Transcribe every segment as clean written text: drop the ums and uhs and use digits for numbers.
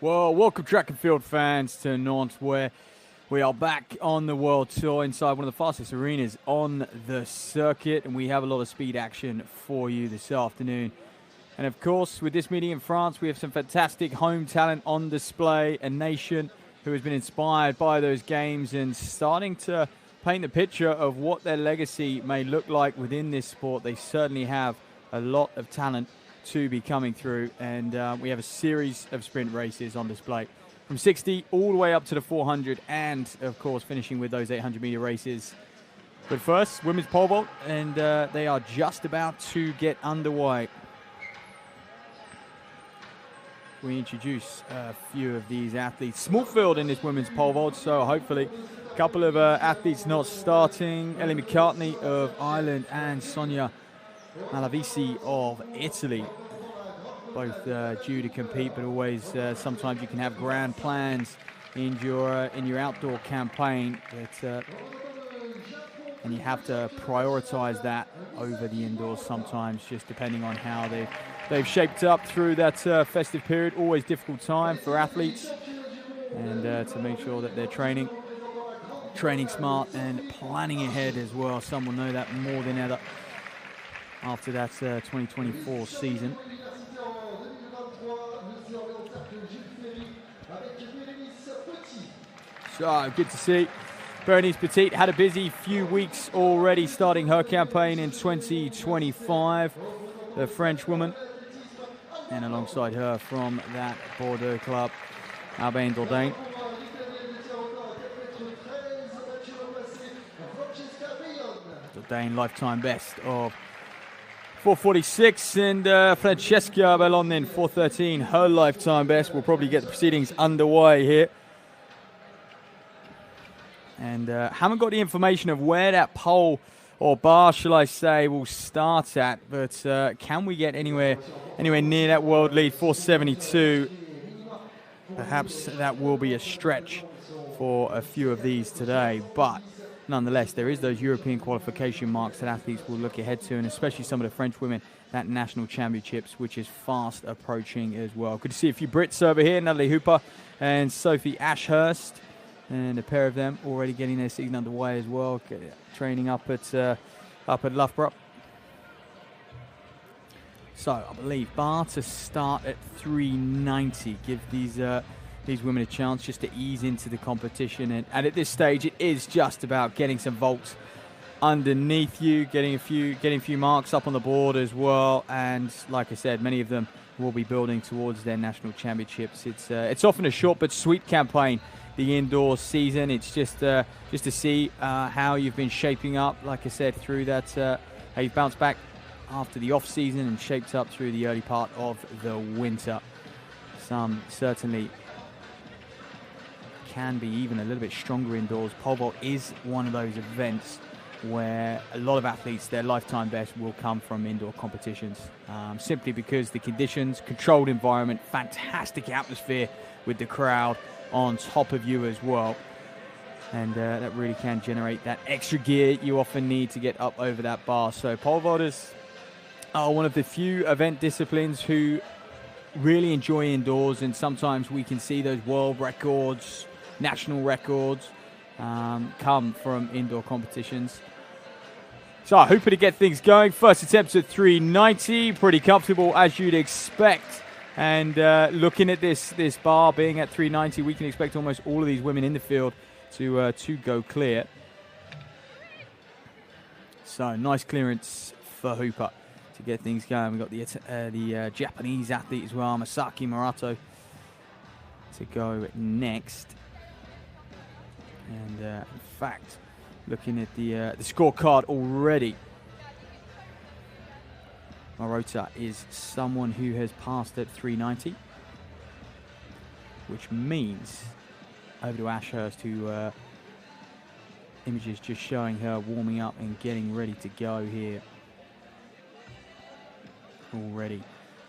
Well, welcome track and field fans to Nantes, where we are back on the World Tour inside one of the fastest arenas on the circuit, and we have a lot of speed action for you this afternoon. And of course, with this meeting in France, we have some fantastic home talent on display, a nation who has been inspired by those games and starting to paint the picture of what their legacy may look like within this sport. They certainly have a lot of talent to be coming through, and we have a series of sprint races on display from 60 all the way up to the 400, and of course finishing with those 800-meter races. But first, women's pole vault, and they are just about to get underway. We introduce a few of these athletes. Small field in this women's pole vault, so hopefully a couple of athletes not starting. Ellie McCartney of Ireland and Sonia Malavisi of Italy, both due to compete, but always sometimes you can have grand plans in your outdoor campaign, and you have to prioritize that over the indoors sometimes, just depending on how they've shaped up through that festive period. Always difficult time for athletes, and to make sure that they're training smart and planning ahead as well. Some will know that more than ever after that 2024 season. So good to see. Bernice Petit had a busy few weeks already, starting her campaign in 2025. The French woman, and alongside her from that Bordeaux club, Albane Dordain. Dordain lifetime best of 4:46, and Francesca Bellonin 4:13, her lifetime best. We'll probably get the proceedings underway here. And haven't got the information of where that pole, or bar shall I say, will start at, but can we get anywhere near that world lead, 4:72? Perhaps that will be a stretch for a few of these today, but nonetheless, there is those European qualification marks that athletes will look ahead to, and especially some of the French women, that national championships, which is fast approaching as well. Good to see a few Brits over here, Natalie Hooper and Sophie Ashurst, and a pair of them already getting their season underway as well, training up at Loughborough. So I believe bar to start at 390, give these women a chance just to ease into the competition, and at this stage it is just about getting some volts underneath you, getting a few marks up on the board as well, and like I said, many of them will be building towards their national championships. It's often a short but sweet campaign, the indoor season. It's just to see how you've been shaping up, like I said, through that, how you've bounced back after the off season and shaped up through the early part of the winter. Some certainly can be even a little bit stronger indoors. Pole vault is one of those events where a lot of athletes, their lifetime best will come from indoor competitions, simply because the conditions, controlled environment, fantastic atmosphere with the crowd on top of you as well, and that really can generate that extra gear you often need to get up over that bar. So pole vaulters are one of the few event disciplines who really enjoy indoors, and sometimes we can see those world records, national records come from indoor competitions. So Hooper to get things going. First attempt at 390, pretty comfortable as you'd expect. And looking at this bar being at 390, we can expect almost all of these women in the field to go clear. So nice clearance for Hooper to get things going. We've got the Japanese athlete as well, Masaki Murato, to go next. And in fact, looking at the scorecard already, Morota is someone who has passed at 390, which means over to Ashurst, who images just showing her warming up and getting ready to go here already.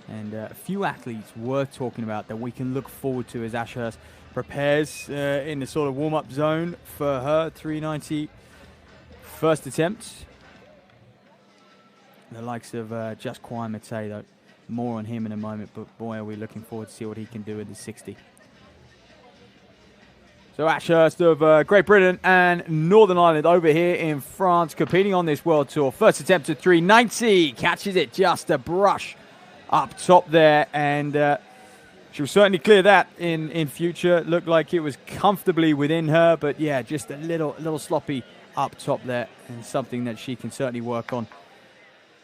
And a few athletes worth talking about that we can look forward to as Ashurst prepares in the sort of warm-up zone for her 390 first attempt. The likes of Just Kwai Mate, though. More on him in a moment, but boy, are we looking forward to see what he can do with the 60. So Ashurst of Great Britain and Northern Ireland over here in France, competing on this World Tour. First attempt at 390, catches it just a brush up top there, and she'll certainly clear that in future. Looked like it was comfortably within her, but yeah, just a little sloppy up top there, and something that she can certainly work on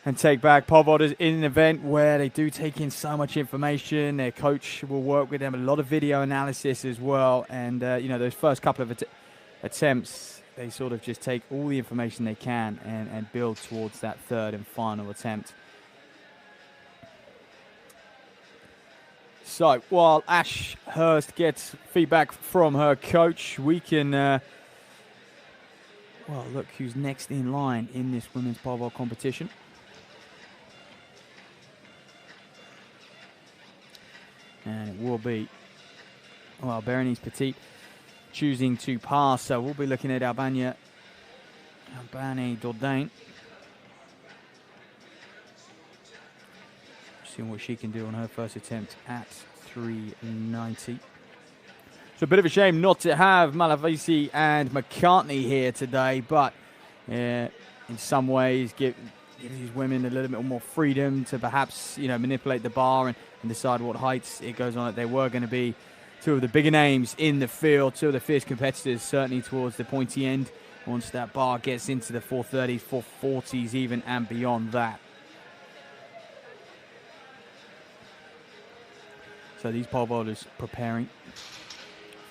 and take back. Pole vault is in an event where they do take in so much information. Their coach will work with them, a lot of video analysis as well. And, you know, those first couple of attempts, they sort of just take all the information they can and build towards that third and final attempt. So while Ashurst gets feedback from her coach, we can, well, look who's next in line in this women's pole vault competition. And it will be, well, Berenice Petit choosing to pass. So we'll be looking at Albane Dordain. Seeing what she can do on her first attempt at 390. So a bit of a shame not to have Malavisi and McCartney here today, but in some ways give these women a little bit more freedom to perhaps, you know, manipulate the bar and decide what heights it goes on. They were going to be two of the bigger names in the field, two of the fierce competitors, certainly towards the pointy end, once that bar gets into the 430s, 440s even, and beyond that. So these pole vaulters preparing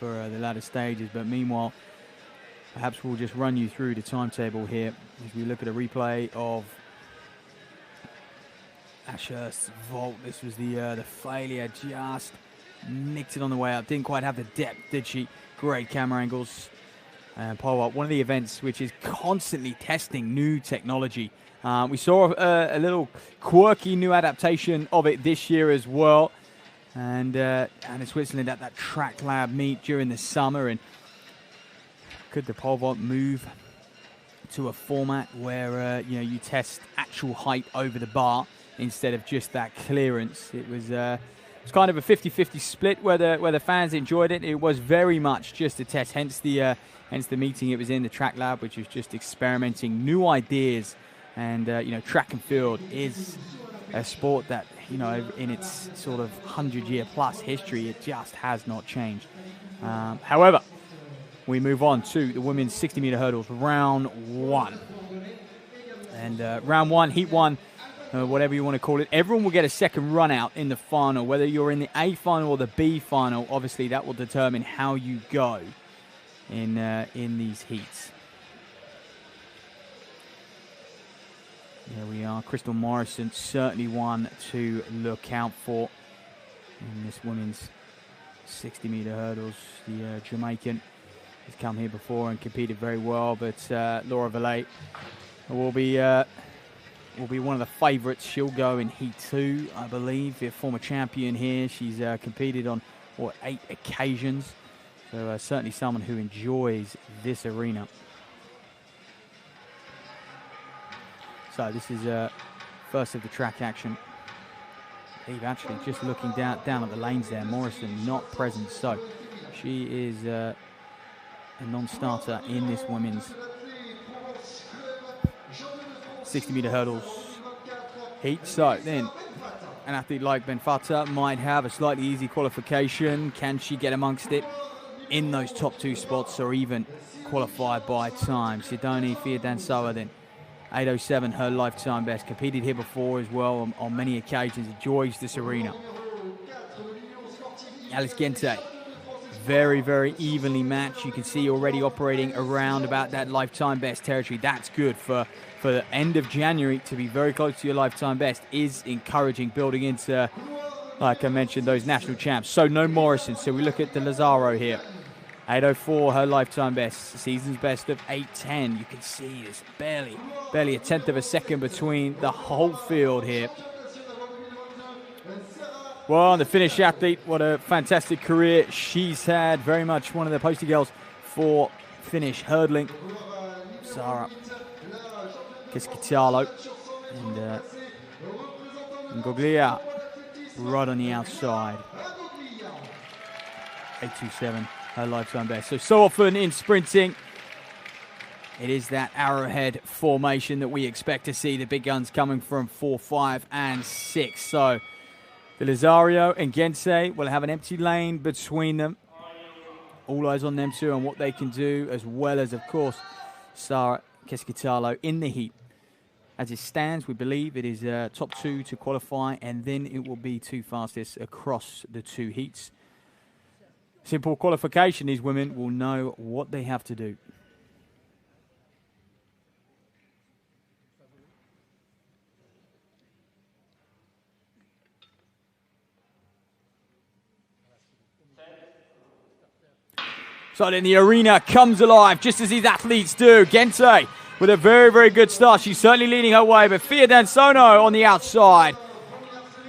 for the latter stages, but meanwhile, perhaps we'll just run you through the timetable here as we look at a replay of Ashurst's vault. This was the failure, just nicked it on the way up. Didn't quite have the depth, did she? Great camera angles. And pole vault, one of the events which is constantly testing new technology. We saw a little quirky new adaptation of it this year as well. And in Switzerland at that track lab meet during the summer. And could the pole vault move to a format where you know, you test actual height over the bar instead of just that clearance? It was kind of a 50-50 split where the fans enjoyed it. It was very much just a test, hence the meeting it was in, the track lab, which was just experimenting new ideas. And you know, track and field is a sport that, you know, in its sort of 100-year-plus history, it just has not changed. However, we move on to the women's 60-meter hurdles, round one. And round one, heat one, whatever you want to call it. Everyone will get a second run out in the final, whether you're in the A final or the B final. Obviously, that will determine how you go in these heats. There we are. Crystal Morrison, certainly one to look out for in this women's 60-meter hurdles. The Jamaican has come here before and competed very well, but Laura Valet will be one of the favourites. She'll go in heat two, I believe. A former champion here. She's competed on 8 occasions, so certainly someone who enjoys this arena. So this is first of the track action. Eve actually just looking down at the lanes there. Morrison not present, so she is a non-starter in this women's 60-meter hurdles heat. So then an athlete like Benfata might have a slightly easy qualification. Can she get amongst it in those top 2 spots or even qualify by time? Sidoni Fiadansoa then 8:07, her lifetime best. Competed here before as well on many occasions. Enjoys this arena. Alice Gente, very, very evenly matched. You can see already operating around about that lifetime best territory. That's good for the end of January to be very close to your lifetime best is encouraging, building into, like I mentioned, those national champs. So no Morrison. So we look at the Lazaro here. 8:04, her lifetime best. Season's best of 8:10. You can see it's barely a tenth of a second between the whole field here. Well, the Finnish athlete, what a fantastic career she's had. Very much one of the poster girls for Finnish hurdling. Sara Keskitalo and Goglia right on the outside. 8:27. her lifetime best. So often in sprinting, it is that arrowhead formation that we expect to see the big guns coming from 4, 5, and 6. So Belisario and Gensei will have an empty lane between them. All eyes on them two and what they can do, as well as, of course, Sara Keskitalo in the heat. As it stands, we believe it is top 2 to qualify, and then it will be 2 fastest across the 2 heats. Simple qualification, these women will know what they have to do. So then the arena comes alive, just as these athletes do. Gensei with a very, very good start. She's certainly leading her way, but Fia Dansono on the outside.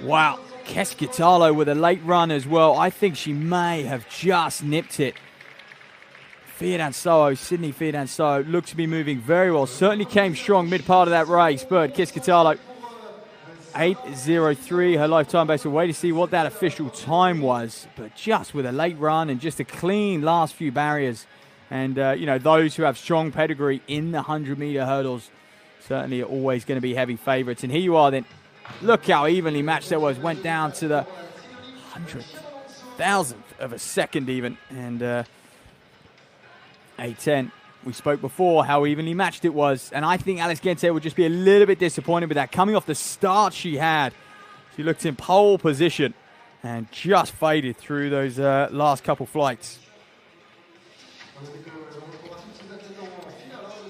Wow, Keskitalo with a late run as well. I think she may have just nipped it. Fia Dansono, Sydney Fia Dansono, looked to be moving very well. Certainly came strong mid-part of that race, but Keskitalo, 8:03, her lifetime best. We'll wait to see what that official time was, but just with a late run and just a clean last few barriers. And, you know, those who have strong pedigree in the 100-meter hurdles certainly are always going to be heavy favorites. And here you are then. Look how evenly matched that was. Went down to the 100,000th of a second even. And 8:10. We spoke before how evenly matched it was. And I think Alice Gensei would just be a little bit disappointed with that. Coming off the start she had, she looked in pole position and just faded through those last couple flights.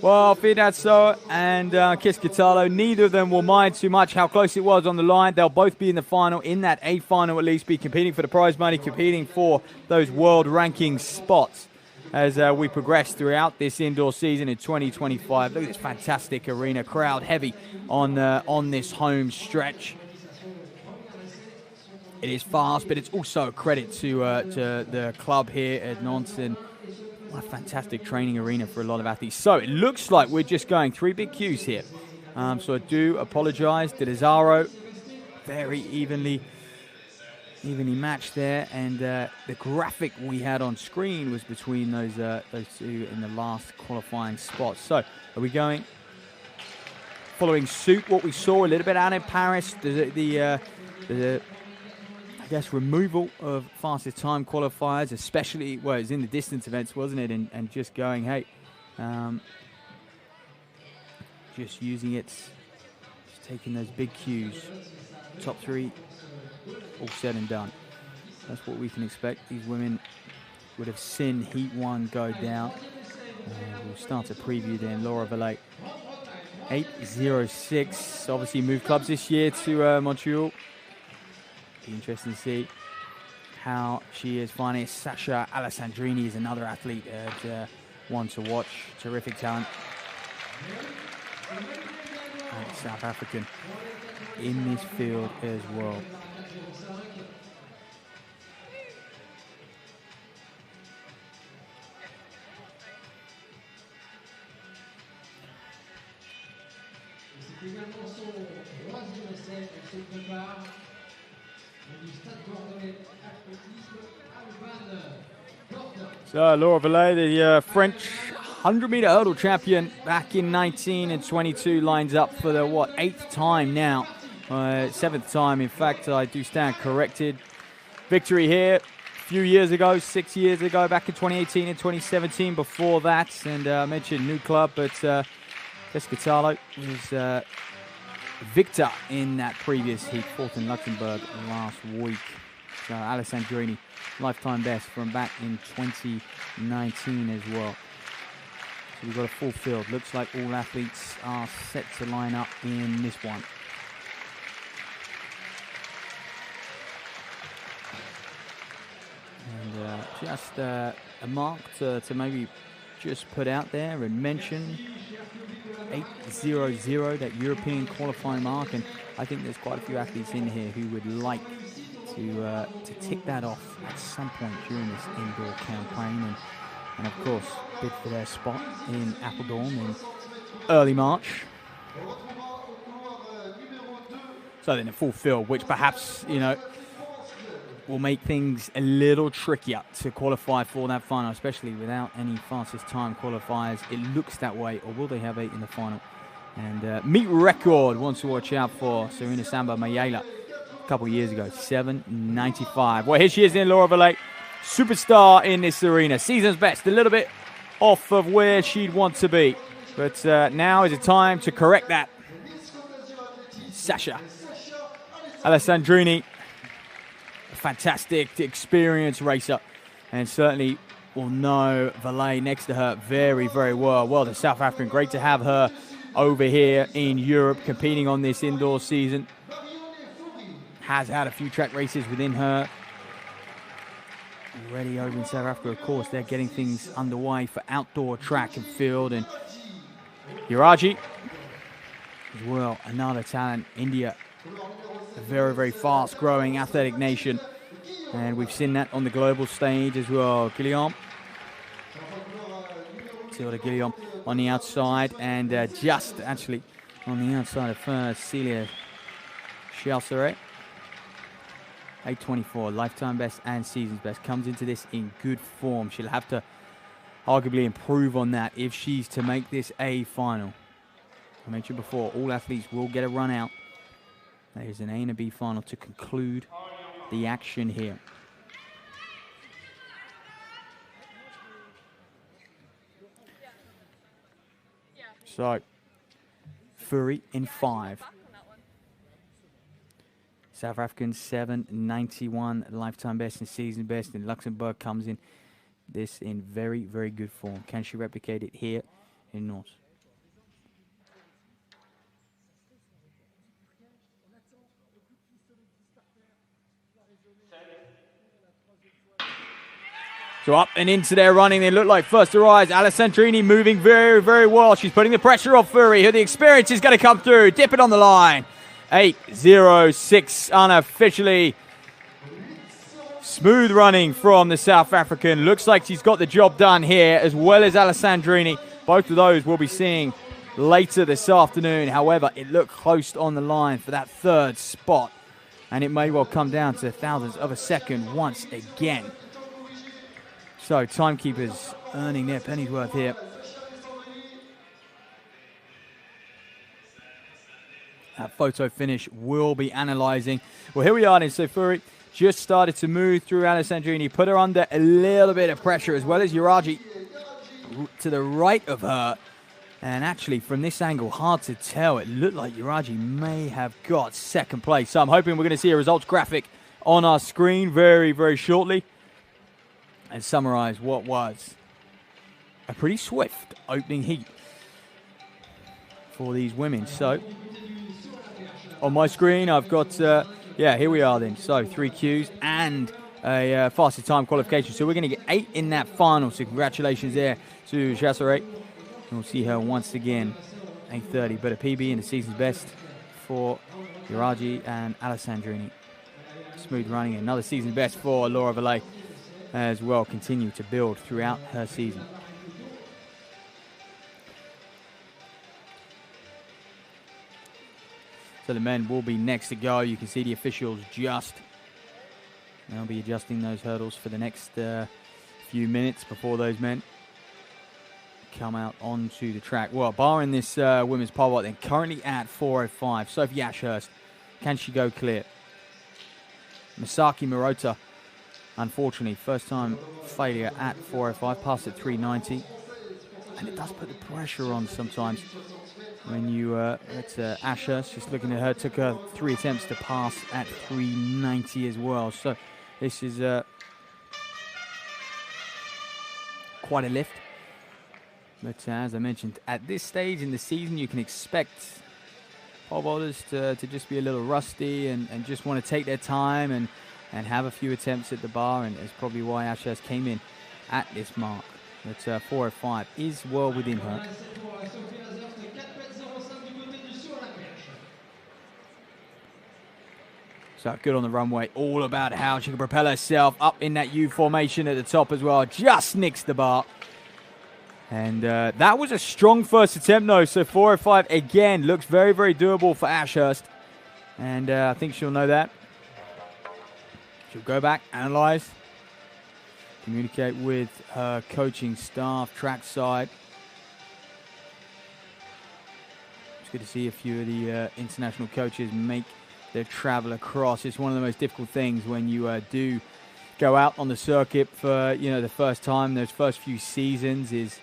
Well, Fia Dansono and Keskitalo, neither of them will mind too much how close it was on the line. They'll both be in the final, in that A final at least, be competing for the prize money, competing for those world ranking spots as we progress throughout this indoor season in 2025. Look at this fantastic arena, crowd heavy on this home stretch. It is fast, but it's also a credit to the club here at Nantes, and what a fantastic training arena for a lot of athletes. So it looks like we're just going 3 big queues here. So I do apologise. Delizaro, very evenly matched there, and the graphic we had on screen was between those two in the last qualifying spots. So are we going following suit what we saw a little bit out in Paris? The I guess removal of fastest time qualifiers, especially, well, it was in the distance events, wasn't it? And just going, hey, just using it, just taking those big cues, top 3, all said and done. That's what we can expect. These women would have seen Heat 1 go down. We'll start to preview then. Laura Valet, 8:06. Obviously moved clubs this year to Montreal. Be interesting to see how she is finding it. Sasha Alessandrini is another athlete, one to watch. Terrific talent. And South African in this field as well. So Laura Valet, the French 100-meter hurdle champion back in 19 and 22, lines up for the, 8th time now. 7th time, in fact, I do stand corrected. Victory here a few years ago, 6 years ago, back in 2018 and 2017 before that. And I mentioned new club, but Keskitalo was victor in that previous heat, 4th in Luxembourg last week. So Alessandrini, lifetime best from back in 2019 as well. So we've got a full field. Looks like all athletes are set to line up in this one. And just a mark to maybe just put out there and mention 8:00, that European qualifying mark, and I think there's quite a few athletes in here who would like to tick that off at some point during this indoor campaign, and of course bid for their spot in Appledorn in early March. So then a full field, which perhaps, you know, will make things a little trickier to qualify for that final, especially without any fastest time qualifiers. It looks that way, or will they have 8 in the final? And meet record, one to watch out for, Serena Samba Mayela, a couple of years ago, 7.95. Well, here she is in Laura Valle, superstar in this arena. Season's best, a little bit off of where she'd want to be. But now is the time to correct that. Sasha Alessandrini, a fantastic, experienced racer, and certainly will know Valle next to her very, very well. Well, the South African, great to have her over here in Europe competing on this indoor season. Has had a few track races within her. Already over in South Africa, of course, they're getting things underway for outdoor track and field. And Yuraji as well, another talent. India, a very, very fast-growing athletic nation. And we've seen that on the global stage as well. Guillaume. Tilda Guillaume on the outside. And just actually on the outside of first, Celia Chalceret. 8.24, lifetime best and season's best. Comes into this in good form. She'll have to arguably improve on that if she's to make this a final. I mentioned before, all athletes will get a run out. There's an A and a B final to conclude the action here. So, Fury in 5. South African 7.91, lifetime best and season best. And Luxembourg comes in this in very, very good form. Can she replicate it here in Nantes? So up and into their running. They look like first to rise. Alessandrini moving very, very well. She's putting the pressure on Fury. Here the experience is going to come through. Dip it on the line. 8.06 unofficially. Smooth running from the South African. Looks like she's got the job done here, as well as Alessandrini. Both of those we'll be seeing later this afternoon. However, it looked close on the line for that third spot. And it may well come down to thousandths of a second once again. So timekeepers earning their penny's worth here. That photo finish will be analysing. Well, here we are then. So Fury just started to move through Alessandrini, put her under a little bit of pressure, as well as Yuraji to the right of her. And actually, from this angle, hard to tell. It looked like Yuraji may have got second place. So I'm hoping we're going to see a results graphic on our screen very, very shortly and summarise what was a pretty swift opening heat for these women. So on my screen, I've got, yeah, here we are then. So 3 Qs and a faster time qualification. So we're going to get 8 in that final. So congratulations there to Chasseret. We'll see her once again, 8.30. But a PB in the season's best for Yuraji and Alessandrini. Smooth running. Another season's best for Laura Valle as well. Continue to build throughout her season. So the men will be next to go. You can see the officials they'll be adjusting those hurdles for the next few minutes before those men come out onto the track. Well, barring this women's pole vault, then currently at 4.05. Sophie Ashurst, can she go clear? Misaki Murota, unfortunately, first time failure at 4.05, passed at 3.90. And it does put the pressure on sometimes when you, it's Ashurst, just looking at her, took her 3 attempts to pass at 3.90 as well. So this is quite a lift. But as I mentioned, at this stage in the season, you can expect pole vaulters to just be a little rusty and just want to take their time and have a few attempts at the bar. And that's probably why Ashurst came in at this mark. But 4.05 is well within her. So good on the runway, all about how she can propel herself up in that U formation at the top as well. Just nicks the bar. And that was a strong first attempt though. So 4.05 again looks very, very doable for Ashurst. And I think she'll know that. She'll go back, analyze, communicate with her coaching staff, track side. It's good to see a few of the international coaches make their travel across. It's one of the most difficult things when you do go out on the circuit for, the first time. Those first few seasons is,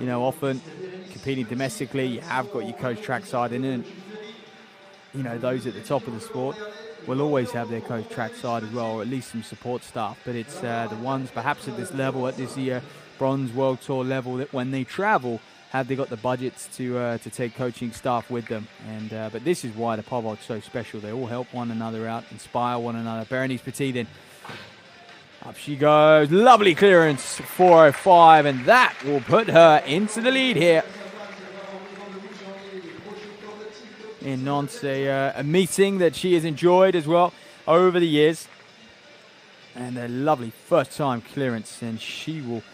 often competing domestically. You have got your coach trackside in it. Those at the top of the sport will always have their coach trackside as well, or at least some support staff. But it's the ones perhaps at this level, at this Bronze World Tour level, that when they travel, have they got the budgets to take coaching staff with them? And but this is why the pole vault's so special. They all help one another out, inspire one another. Berenice Petit then. Up she goes. Lovely clearance, 4:05, and that will put her into the lead here in Nantes. A meeting that she has enjoyed as well over the years. And a lovely first-time clearance, and she will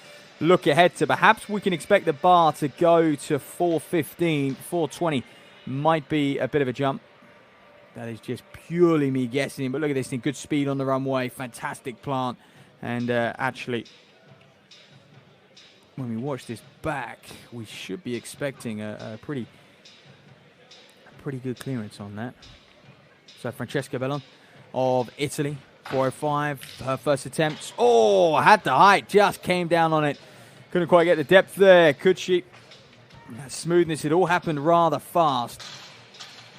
look ahead to perhaps we can expect the bar to go to 4:15, 4:20. Might be a bit of a jump. That is just purely me guessing. But look at this thing. Good speed on the runway. Fantastic plant. And actually, when we watch this back, we should be expecting a pretty good clearance on that. So Francesca Bellon of Italy, 4:05, her first attempt. Oh, had the height, just came down on it. Couldn't quite get the depth there, could she? That smoothness, it all happened rather fast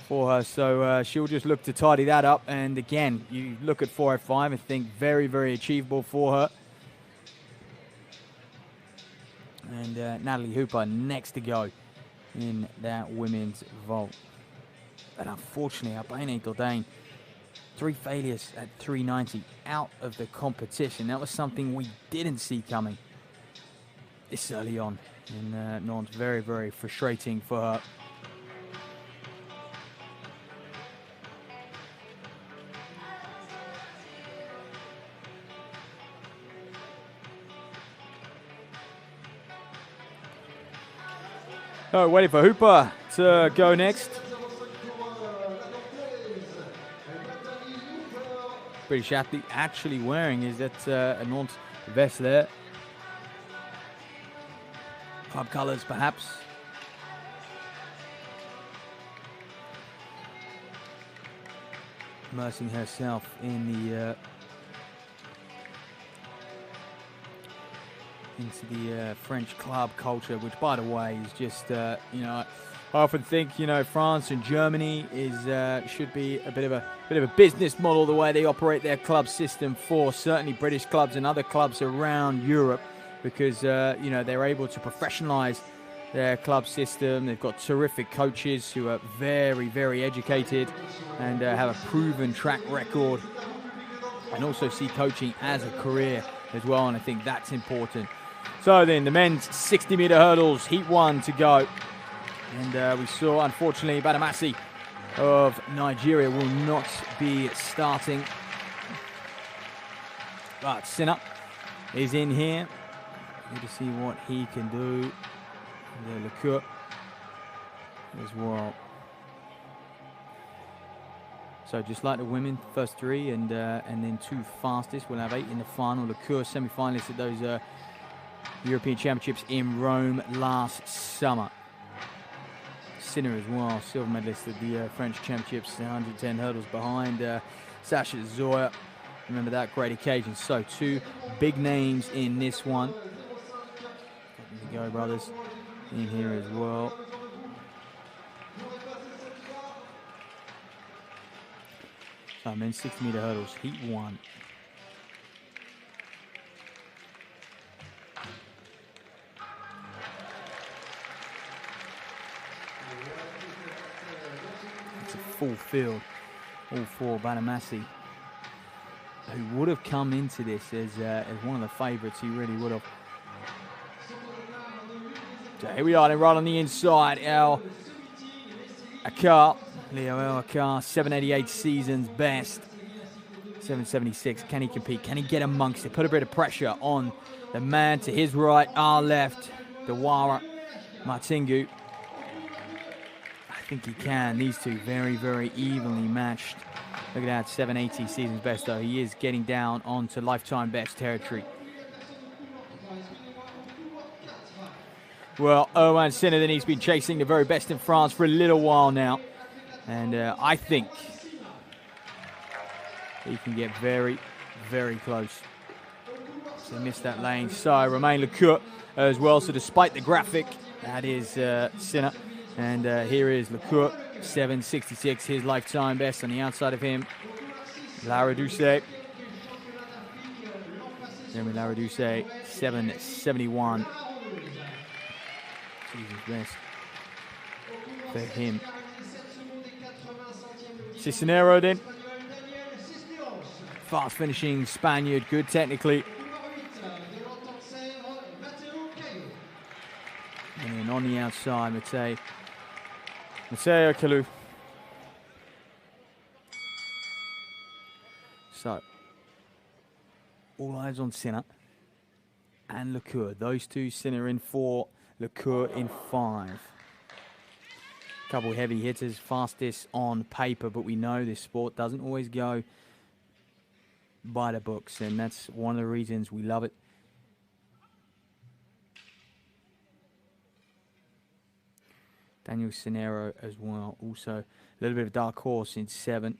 for her, so she'll just look to tidy that up. And again, you look at 4:05 and think very, very achievable for her. And Natalie Hooper next to go in that women's vault. But unfortunately, Albane Dordain, 3 failures at 390 out of the competition. That was something we didn't see coming this early on in Nantes. Very, very frustrating for her. So waiting for Hooper to go next. British athlete actually wearing is that a Nantes vest there. Club colours perhaps. Immersing herself in the into the French club culture, which, by the way, is just I often think France and Germany is should be a bit of a business model, the way they operate their club system for certainly British clubs and other clubs around Europe, because they're able to professionalize their club system. They've got terrific coaches who are very, very educated and have a proven track record, and also see coaching as a career as well, and I think that's important. So then the men's 60-meter hurdles, heat 1 to go. And we saw, unfortunately, Badamasi of Nigeria will not be starting. But Sinner is in here. Good to see what he can do. Le Coeur as well. So just like the women, first 3 and then 2 fastest. We'll have 8 in the final. Le Coeur, semi-finalists at those European Championships in Rome last summer. Sinner as well, silver medalist at the French Championships, 110 hurdles behind Sasha Zoya. Remember that great occasion. So 2 big names in this one. The Go brothers in here as well. So men's 60-meter hurdles, heat 1. Full field, all 4. Badamasi, who would have come into this as one of the favourites. He really would have. So here we are, then, right on the inside. Leo Akar, 788 seasons best, 776. Can he compete? Can he get amongst it? Put a bit of pressure on the man to his right, our left, Dawara Martingu. I think he can. These two very, very evenly matched Look at that, 780 season's best though. He is getting down onto lifetime best territory. Well, Erwan Sinner, then he's been chasing the very best in France for a little while now. And I think he can get very, very close. So missed that lane. So Romain Lecourt as well. So despite the graphic, that is Sinner. And here is Lecourt, 766, his lifetime best. On the outside of him, Laredousset. Jeremy Laredousset, 771. Season's best for him. Cisnero then. Fast finishing Spaniard, good technically. And then on the outside, Mateo Kalou. So, all eyes on Sinner and Lecourt. Those two, Sinner in 4, Lecourt in 5. Couple heavy hitters, fastest on paper, but we know this sport doesn't always go by the books, and that's one of the reasons we love it. Daniel Cisnero as well, also a little bit of a dark horse in 7.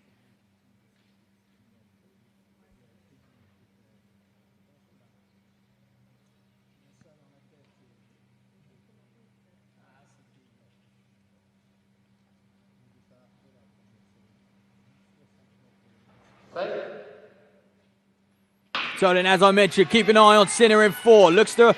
So then, as I mentioned, keep an eye on Sinner in 4. Looks to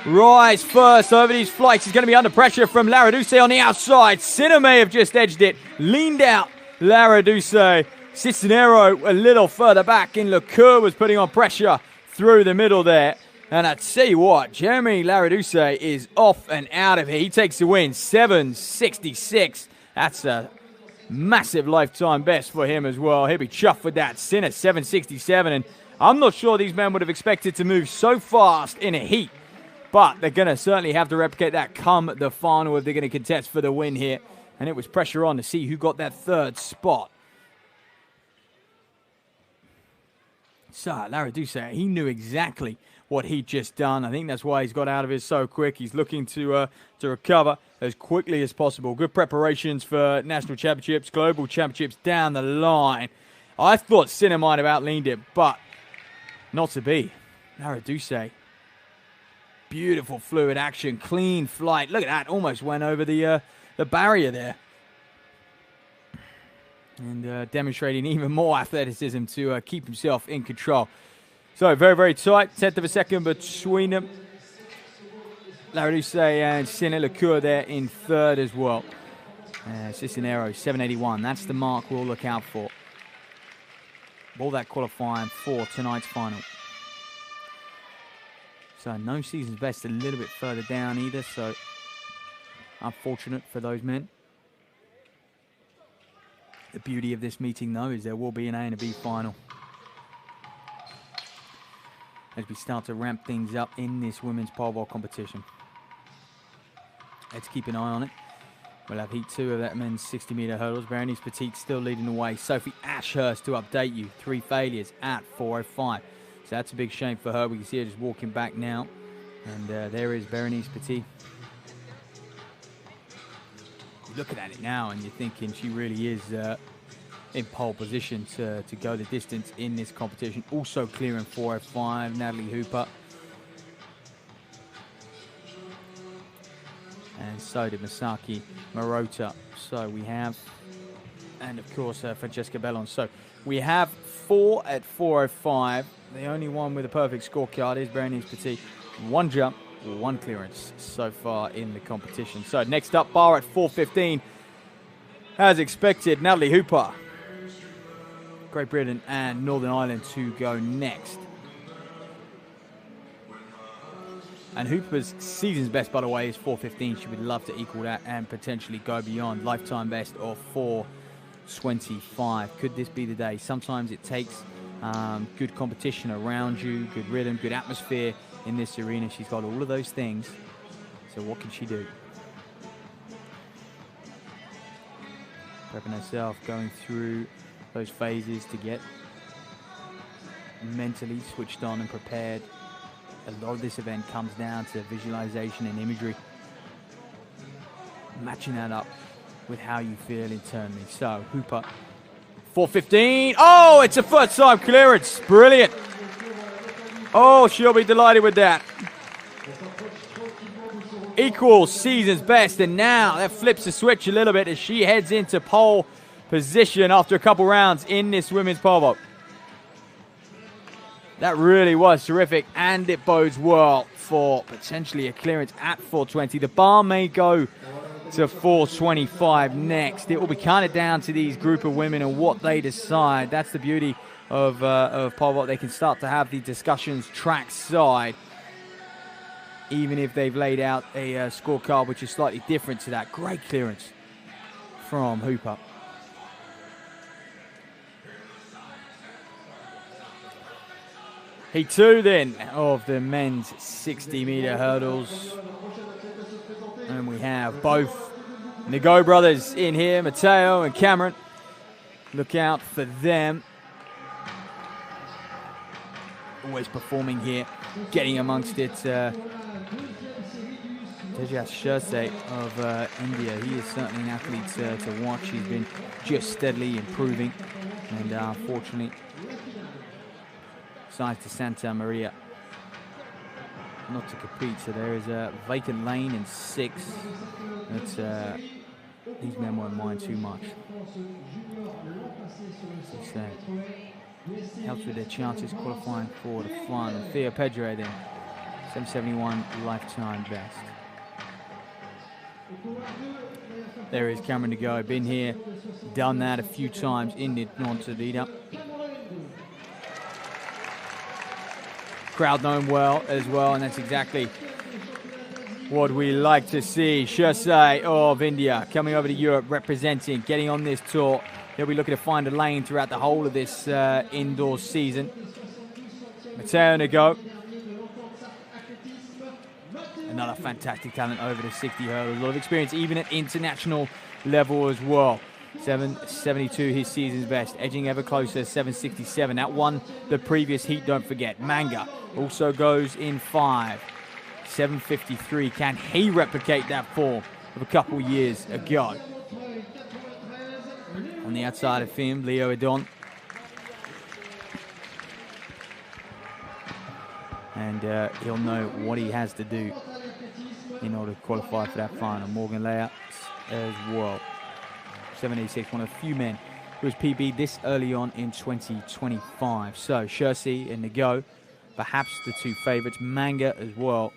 rise first over these flights. He's going to be under pressure from Laredousset on the outside. Sinner may have just edged it. Leaned out Laredousset. Cisnero a little further back, and Lecourt was putting on pressure through the middle there. And I tell you what, Jeremy Laredousset is off and out of here. He takes the win, 766. That's a massive lifetime best for him as well. He'll be chuffed with that. Sinner, 767. And I'm not sure these men would have expected to move so fast in a heat. But they're going to certainly have to replicate that come the final if they're going to contest for the win here. And it was pressure on to see who got that 3rd spot. So, Laredousset, he knew exactly what he'd just done. I think that's why he's got out of it so quick. He's looking to recover as quickly as possible. Good preparations for national championships, global championships down the line. I thought Sinner might have outleaned it, but not to be. Laredousset. Beautiful fluid action, clean flight. Look at that, almost went over the barrier there. And demonstrating even more athleticism to keep himself in control. So very, very tight. 10th of a second between them. Laredousset and Sinner. Lecourt there in 3rd as well. Cisnero, 781. That's the mark we'll look out for. All that qualifying for tonight's final. So no season's best a little bit further down either. So unfortunate for those men. The beauty of this meeting, though, is there will be an A and a B final. As we start to ramp things up in this women's pole vault competition. Let's keep an eye on it. We'll have heat 2 of that men's 60-metre hurdles. Berenice Petit still leading the way. Sophie Ashurst to update you. 3 failures at 4:05. So that's a big shame for her. We can see her just walking back now. And there is Berenice Petit. You're looking at it now and you're thinking she really is in pole position to go the distance in this competition. Also clearing 4:05, Natalie Hooper. And so did Masaki Marota. So we have, and of course Francesca Bellon. So we have 4 at 4:05. The only one with a perfect scorecard is Berenice Petit. 1 jump, 1 clearance so far in the competition. So next up, bar at 4:15. As expected, Natalie Hooper. Great Britain and Northern Ireland to go next. And Hooper's season's best, by the way, is 4:15. She would love to equal that and potentially go beyond. Lifetime best of 4:25. Could this be the day? Sometimes it takes good competition around you, good rhythm, good atmosphere in this arena. She's got all of those things. So what can she do? Prepping herself, going through those phases to get mentally switched on and prepared. A lot of this event comes down to visualization and imagery, matching that up with how you feel internally. So Hooper, 4:15. Oh, it's a first time clearance. Brilliant. Oh, she'll be delighted with that. Equals season's best, and now that flips the switch a little bit as she heads into pole position after a couple rounds in this women's pole vault. That really was terrific, and it bodes well for potentially a clearance at 4:20. The bar may go to 4:25 next. It will be kind of down to these group of women and what they decide. That's the beauty of pole vault. They can start to have the discussions trackside, even if they've laid out a scorecard which is slightly different to that. Great clearance from Hooper. Heat 2 then of the men's 60-meter hurdles. And we have both Nago brothers in here, Matteo and Cameron. Look out for them. Always performing here, getting amongst it. Tejas Shirsay of India, he is certainly an athlete to watch. He's been just steadily improving, and unfortunately, decides to Santa Maria not to compete. So there is a vacant lane in 6. That's these men won't mind too much. So helps with their chances qualifying for the final. Theo Pedro then, 771 lifetime best. There is Cameron Nago, been here, done that a few times in the Nantes lead-up. Crowd know him well as well, and that's exactly what we like to see. Shirsay of India coming over to Europe, representing, getting on this tour. He'll be looking to find a lane throughout the whole of this indoor season. Matteo Nago, another fantastic talent over the 60 hurdles. A lot of experience even at international level as well. 772 his season's best, edging ever closer, 767. That won the previous heat, don't forget. Manga also goes in 5. 753. Can he replicate that form of a couple years ago? On the outside of him, Leo Edon. And he'll know what he has to do in order to qualify for that final. Morgan Leia as well. 786, one of the few men who was PB this early on in 2025. So Shirsay and Nago, perhaps the two favorites. Manga as well.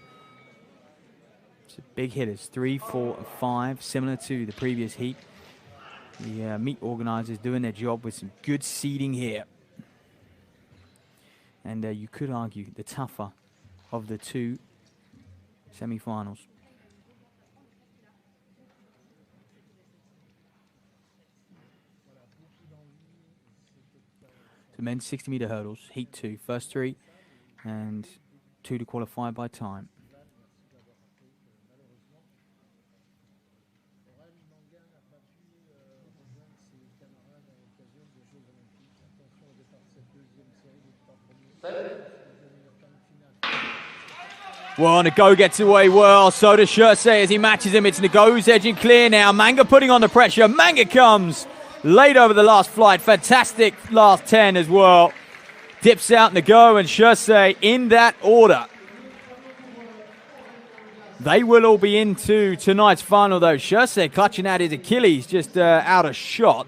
So big hitters, 3, 4, and 5, similar to the previous heat. The meet organizers doing their job with some good seeding here. And you could argue the tougher of the two semi-finals. So men's 60-meter hurdles, heat 2, first 3, and 2 to qualify by time. Well, Nago gets away well. So does Shirsay as he matches him. It's Nago's edging clear now. Manga putting on the pressure. Manga comes late over the last flight. Fantastic last 10 as well. Dips out Nago and Shirsay in that order. They will all be into tonight's final, though. Shirsay clutching at his Achilles, just out of shot.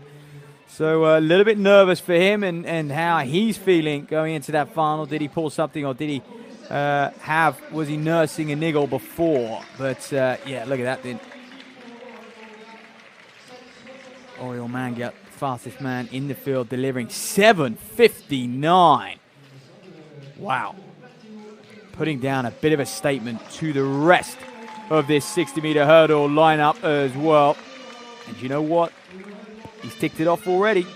So a little bit nervous for him and how he's feeling going into that final. Did he pull something, or did he was he nursing a niggle before? But yeah, look at that then. Oriol Manga, fastest man in the field, delivering 7:59. Wow. Putting down a bit of a statement to the rest of this 60-meter hurdle lineup as well. And you know what? He's ticked it off already.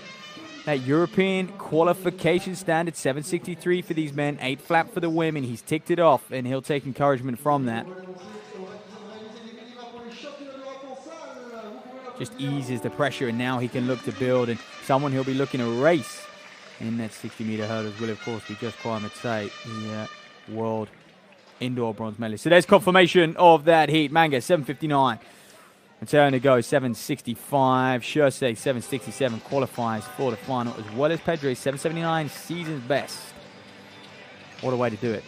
That European qualification standard, 7:63 for these men, 8 flat for the women. He's ticked it off, and he'll take encouragement from that. Just eases the pressure, and now he can look to build. And someone he'll be looking to race in that 60-meter hurdles will, of course, be just Kwame Tate, the world indoor bronze medalist. So there's confirmation of that heat. Manga, 7:59. Mateo to go, 7:65. Shursei, 7:67, qualifies for the final, as well as Pedro, 7:79, season's best. What a way to do it.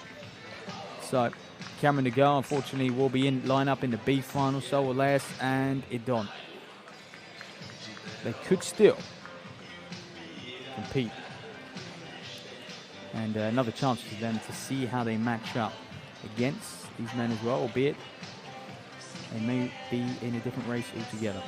So, Cameron Nagar, unfortunately, will be in line-up in the B final. So will Leas and Idon. They could still compete. And another chance for them to see how they match up against these men as well, albeit they may be in a different race altogether.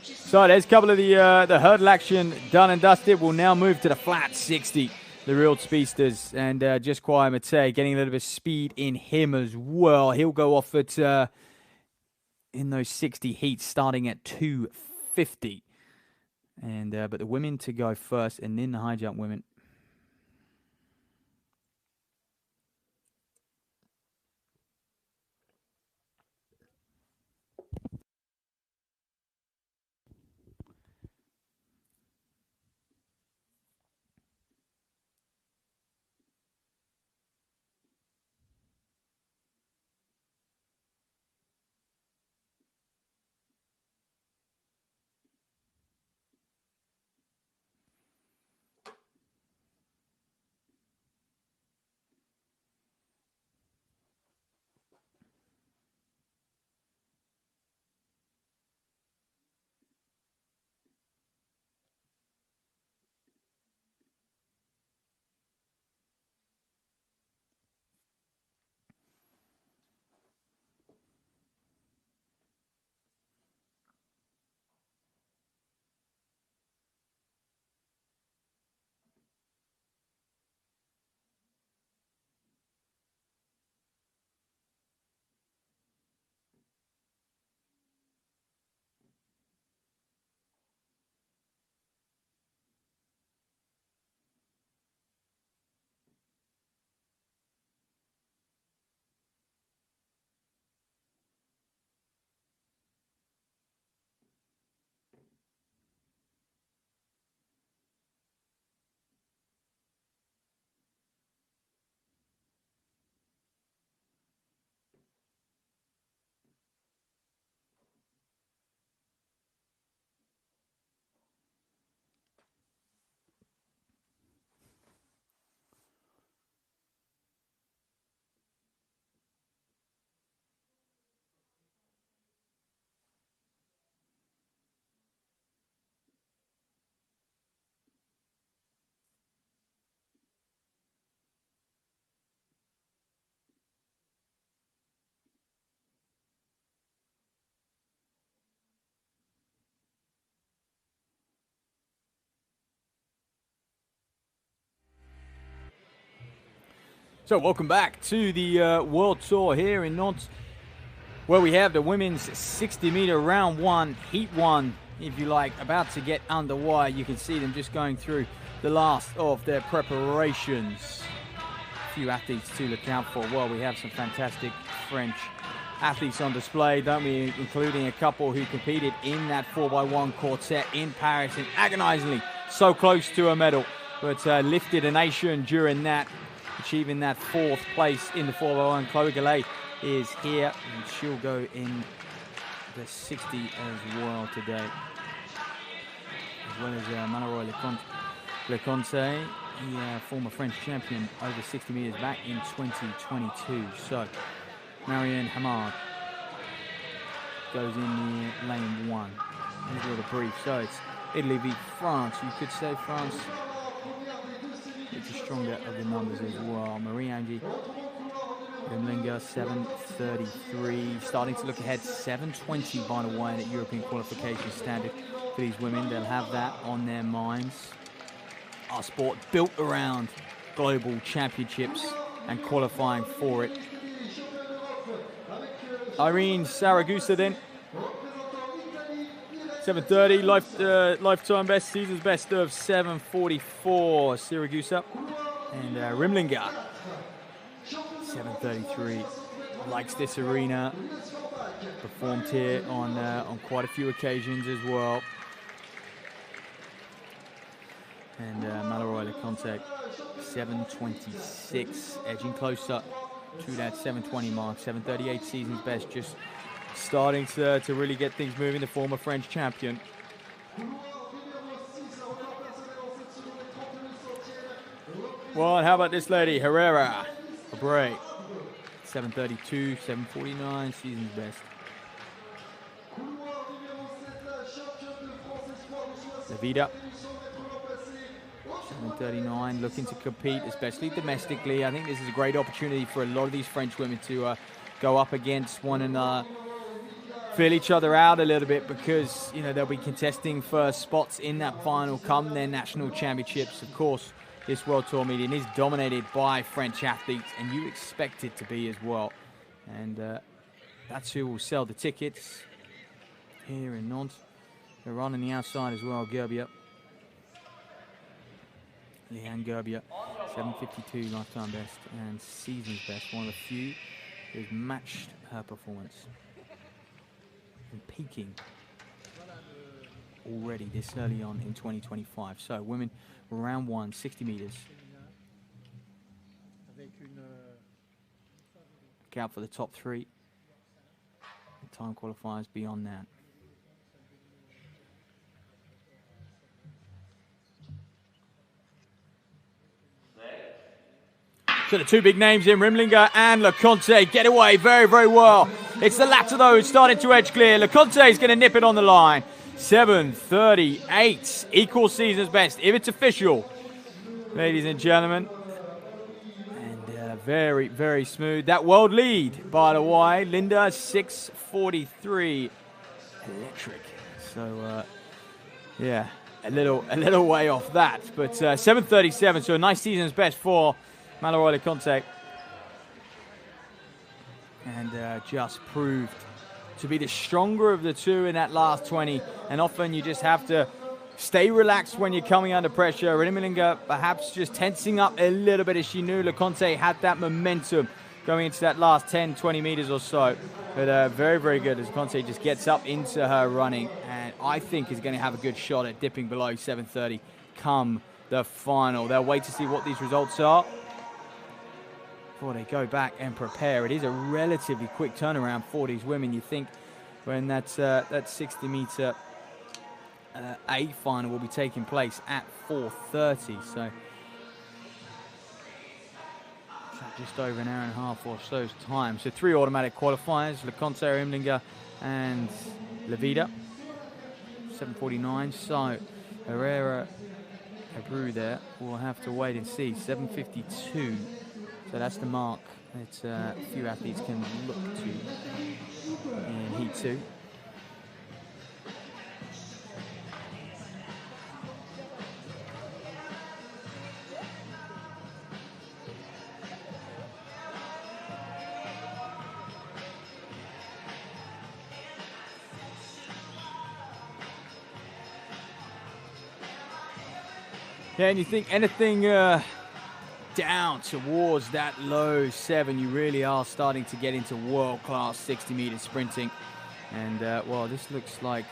So there's a couple of the hurdle action done and dusted. We'll now move to the flat 60, the real speedsters, and just Kwame Mate getting a little bit of speed in him as well. He'll go off at in those 60 heats starting at 2:50, and but the women to go first, and then the high jump women. So welcome back to the World Tour here in Nantes, where we have the women's 60-meter round one, heat one, if you like, about to get underway. You can see them just going through the last of their preparations. A few athletes to look out for. Well, we have some fantastic French athletes on display, don't we? Including a couple who competed in that 4x1 quartet in Paris and agonizingly so close to a medal, but lifted a nation during that, achieving that 4th place in the 4x1. Chloe Gallet is here, and she'll go in the 60 as well today, as well as Manaroy Leconte, the former French champion over 60 meters back in 2022. So Marianne Hamard goes in the lane 1. Here's a little brief. So it's Italy v France. You could say France, it's the stronger of the numbers as well. Marie-Angie Rimlinger, 7:33. Starting to look ahead, 7:20 by the way, at European qualification standard for these women. They'll have that on their minds. Our sport built around global championships and qualifying for it. Irene Saragusa then. 7:30, lifetime best, season's best of 7:44, Siragusa. And Rimlinger, 7:33, likes this arena. Performed here on quite a few occasions as well. And Mallory Leconte, 7:26, edging closer to that 7:20 mark. 7:38 season's best, just starting to really get things moving. The former French champion. Well, and how about this lady, Herrera, a break. 7:32, 7:49, season's best. Levida, 7:39, looking to compete, especially domestically. I think this is a great opportunity for a lot of these French women to go up against one another, feel each other out a little bit, because they'll be contesting for spots in that final come their national championships. Of course, this World Tour meeting is dominated by French athletes, and you expect it to be as well. And that's who will sell the tickets here in Nantes. They're on the outside as well, Gerbier. Leanne Gerbier, 7:52 lifetime best and season's best. One of the few who's matched her performance. And peaking already this early on in 2025. So women, round one, 60 meters. Look out for the top three. The time qualifiers beyond that. So the two big names in Rimlinger and Leconte get away very, very well. It's the latter, though, who's starting to edge clear. Leconte is going to nip it on the line. 7:38, equal season's best, if it's official, ladies and gentlemen. And very, very smooth. That world lead, by the way, Linda, 6:43, electric. So, yeah, a little way off that. But 7:37, so a nice season's best for Mallory Leconte. And just proved to be the stronger of the two in that last 20. And often you just have to stay relaxed when you're coming under pressure. Rimlinger perhaps just tensing up a little bit as she knew Leconte had that momentum going into that last 10, 20 meters or so. But very, very good as Leconte just gets up into her running. And I think is going to have a good shot at dipping below 7:30 come the final. They'll wait to see what these results are before they go back and prepare. It is a relatively quick turnaround for these women. You think when that 60-meter A final will be taking place at 4:30, so just over an hour and a half or so's time. So three automatic qualifiers: Leconte, Imlinger, and Levida. 7:49. So Herrera, Hebrew there. We'll have to wait and see. 7:52. So that's the mark that a few athletes can look to in Heat 2. Yeah, and you think anything down towards that low 7, you really are starting to get into world-class 60-meter sprinting. And, well, this looks like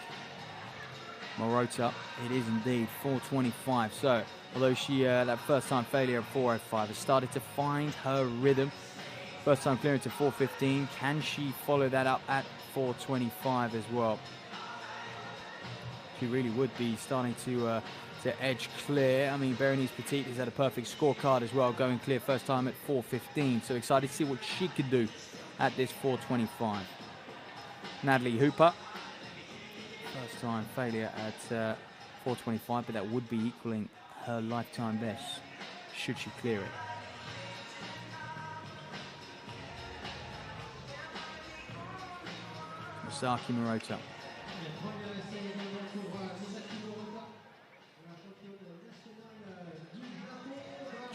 Morota. It is indeed 4:25. So, although she, that first-time failure of 4:05 has started to find her rhythm. First-time clearance at 4:15. Can she follow that up at 4:25 as well? She really would be starting to edge clear. I mean, Berenice Petit has had a perfect scorecard as well, going clear first time at 4:15. So excited to see what she could do at this 4:25. Natalie Hooper, first time failure at 4:25, but that would be equaling her lifetime best should she clear it. Masaki Morota.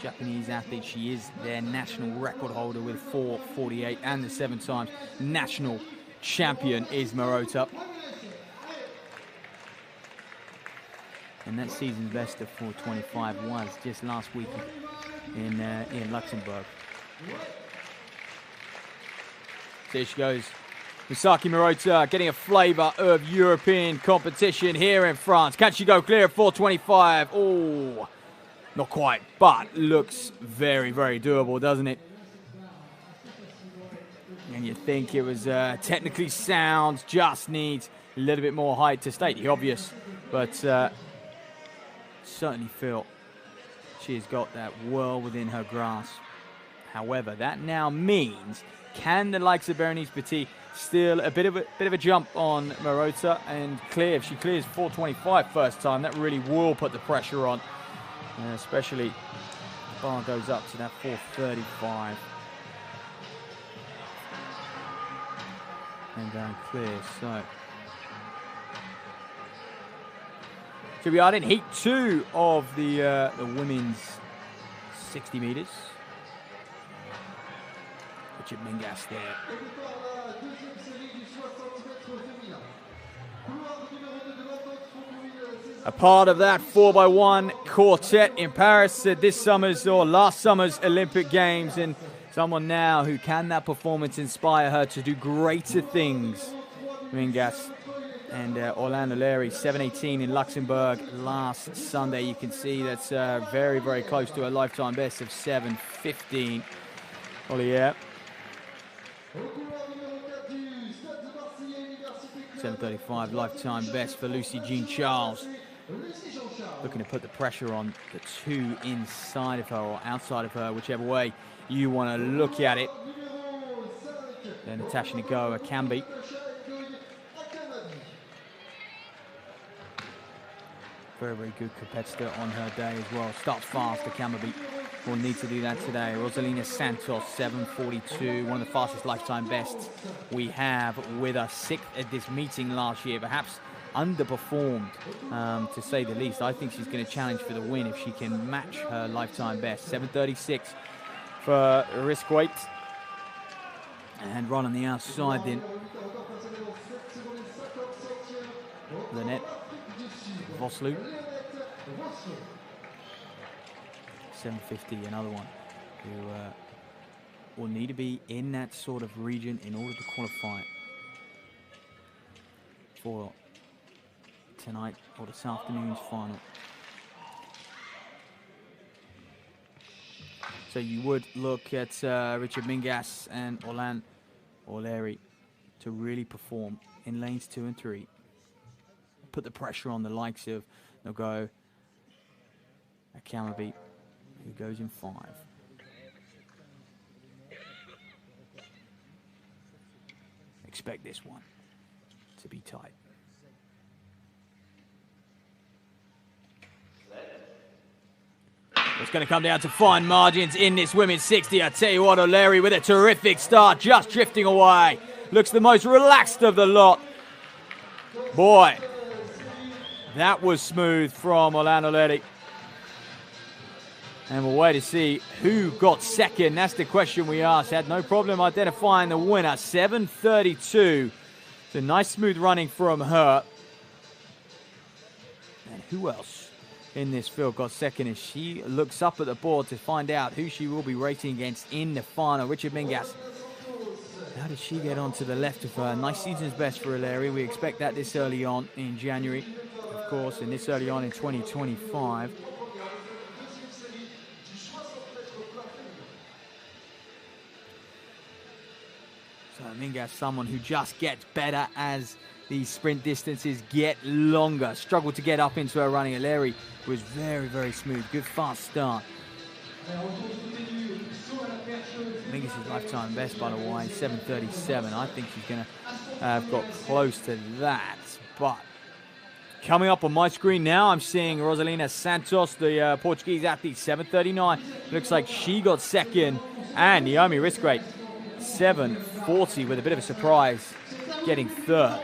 Japanese athlete. She is their national record holder with 4:48 and the 7 times national champion is Morota. And that season's best of 4:25 was just last week in Luxembourg. There she goes Misaki Murota getting a flavour of European competition here in France. Can she go clear at 4:25? Oh, not quite, but looks very, very doable, doesn't it? And you think it was technically sound, just needs a little bit more height to state the obvious, but certainly feel she has got that well within her grasp. However, that now means, can the likes of Berenice Petit still a bit of a jump on Murota and clear? If she clears 4:25 first time, that really will put the pressure on, especially the bar goes up to that 4:35. And going clear, so we are in heat 2 of the women's 60 meters. Richard Mingas there. A part of that 4x1 quartet in Paris at this summer's or last summer's Olympic Games, and someone now who can that performance inspire her to do greater things. Mingas and Orlando Leri, 7:18 in Luxembourg last Sunday. You can see that's very, very close to a lifetime best of 7:15. Ollier. 7:35 lifetime best for Lucy Jean Charles. Looking to put the pressure on the two inside of her or outside of her, whichever way you want to look at it. Then Natasha Nagoa can be. Very, very good competitor on her day as well. Starts fast, Akamabi will need to do that today. Rosalina Santos, 7:42, one of the fastest lifetime bests we have with us. 6th at this meeting last year, perhaps underperformed to say the least. I think she's going to challenge for the win if she can match her lifetime best. 7:36 for risk weight. And right on the outside then, Lynette Vosloo. 7:50, another one who will need to be in that sort of region in order to qualify for tonight or this afternoon's final. So you would look at Richard Mingas and Orlando Leri to really perform in lanes 2 and 3. Put the pressure on the likes of Nagoa Akamabi, who goes in 5. Expect this one to be tight. It's going to come down to fine margins in this women's 60. I tell you what, O'Leary with a terrific start, just drifting away. Looks the most relaxed of the lot. Boy, that was smooth from Orlando Leri. And we'll wait to see who got second. That's the question we asked. Had no problem identifying the winner. 7:32. It's a nice smooth running from her. And who else in this field got second as she looks up at the board to find out who she will be racing against in the final. Richard Mingas. How did she get onto the left of her? Nice season's best for O'Leary. We expect that this early on in January, of course, and this early on in 2025. So Mingas, someone who just gets better as these sprint distances get longer. Struggled to get up into her running. O'Leary was very, very smooth. Good fast start. Mingas' lifetime best, by the way, 7:37. I think she's going to have got close to that. But coming up on my screen now, I'm seeing Rosalina Santos, the Portuguese athlete, 7:39. Looks like she got second. And Naomi Riskrate, 7:40 with a bit of a surprise, getting third.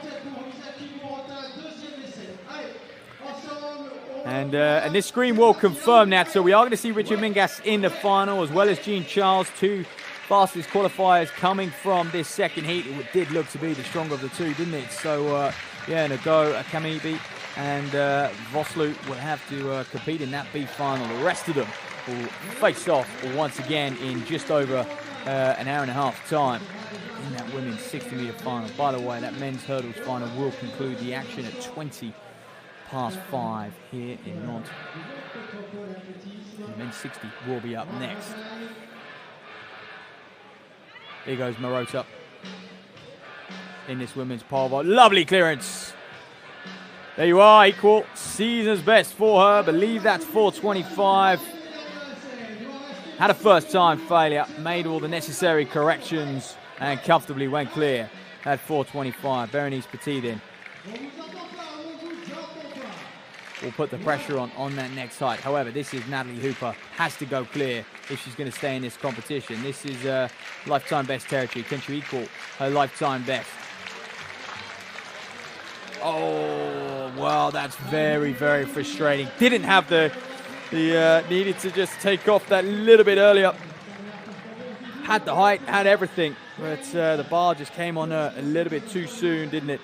And this screen will confirm that. So we are going to see Richard Mingas in the final, as well as Jean Charles, two fastest qualifiers coming from this second heat. It did look to be the stronger of the two, didn't it? So, yeah, Nagoa Akamabi and Vosloo will have to compete in that B final. The rest of them will face off once again in just over an hour and a half time. in that women's 60-meter final. By the way, that men's hurdles final will conclude the action at 5:20 here in Nantes. The men's 60 will be up next. Here goes Marotta in this women's pole vault. Lovely clearance. There you are, equal season's best for her. I believe that's 4:25. Had a first time failure, made all the necessary corrections and comfortably went clear at 4:25. Berenice Petit then will put the pressure on that next height. However, this is Natalie Hooper. Has to go clear if she's going to stay in this competition. This is lifetime best territory. Can she equal her lifetime best? Oh, well, that's very, very frustrating. Didn't have the needed to just take off that little bit earlier. Had the height, had everything, but the bar just came on her a little bit too soon, didn't it?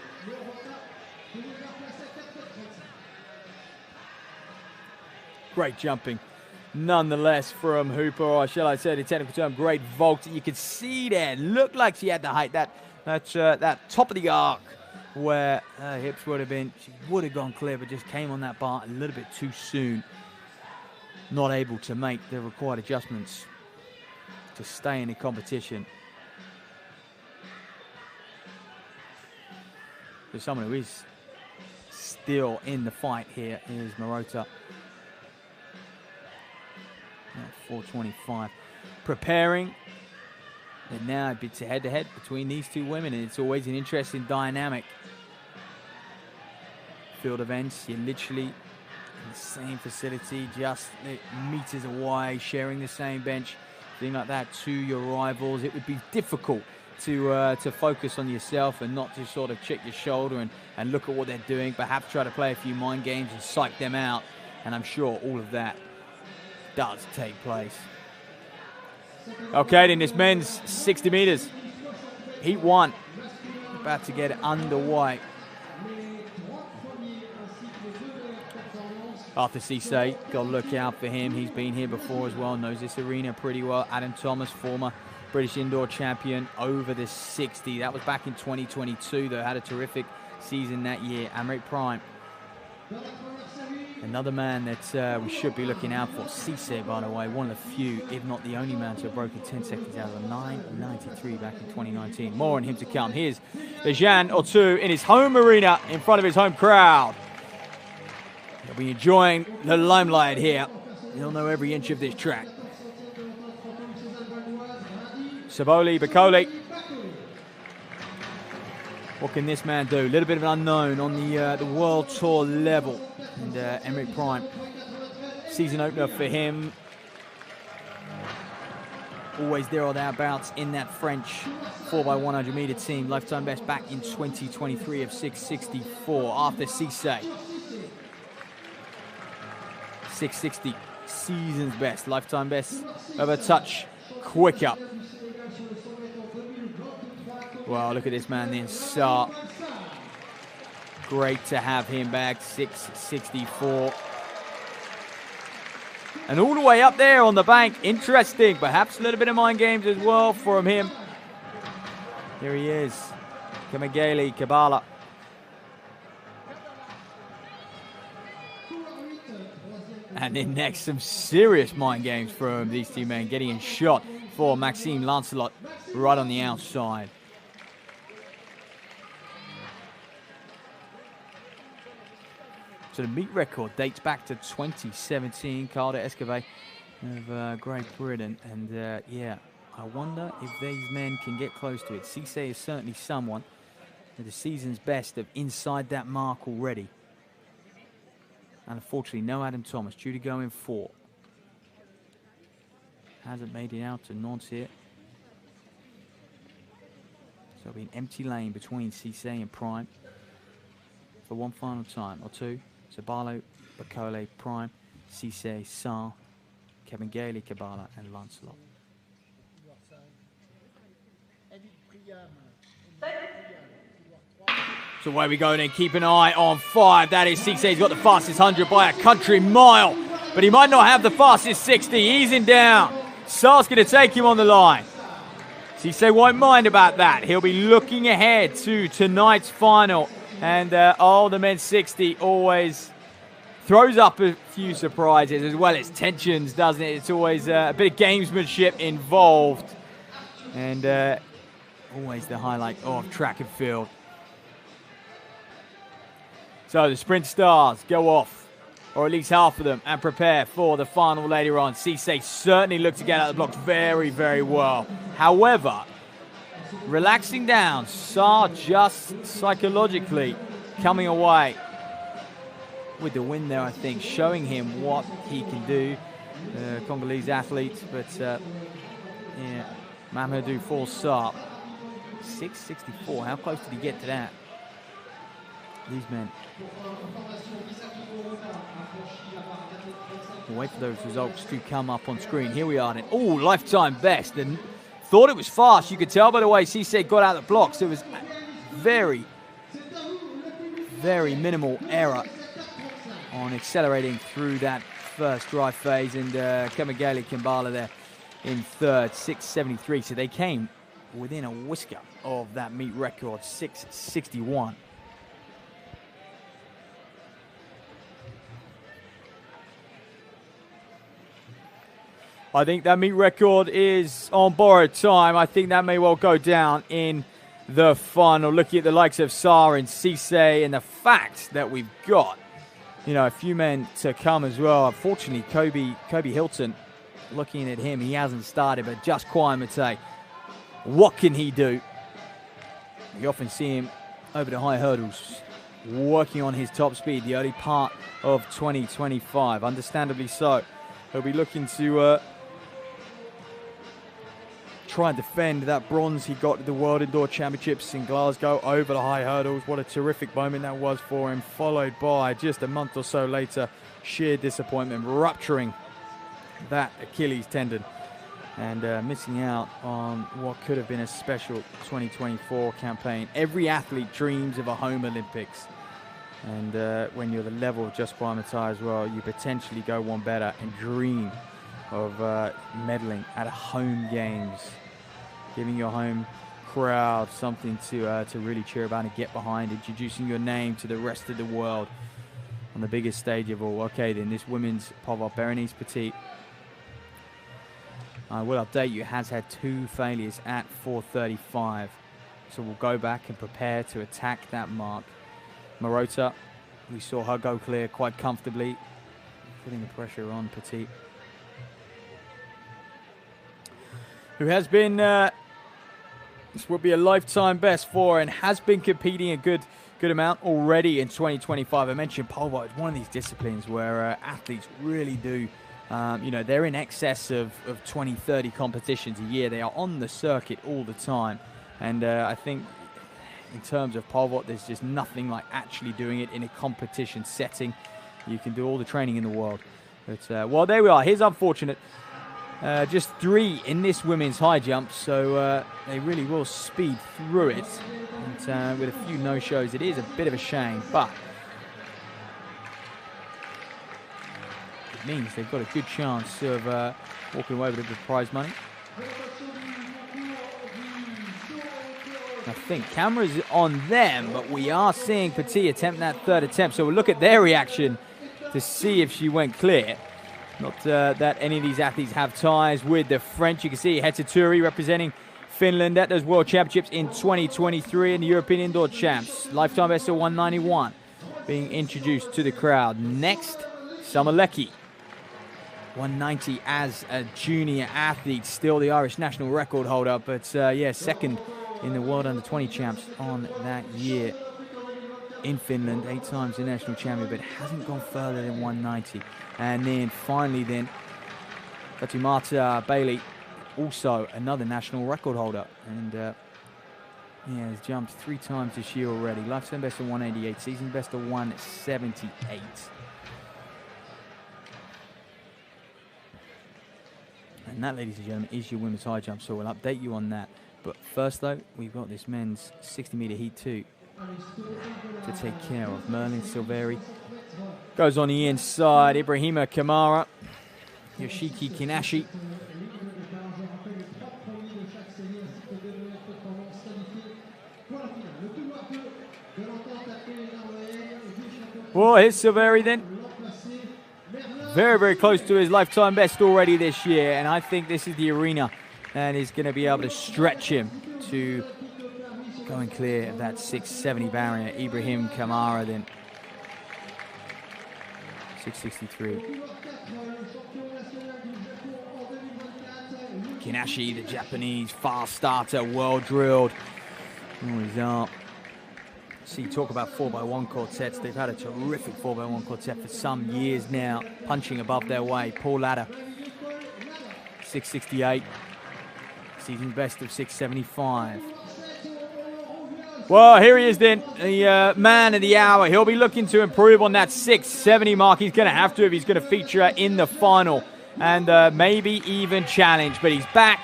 Great jumping, nonetheless, from Hooper, or shall I say the technical term, great vault. You could see there, looked like she had the height, that top of the arc, where her hips would have been, she would have gone clear, but just came on that bar a little bit too soon. Not able to make the required adjustments to stay in the competition. For someone who is still in the fight here is Marotta. 4:25. Preparing. And now it's a head-to-head between these two women, and it's always an interesting dynamic. Field events, you're literally in the same facility, just meters away, sharing the same bench, thing like that to your rivals. It would be difficult to focus on yourself and not to sort of check your shoulder and look at what they're doing, perhaps try to play a few mind games and psych them out. And I'm sure all of that does take place. Okay, in this men's 60 meters, heat 1, about to get underway. Arthur Cisse, got to look out for him. He's been here before as well, knows this arena pretty well. Adam Thomas, former British indoor champion over the 60. That was back in 2022, though. Had a terrific season that year. Amrit Prime, another man that we should be looking out for. Cisse, by the way, one of the few, if not the only man to have broken 10 seconds out of a 9:93 back in 2019. More on him to come. Here's Jean Autu in his home arena in front of his home crowd. He'll be enjoying the limelight here. He'll know every inch of this track. Saboli Bacoli. What can this man do? A little bit of an unknown on the World Tour level. And Emmerich Prime, season opener for him. Always there or thereabouts in that French 4x100 meter team. Lifetime best back in 2023 of 6:64. Arthur Cisse, 6:60, season's best. Lifetime best of a touch quicker. Wow, look at this man then start. Great to have him back, 6:64. And all the way up there on the bank, interesting. Perhaps a little bit of mind games as well from him. Here he is, Kamageli Kabala. And then next, some serious mind games from these two men, getting in shot for Maxime Lancelot right on the outside. So the meet record dates back to 2017. Carl de Escave of Great Britain. And yeah, I wonder if these men can get close to it. Cisse is certainly someone with the season's best of inside that mark already. And unfortunately, no Adam Thomas, due to go in 4. Hasn't made it out to Nantes here. So it'll be an empty lane between Cisse and Prime for one final time, or two. So Barlow, Bacole, Prime, Cisse, Sarr, Kevin Gailey, Kabala, and Lancelot. So away we go then, keep an eye on 5. That is Cisse. He's got the fastest 100 by a country mile, but he might not have the fastest 60. Easing down. Sarr's going to take him on the line. Cisse won't mind about that. He'll be looking ahead to tonight's final. And the men's 60 always throws up a few surprises as well as tensions, doesn't it? It's always a bit of gamesmanship involved. And always the highlight of track and field. So the sprint stars go off, or at least half of them, and prepare for the final later on. Cisse certainly looked to get out of the blocks very, very well. However, relaxing down, Saar just psychologically coming away with the win there, I think, showing him what he can do. Congolese athlete, but yeah, Mamadou falls Saar. 664, how close did he get to that? These men. We'll wait for those results to come up on screen. Here we are then. Oh, lifetime best. And thought it was fast. You could tell by the way Cisse got out of the blocks. It was very, very minimal error on accelerating through that first drive phase. And Kamagale Kimbala there in third, 673. So they came within a whisker of that meet record, 661. I think that meet record is on borrowed time. I think that may well go down in the final. Looking at the likes of Saar and Cisse and the fact that we've got, a few men to come as well. Unfortunately, Kobe Hilton, looking at him, he hasn't started, but just Kwame, what can he do? You often see him over the high hurdles, working on his top speed the early part of 2025. Understandably so. He'll be looking to try and defend that bronze he got at the World Indoor Championships in Glasgow over the high hurdles. What a terrific moment that was for him, followed by just a month or so later, sheer disappointment, rupturing that Achilles tendon and missing out on what could have been a special 2024 campaign. Every athlete dreams of a home Olympics. And when you're the level of Just Kwame as well, you potentially go one better and dream of medaling at a home games, giving your home crowd something to really cheer about and get behind, introducing your name to the rest of the world on the biggest stage of all. Okay, then this women's pole vault, Berenice Petit, I will update you, has had 2 failures at 4:35. So we'll go back and prepare to attack that mark. Morota, we saw her go clear quite comfortably, putting the pressure on Petit, who has been, this will be a lifetime best for, and has been competing a good amount already in 2025. I mentioned pole vault is one of these disciplines where athletes really do, they're in excess of 20, 30 competitions a year. They are on the circuit all the time. And I think in terms of pole vault, there's just nothing like actually doing it in a competition setting. You can do all the training in the world. But, well, there we are. Here's unfortunate. Just 3 in this women's high jump, so they really will speed through it. And with a few no-shows, it is a bit of a shame, but it means they've got a good chance of walking away with a bit of prize money. I think camera's on them, but we are seeing Petit attempt that third attempt, so we'll look at their reaction to see if she went clear. Not that any of these athletes have ties with the French. You can see Hetaturi representing Finland at those World Championships in 2023 and the European Indoor Champs. Lifetime best of 191 being introduced to the crowd. Next, Samaleki. 190 as a junior athlete, still the Irish national record holder, but yeah, second in the World Under-20 Champs on that year in Finland, 8 times the national champion, but hasn't gone further than 190. And then finally then, Fatimata Bailey, also another national record holder, and yeah, has jumped 3 times this year already. Lifetime best of 188, season best of 178. And that, ladies and gentlemen, is your women's high jump, so we'll update you on that. But first, though, we've got this men's 60-meter heat 2 to take care of. Merlin Silveri goes on the inside. Ibrahima Kamara, Yoshiki Kinashi. Well, here's Silveri then. Very, very close to his lifetime best already this year, and I think this is the arena that is going to be able to stretch him to going clear of that 670 barrier. Ibrahim Kamara then 663. Kinashi, the Japanese fast starter, well drilled. Oh, he's up. See, talk about 4x1 quartets. They've had a terrific 4x1 quartet for some years now, punching above their weight. Paul Ladder, 668. Season best of 675. Well, here he is then, the man of the hour. He'll be looking to improve on that 670 mark. He's going to have to if he's going to feature in the final and maybe even challenge. But he's back,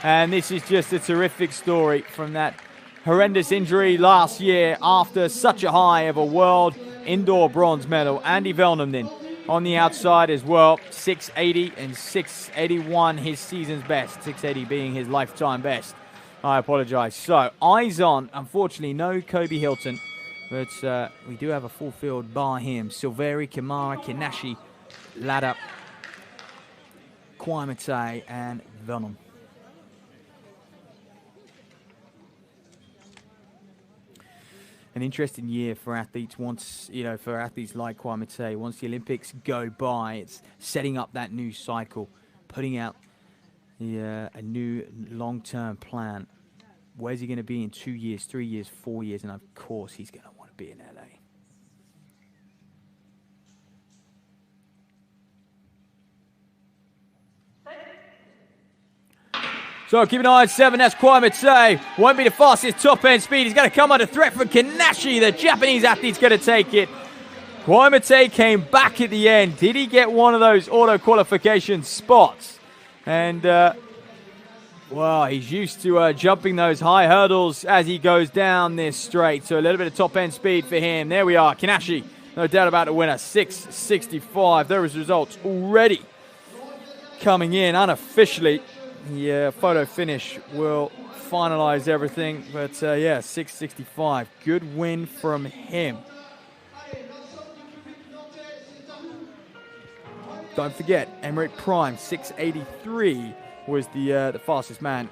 and this is just a terrific story from that horrendous injury last year after such a high of a world indoor bronze medal. Andy Velnam then on the outside as well, 680 and 681, his season's best, 680 being his lifetime best. I apologize. So, eyes on. Unfortunately, no Kobe Hilton, but we do have a full field bar him. Silveri, Kamara, Kinashi, Ladder, Kwamate, and Velnam. An interesting year for athletes once, for athletes like Kwamate. Once the Olympics go by, it's setting up that new cycle, putting out a new long-term plan. Where's he going to be in 2 years, 3 years, 4 years? And of course, he's going to want to be in LA. So keep an eye on 7. That's Kwamate. Won't be the fastest top-end speed. He's going to come under threat from Kinashi. The Japanese athlete's going to take it. Kwamate came back at the end. Did he get one of those auto qualification spots? And well, he's used to jumping those high hurdles as he goes down this straight. So a little bit of top-end speed for him. There we are. Kinashi, no doubt about the winner. 665. There is results already coming in unofficially. The photo finish will finalize everything. But yeah, 665. Good win from him. Don't forget, Emmerich Prime, 683 was the fastest man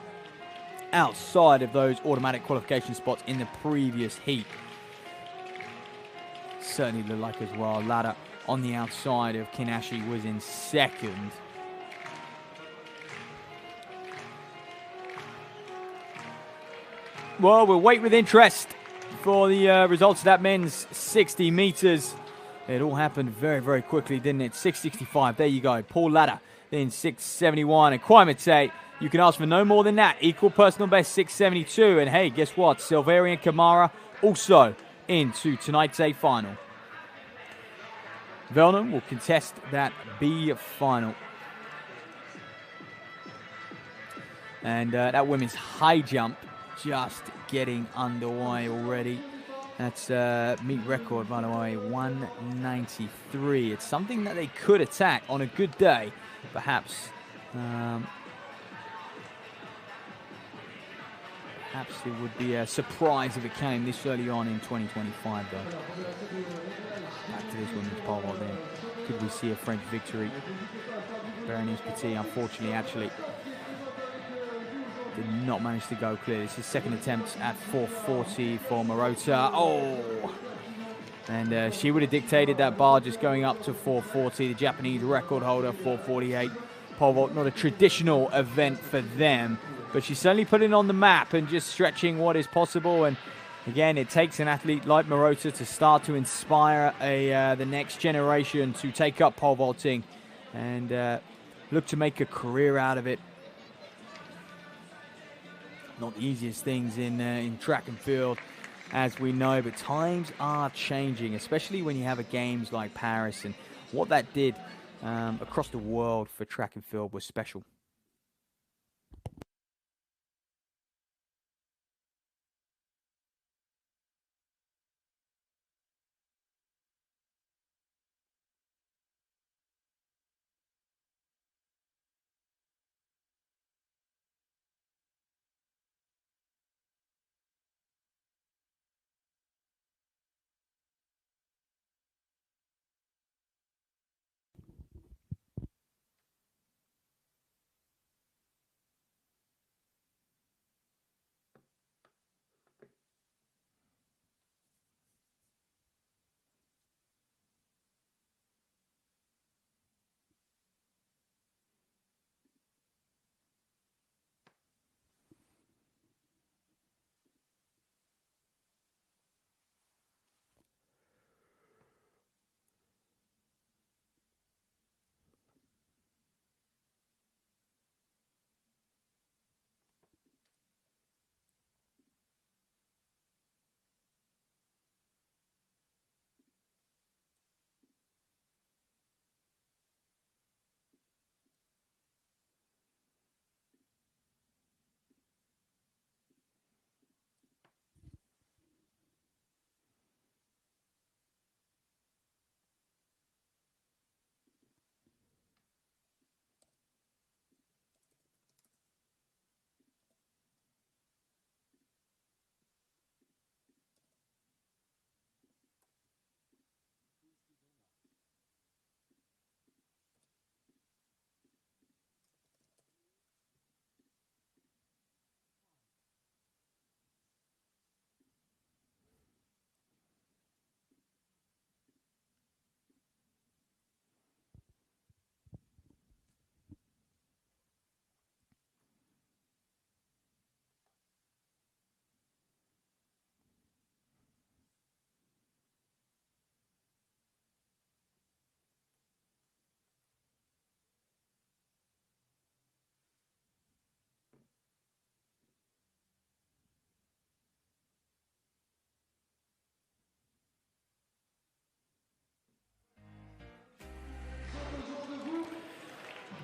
outside of those automatic qualification spots in the previous heat. Certainly looked like as well. Ladder on the outside of Kinashi was in second. Well, we'll wait with interest for the results of that men's 60 meters. It all happened very, very quickly, didn't it? 665, there you go. Paul Ladder, then 671. And Kwamate, you can ask for no more than that. Equal personal best, 672. And hey, guess what? Silveri and Kamara also into tonight's A final. Velnam will contest that B final. And that women's high jump just getting underway already. That's meet record, by the way, 193. It's something that they could attack on a good day, perhaps. Perhaps it would be a surprise if it came this early on in 2025, though. Back to this women's pole vault then. Could we see a French victory? Berenice Petit, unfortunately, actually did not manage to go clear. This is second attempt at 440 for Marotta. Oh! And she would have dictated that bar just going up to 440. The Japanese record holder, 448. Pole vault, not a traditional event for them, but she's certainly putting on the map and just stretching what is possible. And again, it takes an athlete like Marotta to start to inspire the next generation to take up pole vaulting and look to make a career out of it. Not the easiest things in track and field, as we know, but times are changing, especially when you have games like Paris. And what that did across the world for track and field was special.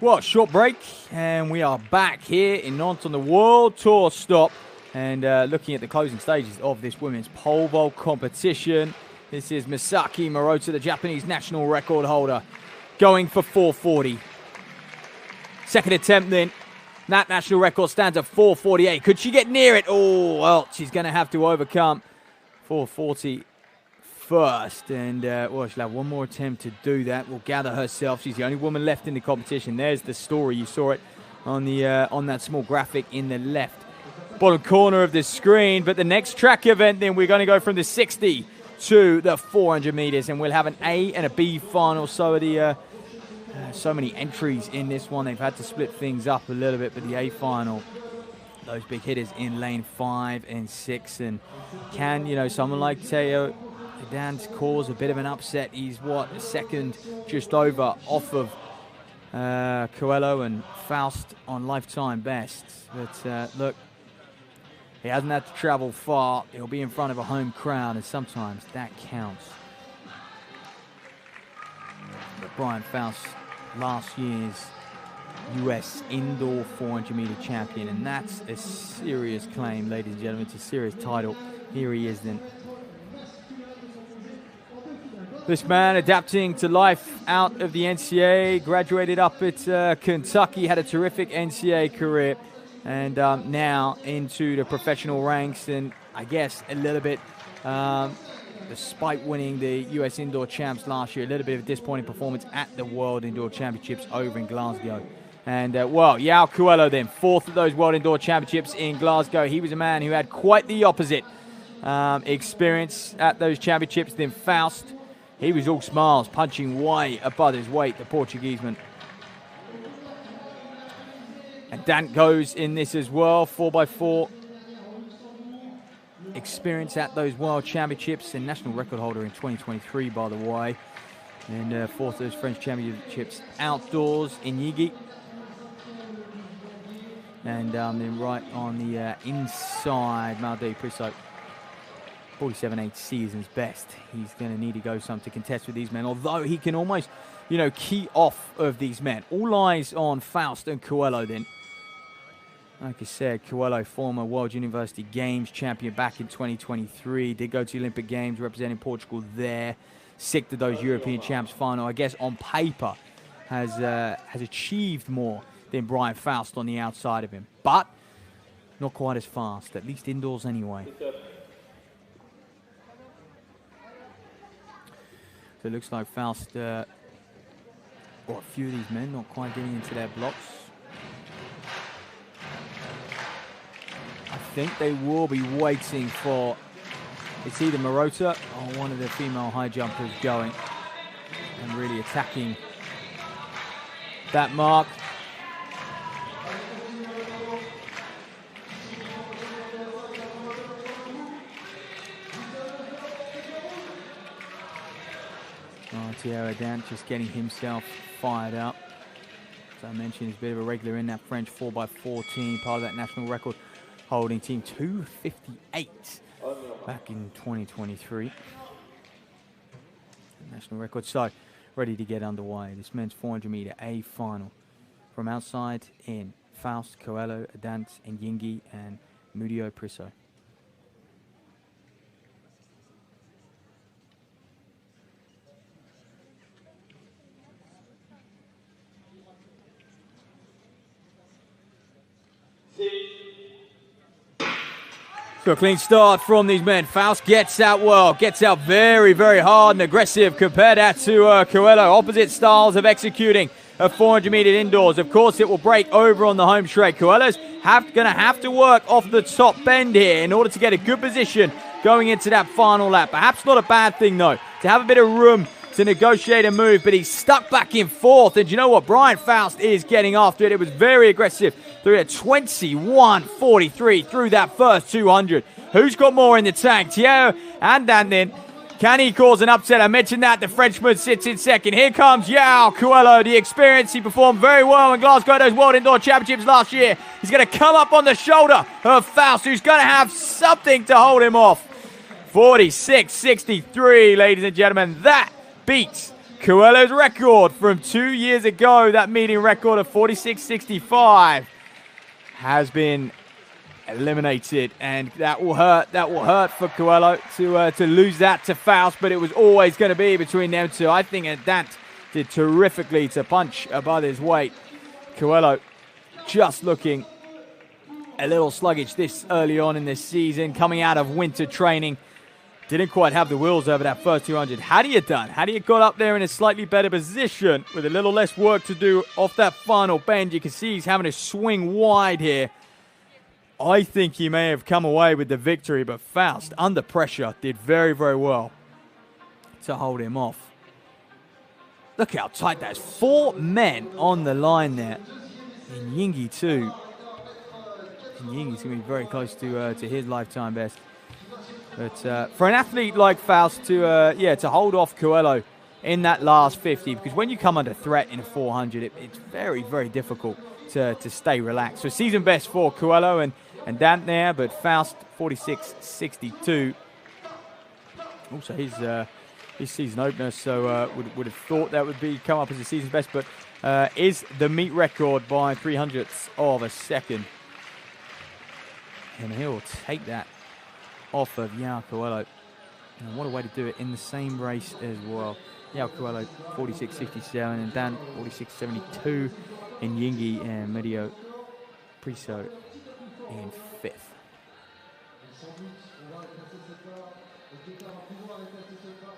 Well, short break, and we are back here in Nantes on the World Tour stop, and looking at the closing stages of this women's pole vault competition. This is Misaki Murata, the Japanese national record holder, going for 440. Second attempt then. That national record stands at 448. Could she get near it? Oh, well, she's going to have to overcome 440 first, and well, she'll have one more attempt to do that. Will gather herself. She's the only woman left in the competition. There's the story. You saw it on the on that small graphic in the left bottom corner of the screen. But the next track event, then we're going to go from the 60 to the 400 meters, and we'll have an A and a B final. So the so many entries in this one. They've had to split things up a little bit, but the A final, those big hitters in lane 5 and 6, and can, you know, someone like Teo Dan's cause a bit of an upset. He's a second just over off of Coelho and Faust on lifetime bests. But look, he hasn't had to travel far. He'll be in front of a home crowd, and sometimes that counts. But Brian Faust, last year's US indoor 400 meter champion, and that's a serious claim, ladies and gentlemen. It's a serious title. Here he is then. This man adapting to life out of the NCAA, graduated up at Kentucky, had a terrific NCAA career, and now into the professional ranks. And I guess a little bit, despite winning the US Indoor Champs last year, a little bit of a disappointing performance at the World Indoor Championships over in Glasgow. And, well, Yao Coelho then, fourth at those World Indoor Championships in Glasgow. He was a man who had quite the opposite experience at those championships than Faust. He was all smiles, punching way above his weight, the Portugueseman. And Dant goes in this as well, 4x4. Experience at those World Championships, and national record holder in 2023, by the way. And fourth of those French Championships outdoors in Yigi. And then right on the inside, Maldi Priso. 47.8 season's best. He's going to need to go some to contest with these men, although he can almost, you know, key off of these men. All eyes on Faust and Coelho then. Like I said, Coelho, former World University Games champion back in 2023. Did go to the Olympic Games representing Portugal there. Sixth of those European Champs final. I guess on paper has achieved more than Brian Faust on the outside of him. But not quite as fast, at least indoors anyway. So it looks like Faust, or a few of these men, not quite getting into their blocks. I think they will be waiting for, it's either Murata or one of the female high jumpers going and really attacking that mark. Thierry Dant just getting himself fired up. As I mentioned, he's a bit of a regular in that French 4x4 team, part of that national record holding team, 258 back in 2023. National record. So, ready to get underway. This men's 400 meter A final. From outside in, Faust, Coelho, Dant, and Yingi, and Mudio Priso. So a clean start from these men. Faust gets out well, gets out very, very hard and aggressive. Compare that to Coelho. Opposite styles of executing a 400 meter indoors. Of course, it will break over on the home straight. Coelho's going to have to work off the top bend here in order to get a good position going into that final lap. Perhaps not a bad thing, though, to have a bit of room to negotiate a move, but he's stuck back in fourth. And you know what? Brian Faust is getting after it. It was very aggressive through a 21.43 through that first 200. Who's got more in the tank? Thiago and Dantin. Can he cause an upset? I mentioned that. The Frenchman sits in second. Here comes Yao Coelho, the experience. He performed very well in Glasgow, those World Indoor Championships last year. He's going to come up on the shoulder of Faust, who's going to have something to hold him off. 46.63, ladies and gentlemen. That beats Coelho's record from 2 years ago, that meeting record of 46.65, has been eliminated, and that will hurt. That will hurt for Coelho to lose that to Faust, but it was always going to be between them two. I think that did terrifically to punch above his weight. Coelho just looking a little sluggish this early on in this season, coming out of winter training. Didn't quite have the wheels over that first 200. Had he done, had he got up there in a slightly better position with a little less work to do off that final bend, you can see he's having to swing wide here. I think he may have come away with the victory, but Faust, under pressure, did very, very well to hold him off. Look how tight that is. 4 men on the line there. And Yingi too. And Yingi's going to be very close to his lifetime best. But for an athlete like Faust to hold off Coelho in that last 50, because when you come under threat in a 400, it's very, very difficult to stay relaxed. So season best for Coelho and Dant there, but Faust 46.62. Also his season opener, so would have thought that would come up as a season best, but is the meet record by 0.03 of a second. And he'll take that off of João Coelho. And what a way to do it in the same race as well. João Coelho 46.67 and Dan 46.72, and Yingi and Medio Priso in 5th.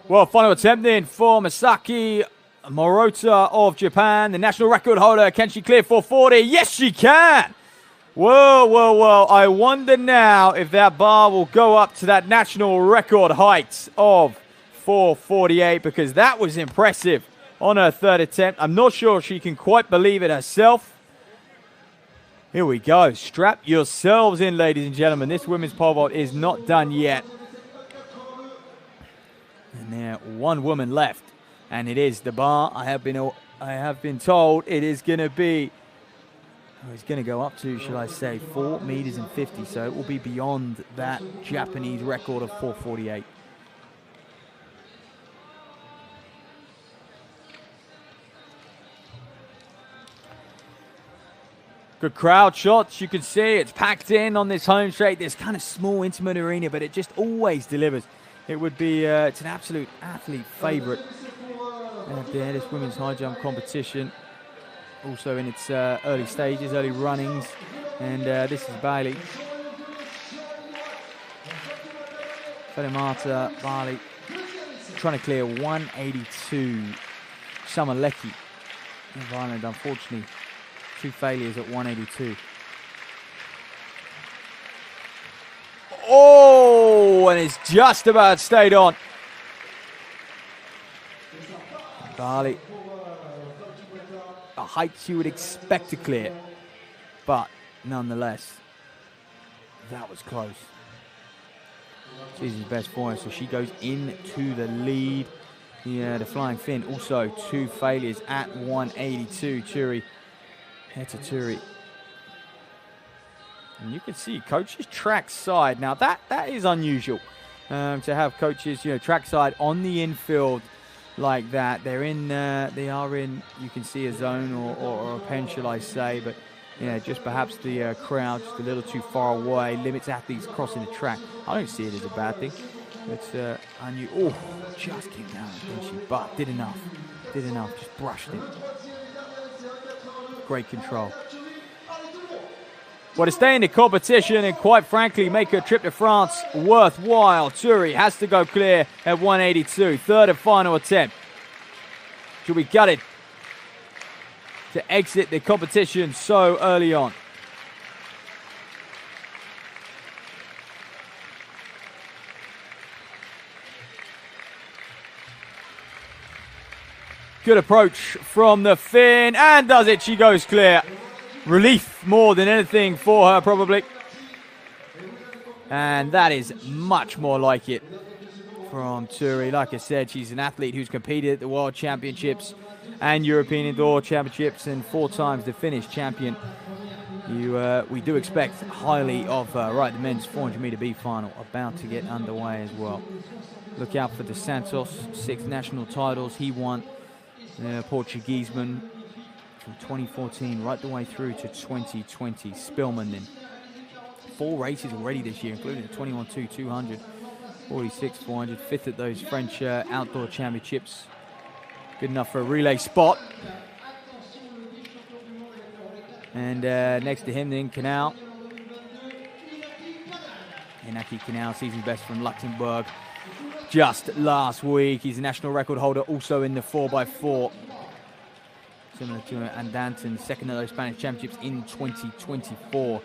Well, final attempt then for Masaki Morita of Japan, the national record holder. Can she clear 440? Yes, she can! Whoa, whoa, whoa. I wonder now if that bar will go up to that national record height of 448, because that was impressive on her third attempt. I'm not sure she can quite believe it herself. Here we go. Strap yourselves in, ladies and gentlemen. This women's pole vault is not done yet. And there, one woman left, and it is the bar. I have been told it is going to be. It's going to go up to, shall I say, 4 meters and 50. So it will be beyond that Japanese record of 448. Good crowd shots. You can see it's packed in on this home straight. This kind of small, intimate arena, but it just always delivers. It would be, it's an absolute athlete favorite. And there, this women's high jump competition. Also in its early stages, early runnings. And this is Bailey. Fedemata Bailey trying to clear 182. Samalecki of Ireland, unfortunately, 2 failures at 182. Oh, and it's just about stayed on. Bailey, a height you would expect to clear, but nonetheless, that was close. Season's best for her, so she goes into the lead. Yeah, the flying fin, also 2 failures at 182. Turi, head to Turi. And you can see coaches track side. Now that is unusual to have coaches, track side on the infield like that. They are in, you can see a zone or a pen, shall I say, but just perhaps the crowd just a little too far away, limits athletes crossing the track. I don't see it as a bad thing. It's just came down, didn't she? But did enough, just brushed it. Great control. Well, to stay in the competition and quite frankly make her trip to France worthwhile, Turi has to go clear at 182. Third and final attempt. She'll be gutted to exit the competition so early on. Good approach from the fin, and does it. She goes clear. Relief more than anything for her, probably. And that is much more like it from Turi. Like I said, she's an athlete who's competed at the World Championships and European Indoor Championships and 4 times the Finnish champion. We do expect highly of her. Right, the men's 400-meter B final about to get underway as well. Look out for Dos Santos, 6 national titles he won Portugueseman from 2014 right the way through to 2020. Spillman then. 4 races already this year, including the 21-2 200, 46 400, 5th at those French outdoor championships. Good enough for a relay spot. And next to him then, Canal. Inaki Canal, season best from Luxembourg just last week. He's a national record holder also in the 4x4. Similar to Nantes, second of those Spanish championships in 2024.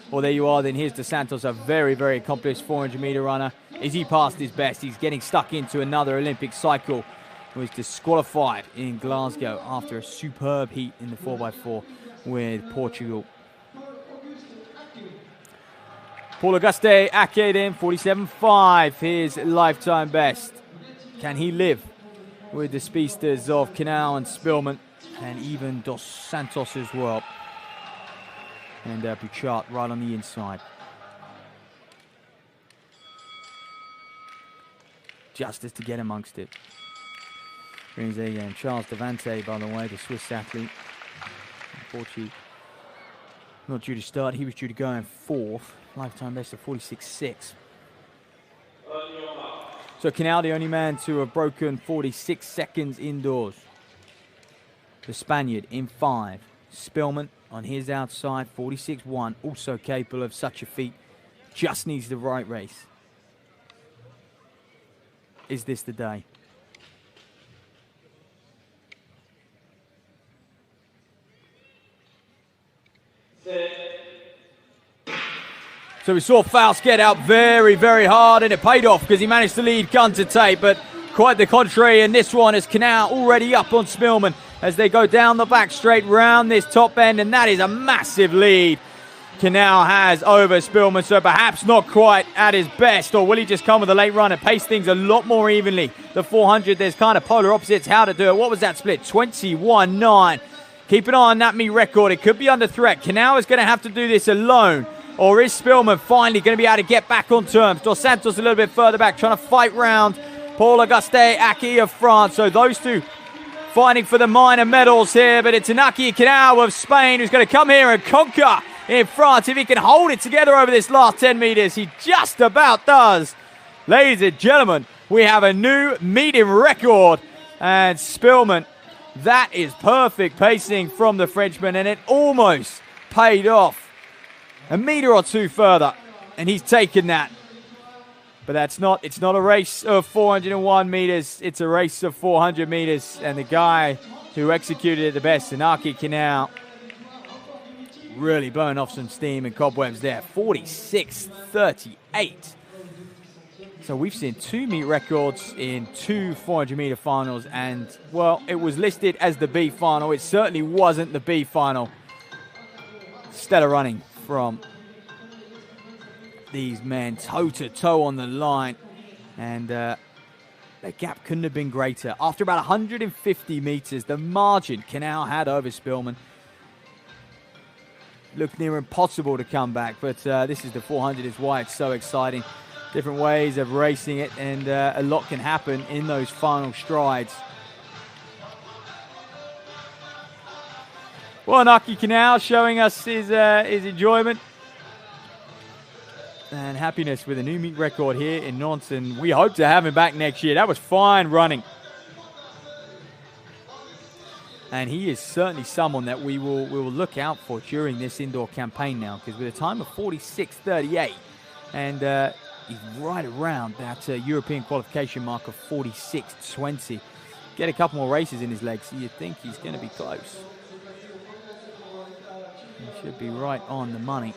Well, there you are then. Here's Dos Santos, a very, very accomplished 400-meter runner. Is he past his best? He's getting stuck into another Olympic cycle. He was disqualified in Glasgow after a superb heat in the 4x4 with Portugal. Paul Auguste Ake then, 47.5, his lifetime best. Can he live with the speedsters of Canal and Spillman and even Dos Santos as well? And Bouchard right on the inside. Just as to get amongst it. Brings again Charles Devante, by the way, the Swiss athlete. Unfortunately, not due to start. He was due to go in 4th. Lifetime best of 46.6. So Canal, the only man to have broken 46 seconds indoors. The Spaniard in 5. Spillman on his outside, 46.1. Also capable of such a feat. Just needs the right race. Is this the day? So we saw Faust get out very, very hard, and it paid off because he managed to lead gun to tape, but quite the contrary in this one as Canal already up on Spillman as they go down the back straight round this top end, and that is a massive lead Canal has over Spillman, so perhaps not quite at his best, or will he just come with a late run and pace things a lot more evenly? The 400, there's kind of polar opposites how to do it. What was that split? 21.9. Keep an eye on that meet record. It could be under threat. Canal is going to have to do this alone. Or is Spillman finally going to be able to get back on terms? Dos Santos a little bit further back, trying to fight round Paul Auguste Ake of France. So those two fighting for the minor medals here. But it's Inaki Canal of Spain who's going to come here and conquer in France. If he can hold it together over this last 10 meters, he just about does. Ladies and gentlemen, we have a new meeting record. And Spillman, that is perfect pacing from the Frenchman. And it almost paid off. A meter or two further, and he's taken that. But it's not a race of 401 meters, it's a race of 400 meters. And the guy who executed it the best, Inaki Canal, really blowing off some steam and cobwebs there. 46.38. So we've seen 2 meet records in 2 400-meter finals, and, well, it was listed as the B final. It certainly wasn't the B final. Stellar running from these men, toe-to-toe on the line. And the gap couldn't have been greater. After about 150 meters, the margin Canal had over Spillman looked near impossible to come back. But this is the 400, is why it's so exciting. Different ways of racing it, and a lot can happen in those final strides. Well, Inaki Canal showing us his enjoyment and happiness with a new meet record here in Nantes, and we hope to have him back next year. That was fine running. And he is certainly someone that we will look out for during this indoor campaign now, because with a time of 46.38, and he's right around that European qualification mark of 46.20. Get a couple more races in his legs, so you think he's going to be close. He should be right on the money.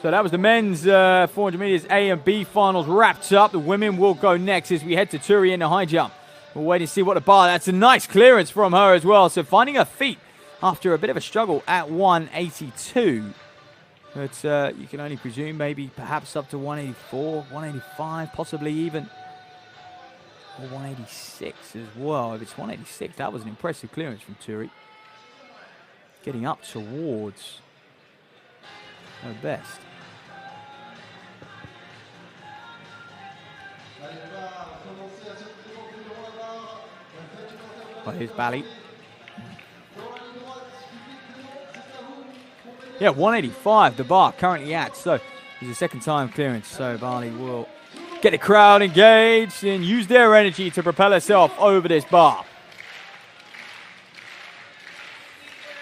So that was the men's 400 meters A and B finals wrapped up. The women will go next as we head to Turi in the high jump. We'll wait and see what the bar. That's a nice clearance from her as well. So finding her feet after a bit of a struggle at 182. But you can only presume maybe perhaps up to 184, 185, possibly even. Or 186 as well. If it's 186, that was an impressive clearance from Turi. Getting up towards her best. Well, here's Bali. Yeah, 185 the bar currently at. So it's a second time clearance. So Bali will get the crowd engaged and use their energy to propel herself over this bar.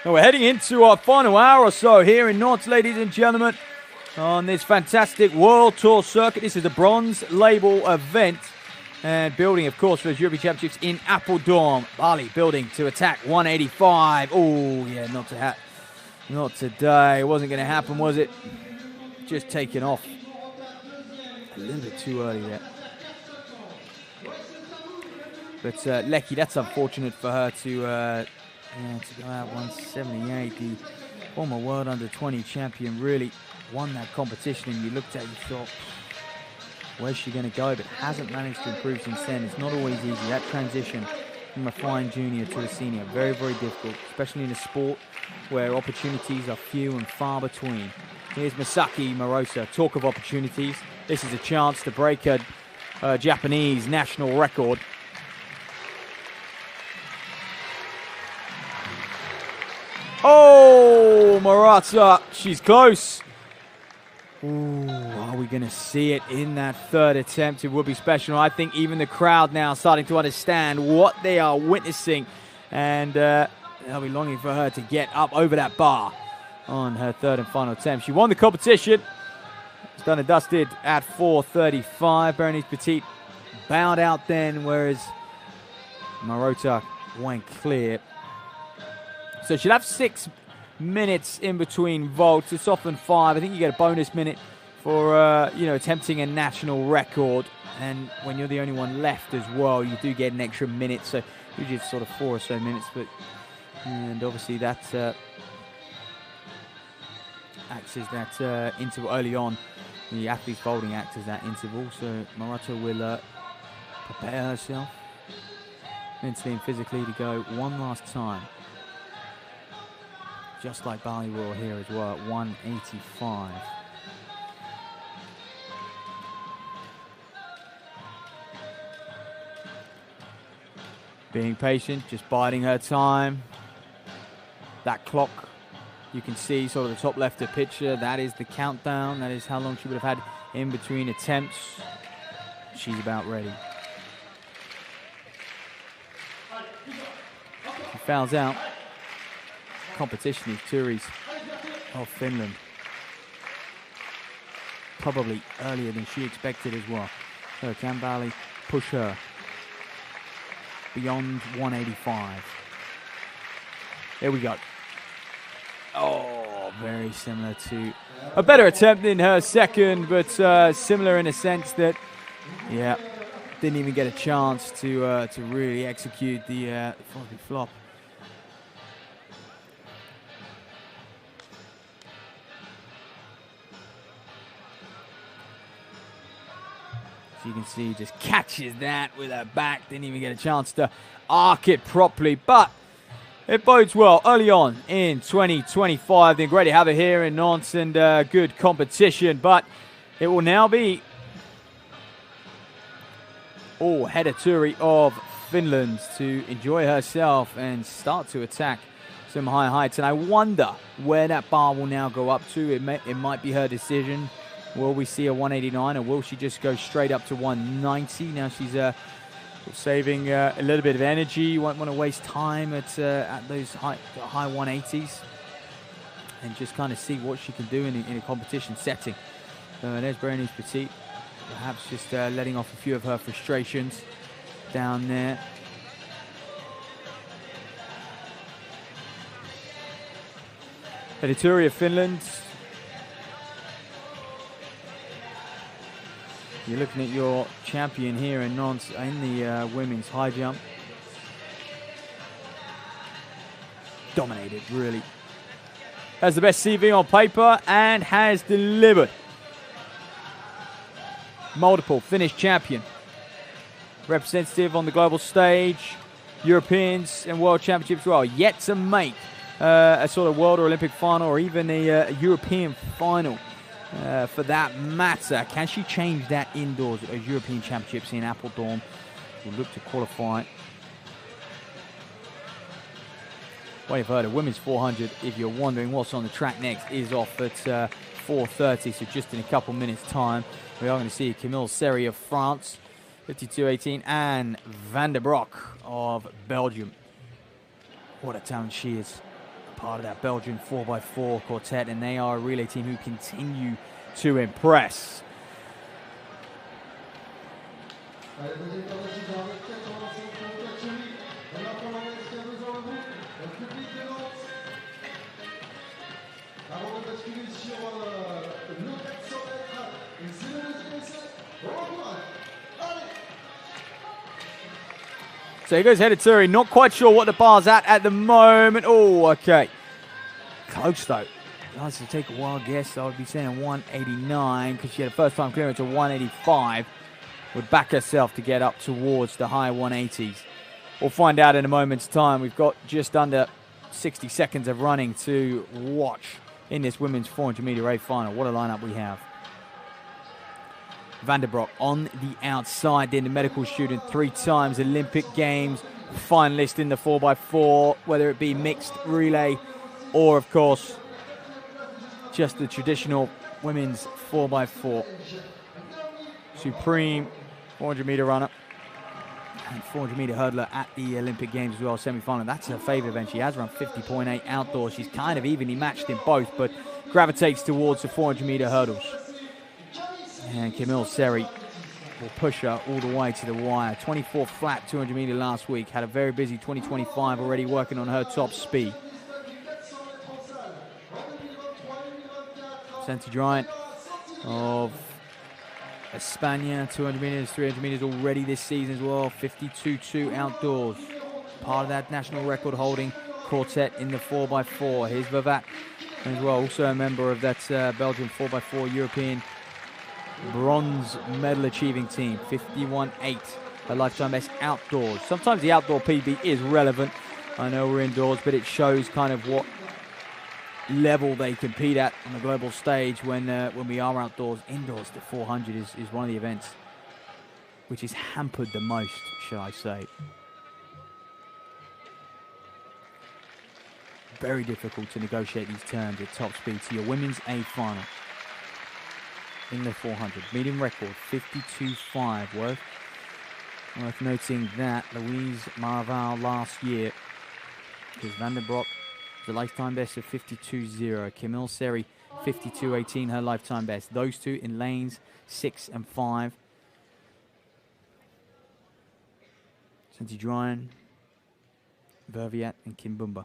Now we're heading into our final hour or so here in Nantes, ladies and gentlemen, on this fantastic World Tour circuit. This is a bronze label event and building, of course, for the European Championships in Apeldoorn. Bali building to attack 185. Oh, yeah, not today. It wasn't going to happen, was it? Just taken off a little bit too early there. But Lecky, that's unfortunate for her to go out 178. The former world under-20 champion really won that competition, and you looked at it, you thought, where's she going to go? But hasn't managed to improve since then. It's not always easy. That transition from a fine junior to a senior, very, very difficult, especially in a sport where opportunities are few and far between. Here's Masaki Morosa. Talk of opportunities. This is a chance to break a Japanese national record. Oh, Murata, she's close. Ooh, are we going to see it in that third attempt? It would be special. I think even the crowd now starting to understand what they are witnessing, and they'll be longing for her to get up over that bar on her third and final attempt. She won the competition. It's done and dusted at 4:35. Berenice Petit bowed out then, whereas Murata went clear. So she'll have 6 minutes in between vaults. It's often 5. I think you get a bonus minute for attempting a national record, and when you're the only one left as well, you do get an extra minute. So usually it's sort of 4 or so minutes, and obviously that acts as that interval early on. The athletes folding acts as that interval. So Murata will prepare herself mentally and physically to go one last time. Just like Bali will here as well at 185. Being patient, just biding her time. That clock, you can see sort of the top left of the picture. That is the countdown. That is how long she would have had in between attempts. She's about ready. She fouls out. Competition is Turis of Finland. Probably earlier than she expected as well. So can Bali push her beyond 185? There we go. Oh, very similar to a better attempt in her second, but similar in a sense that, yeah, didn't even get a chance to really execute the flop. So you can see just catches that with her back. Didn't even get a chance to arc it properly. But it bodes well early on in 2025. Then great to have it here in Nantes and good competition. But it will now be Hedda Turi of Finland to enjoy herself and start to attack some high heights. And I wonder where that bar will now go up to. It might be her decision. Will we see a 189 or will she just go straight up to 190? Now she's saving a little bit of energy. You won't want to waste time at those high 180s and just kind of see what she can do in a competition setting. There's Berenice Petit, perhaps just letting off a few of her frustrations down there. Hedda of Finland. You're looking at your champion here in Nantes in the women's high jump. Dominated, really. Has the best CV on paper and has delivered. Multiple Finnish champion. Representative on the global stage. Europeans and World Championships as well. Yet to make a sort of World or Olympic final or even a European final. For that matter, can she change that indoors at those European Championships in Apeldoorn? We'll look to qualify. Well, you've heard of women's 400. If you're wondering what's on the track next, is off at 4:30, so just in a couple minutes' time. We are going to see Camille Seri of France, 52.18, and Van der Broek of Belgium. What a talent she is. Part of that Belgian 4x4 quartet, and they are a relay team who continue to impress. So he goes headed to, not quite sure what the bar's at the moment. Oh, okay. Close though. Nice to take a wild guess. I would be saying 189 because she had a first time clearance of 185. Would back herself to get up towards the high 180s. We'll find out in a moment's time. We've got just under 60 seconds of running to watch in this women's 400 meter A final. What a lineup we have. Van der Broek on the outside, then the medical student, 3 times Olympic Games finalist in the 4x4, whether it be mixed relay or, of course, just the traditional women's 4x4. Supreme 400 meter runner and 400 meter hurdler at the Olympic Games as well, semi-final. That's her favorite event. She has run 50.8 outdoors. She's kind of evenly matched in both, but gravitates towards the 400 meter hurdles. And Camille Seri will push her all the way to the wire. 24 flat 200 meter last week. Had a very busy 2025 already working on her top speed. Santi Giant of España, 200 meters, 300 meters already this season as well. 52.2 outdoors. Part of that national record holding quartet in the 4x4. Here's Vervat as well, also a member of that Belgian 4x4 European bronze medal achieving team. 51.8, her lifetime best outdoors. Sometimes the outdoor PB is relevant. I know we're indoors, but it shows kind of what level they compete at on the global stage when we are outdoors. Indoors, the 400 is one of the events which is hampered the most, shall I say. Very difficult to negotiate these terms at top speed to your women's A final. In the 400, medium record 52.5. Worth noting that Louise Maraval last year, because Van der Broek the lifetime best of 52.0. Camille Seri 52.18, her lifetime best. Those two in lanes 6 and 5. Santi Dryan, Verviat, and Kimbumba.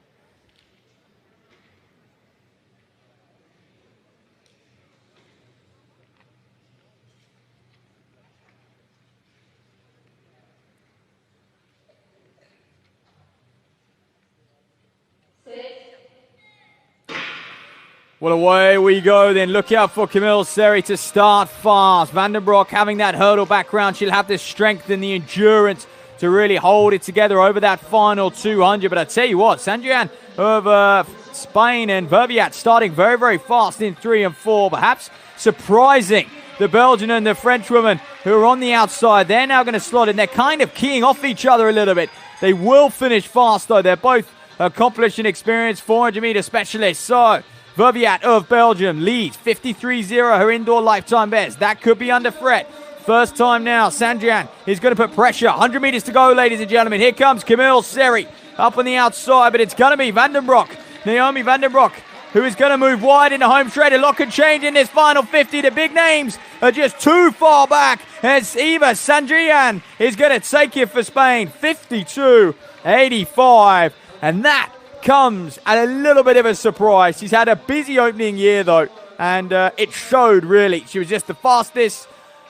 Well, away we go then. Look out for Camille Seri to start fast. Van der Broek having that hurdle background. She'll have the strength and the endurance to really hold it together over that final 200. But I tell you what, Sandrian of Spain and Verviat starting very, very fast in 3 and 4. Perhaps surprising the Belgian and the French women who are on the outside. They're now going to slot in. They're kind of keying off each other a little bit. They will finish fast, though. They're both accomplished and experienced 400-meter specialists. So Verviat of Belgium leads 53.0, her indoor lifetime best. That could be under threat. First time now, Sandrian is going to put pressure. 100 meters to go, ladies and gentlemen. Here comes Camille Seri up on the outside, but it's going to be Van der Broek, Naomi Van der Broek, who is going to move wide in the home straight. A lock and change in this final 50. The big names are just too far back as Eva Sandrian is going to take it for Spain. 52.85, and that comes at a little bit of a surprise. She's had a busy opening year, though, and it showed, really. She was just the fastest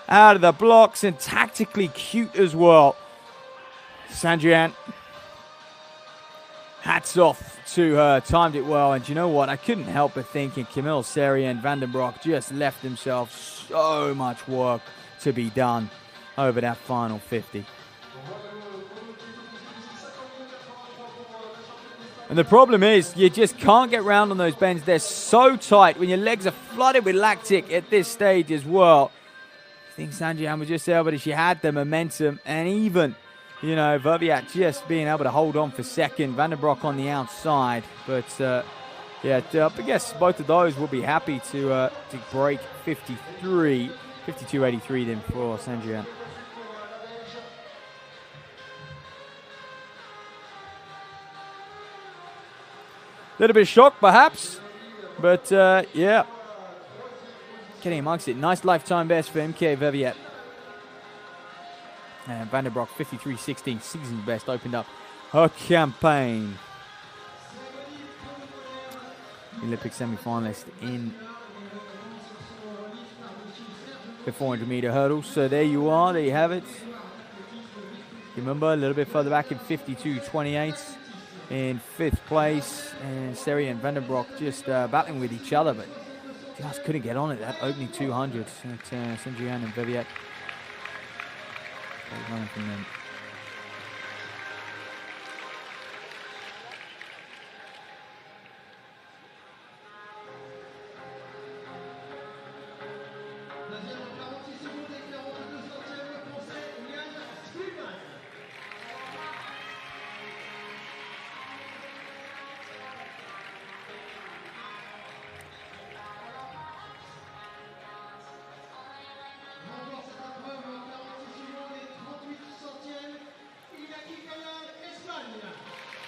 out of the blocks and tactically cute as well. Sandrian, hats off to her, timed it well, and you know what? I couldn't help but thinking Camille Seri and Van der Broek just left themselves so much work to be done over that final 50. And the problem is, you just can't get round on those bends. They're so tight when your legs are flooded with lactic at this stage as well. I think Sandrian was just able to, she had the momentum, and even You know, Verbiat just being able to hold on for second. Van der Broek on the outside. But, yeah, I guess both of those will be happy to break 53. 52.83 then for Sanjian. Little bit of shock, perhaps. But, yeah. Getting amongst it. Nice lifetime best for MK Verbiat. And Van der Broek, 53.16, season's best, opened up her campaign. Olympic semi-finalist in the 400-meter hurdle. So there you are, there you have it. Remember, a little bit further back in 52.28 in 5th place. And Seri and Van der Broek just battling with each other, but just couldn't get on it, that opening 200 at Sanjian and Verbiat. Running from them.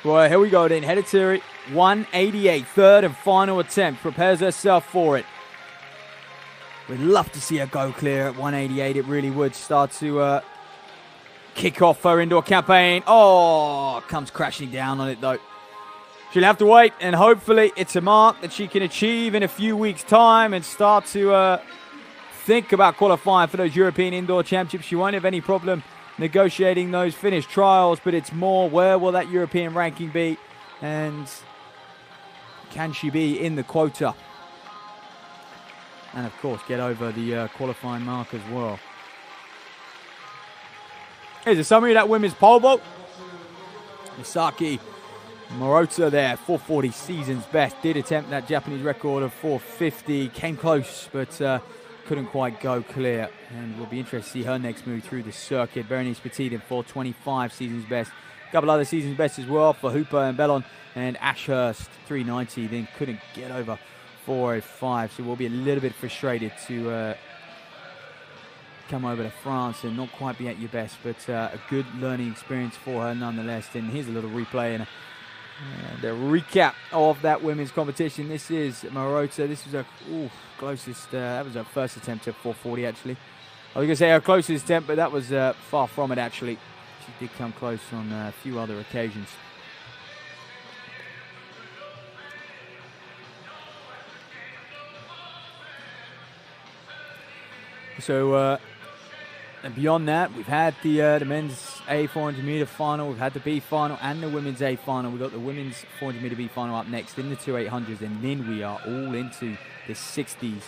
Well, here we go then. Headed to 188, third and final attempt. Prepares herself for it. We'd love to see her go clear at 188. It really would start to kick off her indoor campaign. Oh, comes crashing down on it though. She'll have to wait, and hopefully it's a mark that she can achieve in a few weeks' time and start to think about qualifying for those European Indoor Championships. She won't have any problem negotiating those Finnish trials, but it's more, where will that European ranking be, and can she be in the quota, and of course get over the qualifying mark as well. Here's a summary of that women's pole vault. Misaki Morota there, 440 season's best, did attempt that Japanese record of 450, came close but couldn't quite go clear, and we'll be interested to see her next move through the circuit. Berenice Petit in 425 season's best. A couple other season's best as well for Hooper and Bellon, and Ashurst 390, then couldn't get over 405, so we'll be a little bit frustrated to come over to France and not quite be at your best, but a good learning experience for her nonetheless. And here's a little replay and a recap of that women's competition. This is Morota. This was her closest, that was her first attempt at 440 actually. I was going to say her closest attempt, but that was far from it actually. She did come close on a few other occasions. So, and beyond that, we've had the men's A 400 meter final, we've had the B final, and the women's A final. We've got the women's 400 meter B final up next in the 2/800s, and then we are all into the 60s.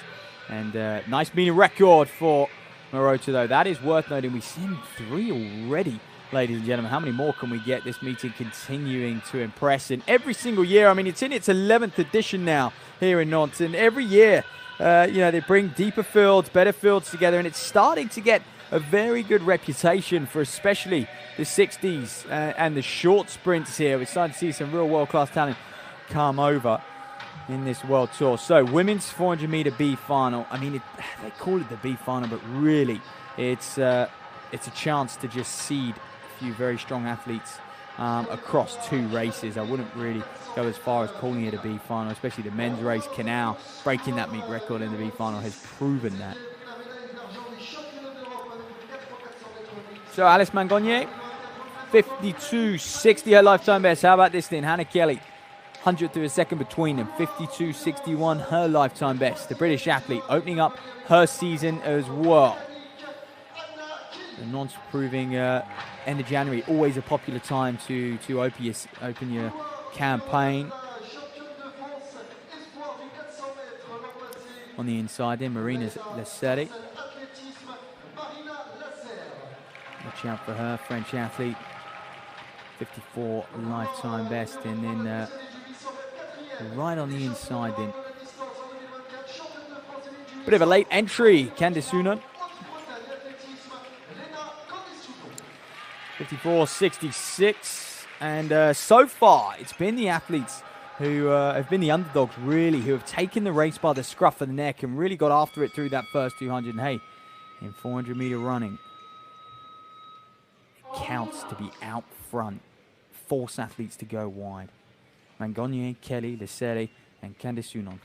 And nice meeting record for Morota, though. That is worth noting. We've seen 3 already, ladies and gentlemen. How many more can we get? This meeting continuing to impress. And every single year, I mean, it's in its 11th edition now here in Nantes, and every year, they bring deeper fields, better fields together, and it's starting to get a very good reputation for especially the 60s and the short sprints here. We're starting to see some real world-class talent come over in this World Tour. So, women's 400 meter B final. I mean, they call it the B final, but really, it's a chance to just seed a few very strong athletes across 2 races. I wouldn't really go as far as calling it a B final, especially the men's race. Canal breaking that meet record in the B final has proven that. So Alice Mangonier, 52.60 her lifetime best. How about this then? Hannah Kelly, 100th of a second between them, 52.61 her lifetime best. The British athlete opening up her season as well. The Nantes proving end of January, always a popular time to open your campaign. On the inside then, Marina Lassetti. Watch out for her, French athlete. 54 lifetime best, and then right on the inside then. Bit of a late entry, Candice Hunan. 154.66. And so far, it's been the athletes who have been the underdogs, really, who have taken the race by the scruff of the neck and really got after it through that first 200. And hey, in 400-meter running, it counts to be out front. Force athletes to go wide. Mangonier, Kelly, Lessere, and Candice Unon.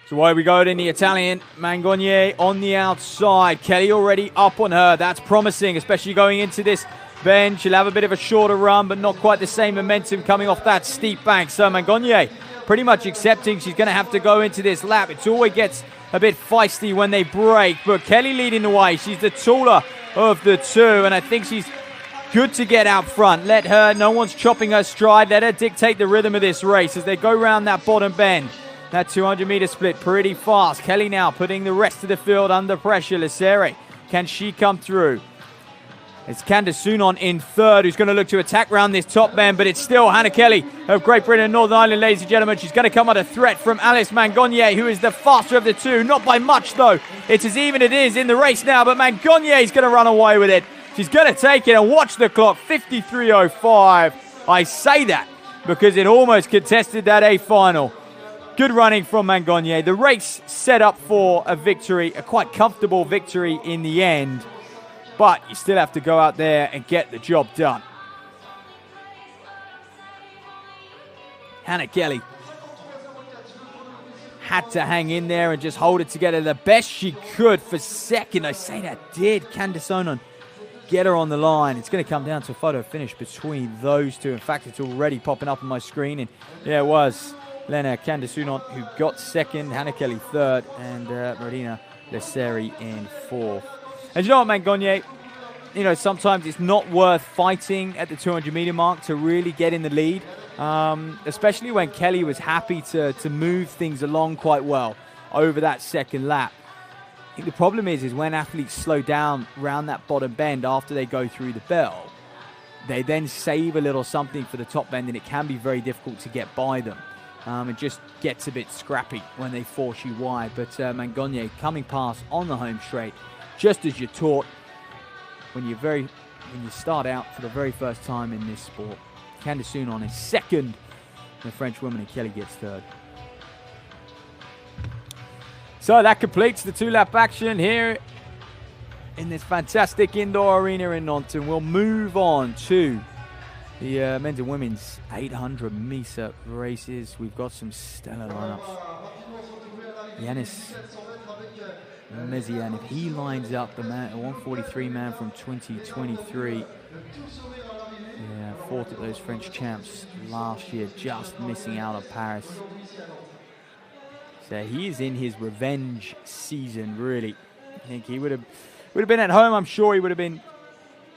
So away we go in the Italian. Mangonier on the outside. Kelly already up on her. That's promising, especially going into this bend. She'll have a bit of a shorter run, but not quite the same momentum coming off that steep bank. So Mangonier pretty much accepting she's going to have to go into this lap. It always gets a bit feisty when they break, but Kelly leading the way. She's the taller of the two, and I think she's good to get out front. Let her, no one's chopping her stride. Let her dictate the rhythm of this race as they go around that bottom bend. That 200-meter split pretty fast. Kelly now putting the rest of the field under pressure. Lessere, can she come through? It's Candice Unon in third, who's going to look to attack round this top bend, but it's still Hannah Kelly of Great Britain and Northern Ireland, ladies and gentlemen. She's going to come under threat from Alice Mangonier, who is the faster of the two. Not by much, though. It's as even it is in the race now, but Mangonier is going to run away with it. She's going to take it, and watch the clock, 53.05. I say that because it almost contested that A final. Good running from Mangonier. The race set up for a victory, a quite comfortable victory in the end. But you still have to go out there and get the job done. Hannah Kelly had to hang in there and just hold it together the best she could for second. I say that did Candice Unon get her on the line. It's going to come down to a photo finish between those two. In fact, it's already popping up on my screen. And yeah, it was Lena Candice Unon who got second, Hannah Kelly third, and Marina Lessere in fourth. And you know what, Mangonier, you know, sometimes it's not worth fighting at the 200-meter mark to really get in the lead, especially when Kelly was happy to move things along quite well over that second lap. I think the problem is when athletes slow down around that bottom bend after they go through the bell, they then save a little something for the top bend, and it can be very difficult to get by them. It just gets a bit scrappy when they force you wide. But Mangonier coming past on the home straight, just as you're taught when you start out for the very first time in this sport. Candice Unon is second, the French woman, and Kelly gets third. So that completes the two-lap action here in this fantastic indoor arena in Nantes. We'll move on to the men's and women's 800-meter races. We've got some stellar lineups. Yanis Mezian, if he lines up the man, a 143 man from 2023, yeah, fourth at those French champs last year, just missing out on Paris. So he is in his revenge season, really. I think he would have been at home. I'm sure he would have been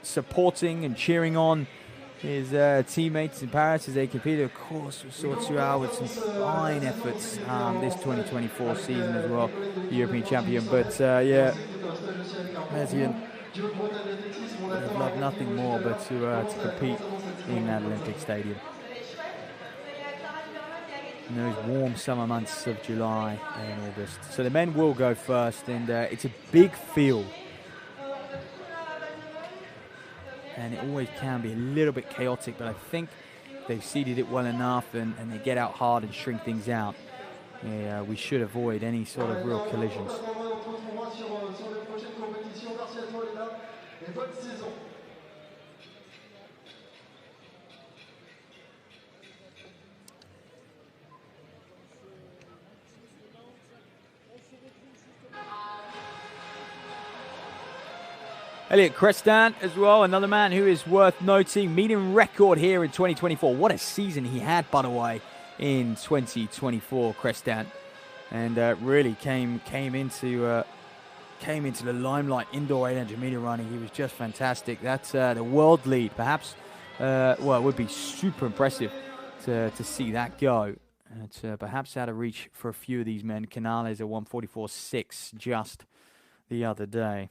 supporting and cheering on his teammates in Paris as they competed. Of course, we saw Tual with some fine efforts this 2024 season as well, the European champion. But yeah, Mezian would love nothing more but to compete in that Olympic stadium in those warm summer months of July and August. So the men will go first, and it's a big field. And it always can be a little bit chaotic, but I think they've seeded it well enough and they get out hard and shrink things out. Yeah, we should avoid any sort of real collisions. Elliot Crestan as well, another man who is worth noting. Meeting record here in 2024. What a season he had, by the way, in 2024, Crestan. And really came into the limelight indoor 800-meter running. He was just fantastic. That's the world lead. Perhaps, well, it would be super impressive to see that go. It's perhaps out of reach for a few of these men. Canales at 144.6 just. the other day.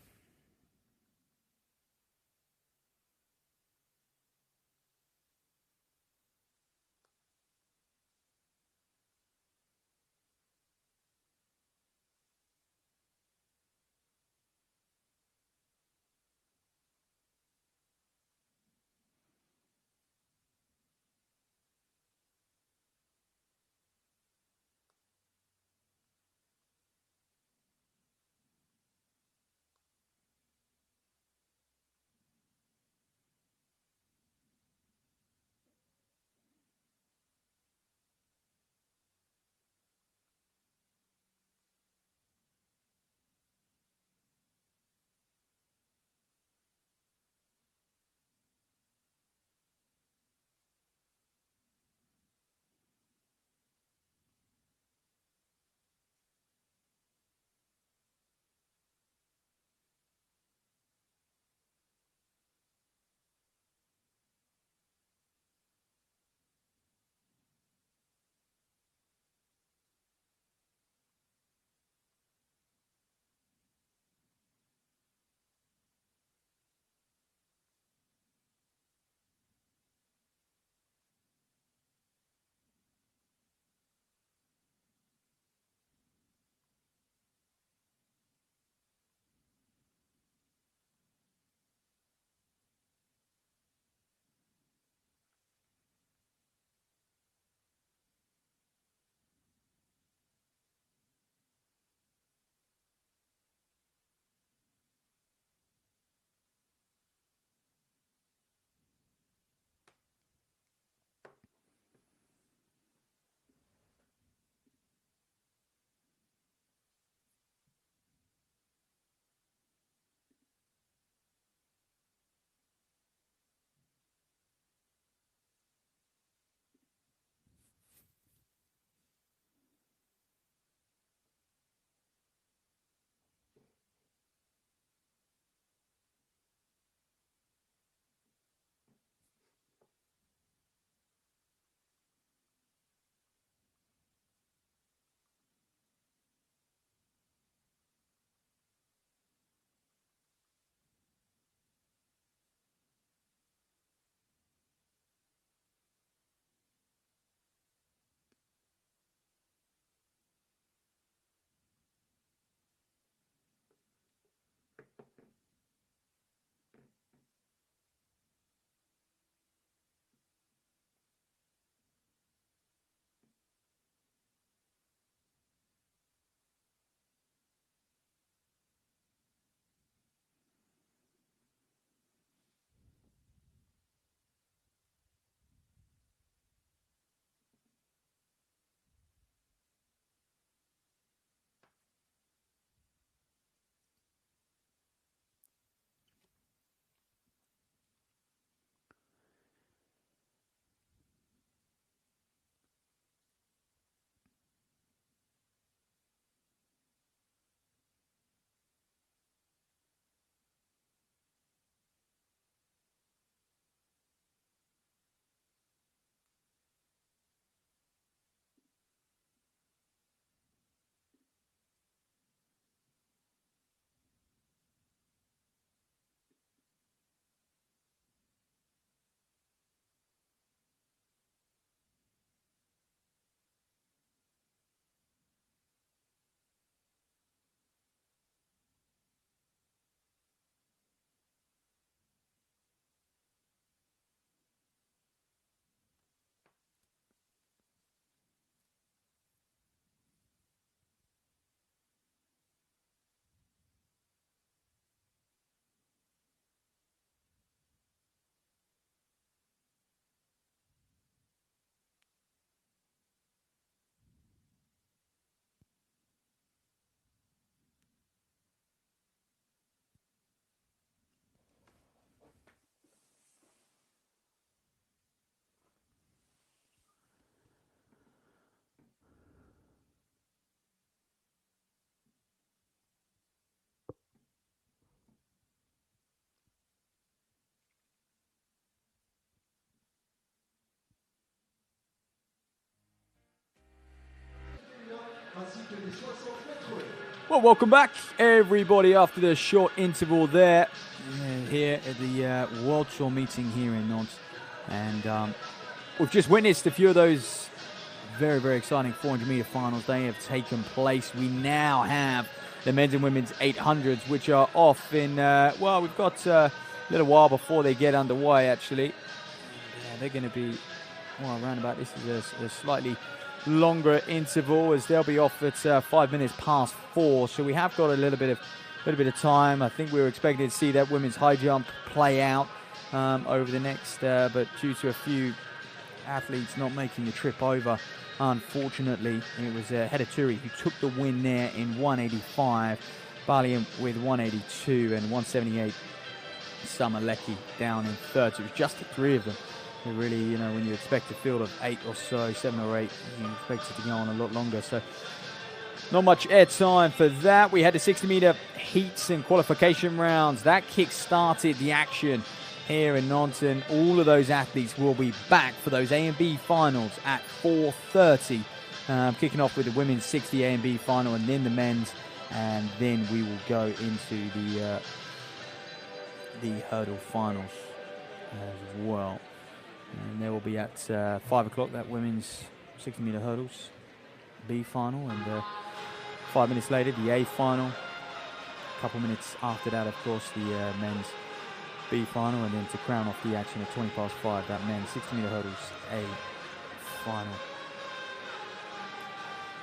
Well, welcome back, everybody, after the short interval there. Here at the World Tour meeting here in Nantes. And we've just witnessed a few of those very, very exciting 400-meter finals. They have taken place. We now have the men's and women's 800s, which are off in, well, we've got a little while before they get underway, actually. Yeah, they're going to be, well, around about, this is a slightly longer interval, as they'll be off at 5 minutes past 4. So we have got a little bit of time. I think we were expecting to see that women's high jump play out over the next, but due to a few athletes not making the trip over, unfortunately, it was Hedda Turi who took the win there in 185, Balian with 182, and 178 Samalecki down in third. So it was just the three of them. Really, you know, when you expect a field of 8 or so, 7 or 8, you expect it to go on a lot longer. So not much air time for that. We had the 60-meter heats and qualification rounds. That kick-started the action here in Nantes, and all of those athletes will be back for those A and B finals at 4:30. Kicking off with the women's 60 A and B final, and then the men's, and then we will go into the hurdle finals as well. And there will be at 5 o'clock that women's 60-meter hurdles B final, and 5 minutes later the A final. A couple minutes after that, of course, the men's B final, and then to crown off the action at 20 past 5, that men's 60-meter hurdles A final.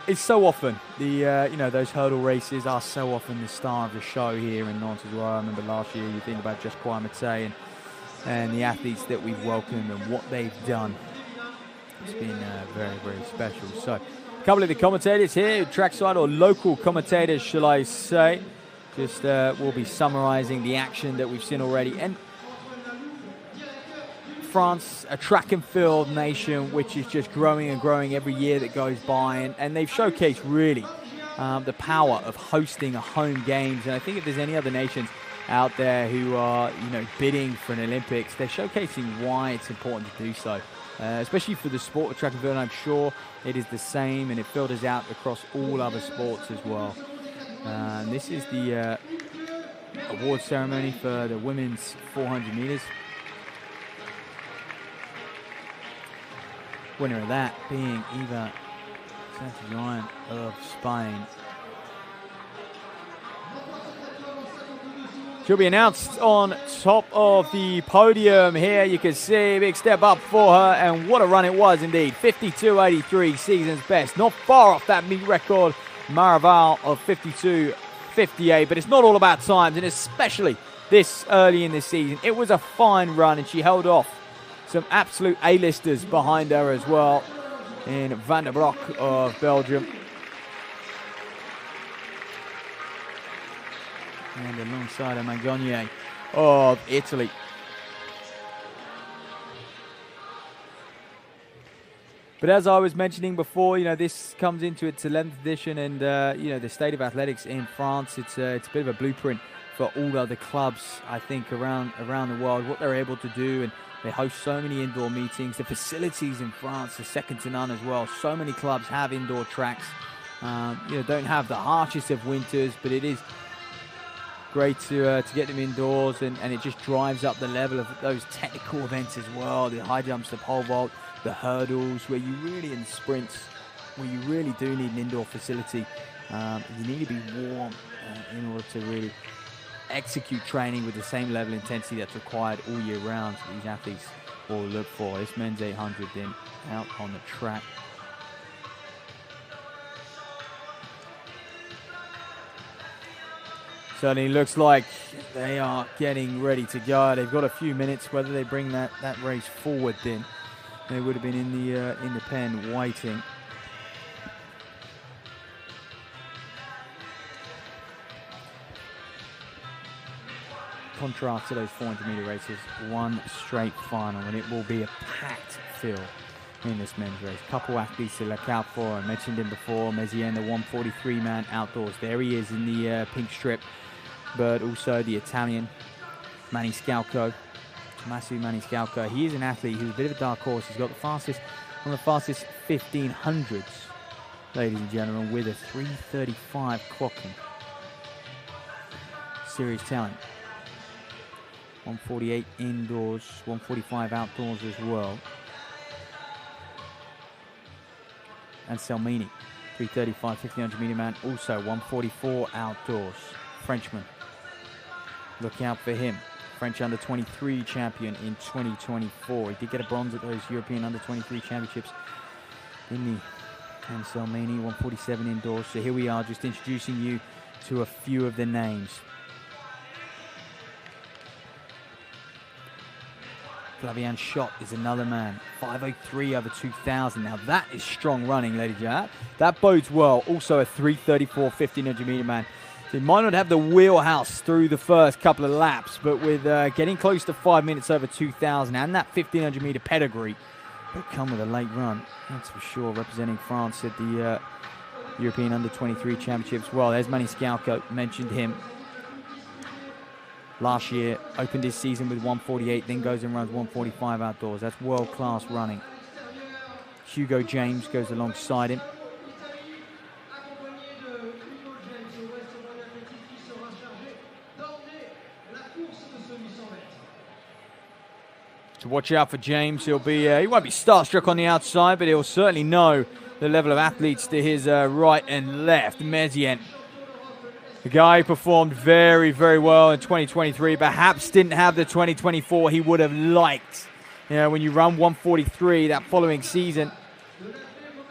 It's so often the you know, those hurdle races are so often the star of the show here in Nantes as well. I remember last year, you think about just Kwame and the athletes that we've welcomed and what they've done. It's been very, very special. So, a couple of the commentators here, trackside or local commentators, shall I say, just will be summarising the action that we've seen already. And France, a track and field nation, which is just growing and growing every year that goes by, and they've showcased really the power of hosting a home games. And I think if there's any other nations out there who are, you know, bidding for an Olympics, they're showcasing why it's important to do so, especially for the sport of track and field. And I'm sure it is the same, and it filters out across all other sports as well. And this is the award ceremony for the women's 400 meters. Winner of that being Eva Santillán of Spain. She'll be announced on top of the podium here. You can see a big step up for her, and what a run it was indeed. 52.83, season's best. Not far off that meet record, Maraval of 52.58, but it's not all about times, and especially this early in the season. It was a fine run, and she held off some absolute A-listers behind her as well in Van der Broek of Belgium. And alongside Mangonier of Italy. But as I was mentioning before, you know, this comes into its 11th edition, and you know, the state of athletics in France, it's a bit of a blueprint for all other clubs, I think, around the world, what they're able to do. And they host so many indoor meetings. The facilities in France are second to none as well. So many clubs have indoor tracks. You know, don't have the harshest of winters, but it is great to get them indoors, and it just drives up the level of those technical events as well. The high jumps, the pole vault, the hurdles, where you really, in sprints, where you really do need an indoor facility. You need to be warm in order to really execute training with the same level of intensity that's required all year round. So these athletes will look for this men's 800 then out on the track. Certainly looks like they are getting ready to go. They've got a few minutes. Whether they bring that race forward, then they would have been in the pen waiting. Contrast to those 400-meter races, one straight final, and it will be a packed field in this men's race. Couple athletes to look out for. I mentioned him before, Mezien, the 143-man outdoors. There he is in the pink strip, but also the Italian Manny Scalco, Tommaso Maniscalco. He is an athlete who's a bit of a dark horse. He's got the fastest, one of the fastest 1500s, ladies and gentlemen, with a 3:35 clocking. serious talent. 148 indoors, 145 outdoors as well. And Selmini, 335, 1500 meter man, also 144 outdoors. Frenchman. Look out for him. French under-23 champion in 2024. He did get a bronze at those European under-23 championships, didn't he? And Selmini, 147 indoors. So here we are, just introducing you to a few of the names. Flavien Schott is another man, 5:03 over 2,000. Now that is strong running, ladies and gentlemen. That bodes well. Also a 3:34 1500 meter man. So he might not have the wheelhouse through the first couple of laps, but with getting close to 5 minutes over 2,000 and that 1500 meter pedigree, he'll come with a late run. That's for sure. Representing France at the European under-23 championships. Well, there's Maniscalco, mentioned him. Last year, opened his season with 148, then goes and runs 145 outdoors. That's world-class running. Hugo James goes alongside him. So watch out for James. He'll be he won't be starstruck on the outside, but he'll certainly know the level of athletes to his right and left. Mezien, the guy who performed very, very well in 2023, perhaps didn't have the 2024 he would have liked. You know, when you run 143 that following season,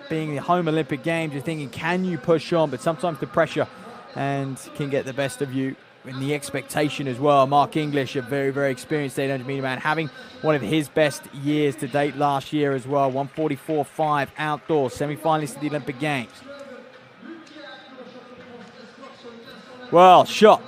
being the home Olympic Games, you're thinking, can you push on? But sometimes the pressure and can get the best of you. And the expectation as well. Mark English, a very, very experienced 800 meter man, having one of his best years to date last year as well. 144.5 outdoors, semi-finalist at the Olympic Games. Well, Schott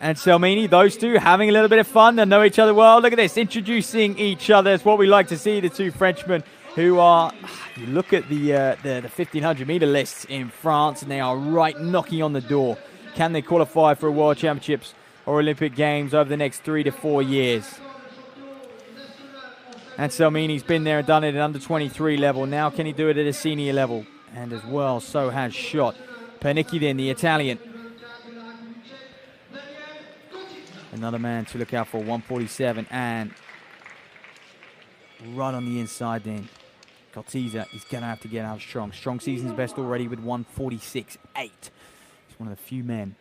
and Selmini, those two having a little bit of fun. They know each other well. Look at this, introducing each other. It's what we like to see, the two Frenchmen who are, you look at the 1500 meter lists in France, and they are right knocking on the door. Can they qualify for a World Championships or Olympic Games over the next 3 to 4 years? And Selmini's been there and done it at under 23 level. Now can he do it at a senior level? And as well, so has Schott. Pernicki then, the Italian. Another man to look out for, 147. And right on the inside then, Corteza is going to have to get out strong. Strong season's best already with 146.8. One of the few men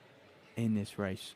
in this race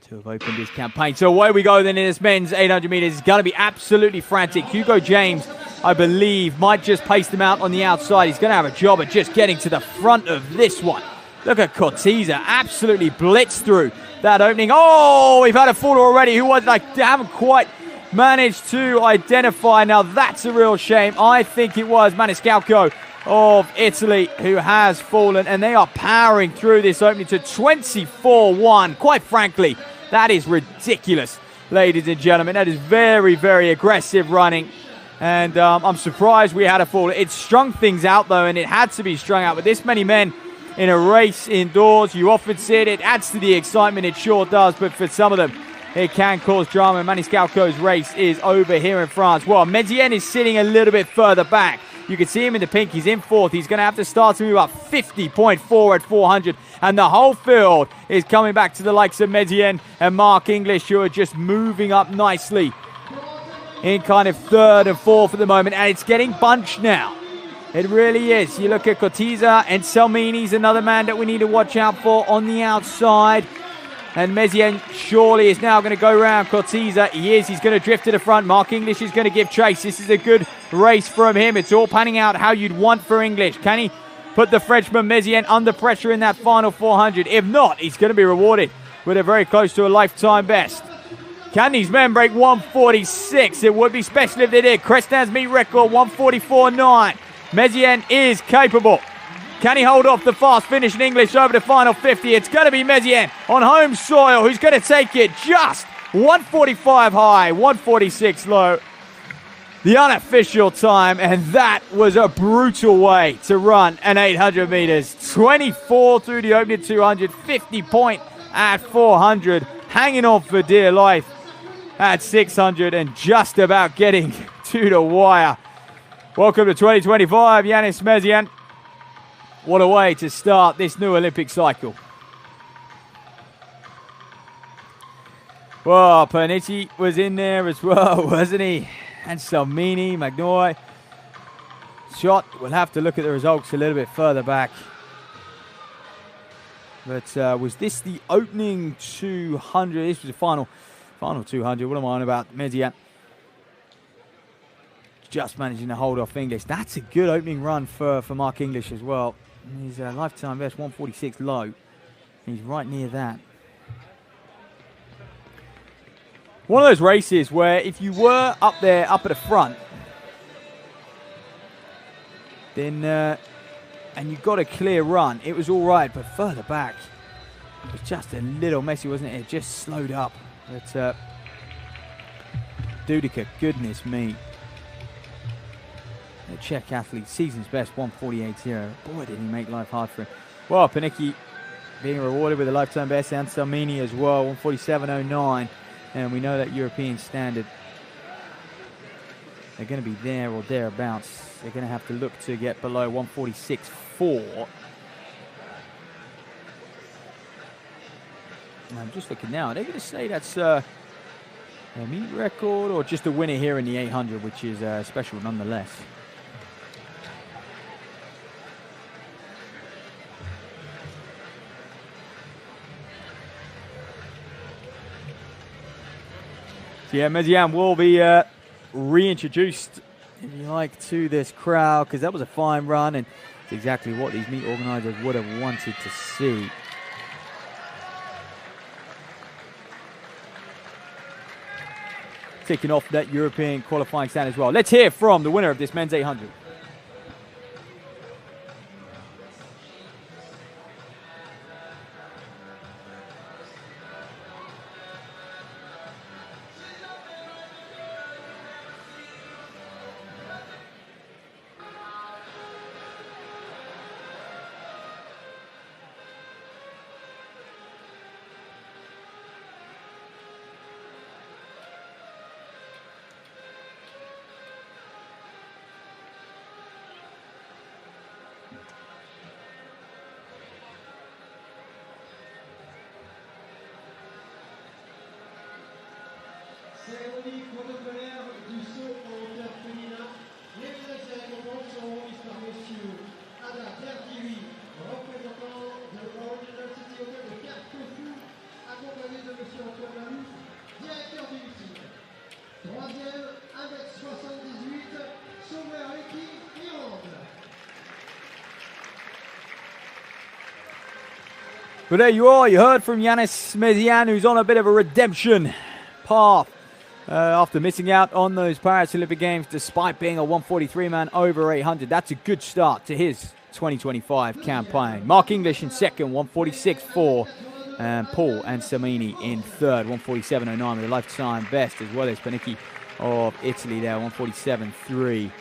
to have opened his campaign. So away we go then in this men's 800 meters. It's going to be absolutely frantic. Hugo James, I believe, might just pace them out on the outside. He's going to have a job at just getting to the front of this one. Look at Corteza, absolutely blitzed through that opening. Oh, we've had a fall already. Who was it? I haven't quite managed to identify. Now that's a real shame. I think it was Maniscalco of Italy who has fallen, and they are powering through this opening to 24.1. Quite frankly, that is ridiculous, ladies and gentlemen. That is very, very aggressive running, and I'm surprised we had a fall. It strung things out, though, and it had to be strung out. With this many men in a race indoors, you often see it. It adds to the excitement, it sure does, but for some of them, it can cause drama. Maniscalco's race is over here in France. Well, Mezien is sitting a little bit further back. You can see him in the pink. He's in fourth. He's going to have to start to move up 50.4 at 400. And the whole field is coming back to the likes of Mezien and Mark English, who are just moving up nicely in kind of third and fourth at the moment. And it's getting bunched now. It really is. You look at Corteza, and Selmini's another man that we need to watch out for on the outside. And Mezien surely is now going to go around Corteza. He is. He's going to drift to the front. Mark English is going to give chase. This is a good race from him. It's all panning out how you'd want for English. Can he put the Frenchman Mezien under pressure in that final 400? If not, he's going to be rewarded with a very close to a lifetime best. Can these men break 146? It would be special if they did. Crestin's meet record 144.9. Mezien is capable. Can he hold off the fast finish in English over the final 50? It's going to be Mezien on home soil who's going to take it just 145 high, 146 low. The unofficial time, and that was a brutal way to run an 800 meters. 24 through the opening 200, 50 point at 400, hanging on for dear life at 600 and just about getting to the wire. Welcome to 2025, Yannis Mezien. What a way to start this new Olympic cycle. Well, Pernici was in there as well, wasn't he? And Salmini, Magnoy. Shot, we'll have to look at the results a little bit further back. But was this the opening 200? This was the final 200. What am I on about? Mezian just managing to hold off English. That's a good opening run for Mark English as well. His lifetime best, 146 low. He's right near that. One of those races where if you were up there, up at the front, then and you got a clear run, it was all right, but further back, it was just a little messy, wasn't it? It just slowed up. But Dudica, goodness me. The Czech athlete, season's best, 148.0. Boy, did he make life hard for him. Well, Panicki being rewarded with a lifetime best, and Salmini as well, 147.09. And we know that European standard, they're going to be there or thereabouts. They're going to have to look to get below 146.4. I'm just looking now. Are they going to say that's a meet record or just a winner here in the 800, which is special nonetheless? So yeah, Mezian will be reintroduced, if you like, to this crowd, because that was a fine run and it's exactly what these meet organisers would have wanted to see. Taking off that European qualifying stand as well. Let's hear from the winner of this men's 800. Cérémonie protocolaire du saut en hauteur féminin. Les médailles et récompenses seront remises par monsieur Ada Derdiwi, représentant de World University Hotel de Carquefou, accompagné de monsieur Antoine Lalou, directeur du meeting. Troisième, 1m78, sauveur l'équipe Irlande. But there you are. You heard from Yanis Mezian, who's on a bit of a redemption path after missing out on those Paris Olympic Games despite being a 143-man over 800. That's a good start to his 2025 campaign. Mark English in second, 146.4. And Paul and Samini in third, 147.09 with a lifetime best, as well as Panicki of Italy there, 147.3.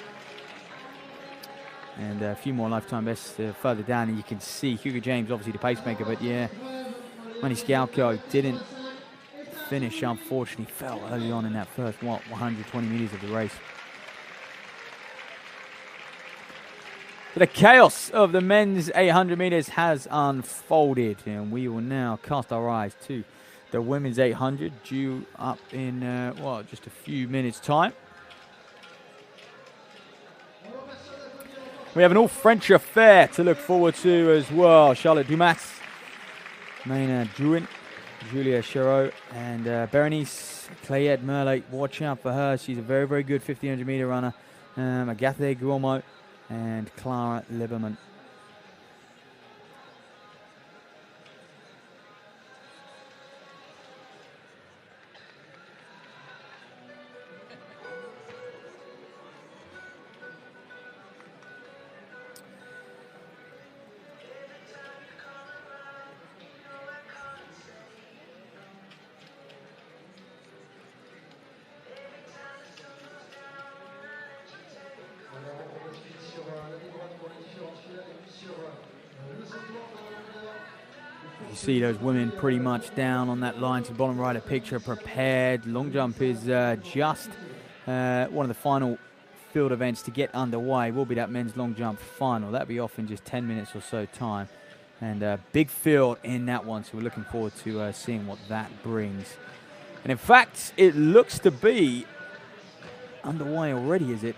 And a few more lifetime bests further down, and you can see Hugo James, obviously the pacemaker, but yeah, Maniscalco didn't finish, unfortunately. Fell early on in that first 120 meters of the race. But the chaos of the men's 800 meters has unfolded, and we will now cast our eyes to the women's 800, due up in just a few minutes time. We have an all-French affair to look forward to as well. Charlotte Dumas, Mayna Druin, Julia Charot, and Berenice Clayette Merle. Watch out for her. She's a very, very good 1500 meter runner. Agathe Guillemot and Clara Liberman. You see those women pretty much down on that line to the bottom right of the picture, prepared. Long jump is just one of the final field events to get underway will be that men's long jump final. That'll be off in just 10 minutes or so time. And a big field in that one, so we're looking forward to seeing what that brings. And in fact, it looks to be underway already, is it?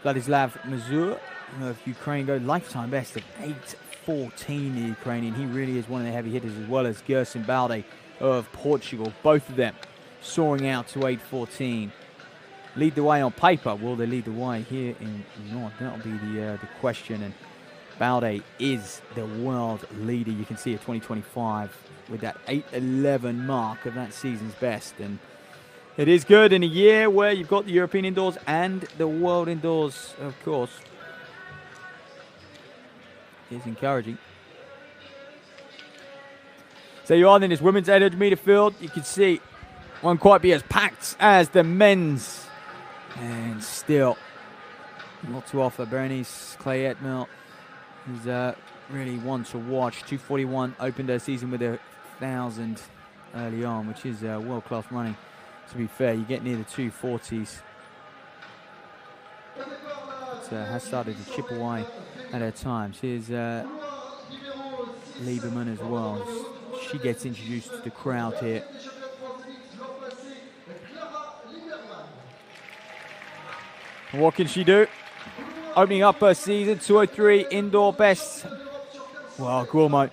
Vladislav Mazur of Ukraine go lifetime best of 8:14, the Ukrainian. He really is one of the heavy hitters, as well as Gerson Balde of Portugal. Both of them soaring out to 8:14. Lead the way on paper. Will they lead the way here in Nantes? That'll be the question. And Balde is the world leader. You can see a 2025 with that 8:11 mark of that season's best. And it is good in a year where you've got the European indoors and the world indoors, of course. It's encouraging. So you are in this women's 800 meter field. You can see won't quite be as packed as the men's. And still, not to offer. Berenice Clayette-Merle is really one to watch. 2:41 opened her season with 1,000 early on, which is world-class running. To be fair, you get near the 2:40s. But has started to chip away at her times. Here's Lieberman as well. She gets introduced to the crowd here. What can she do? Opening up her season, 2:03 indoor best. Well, Gourmand,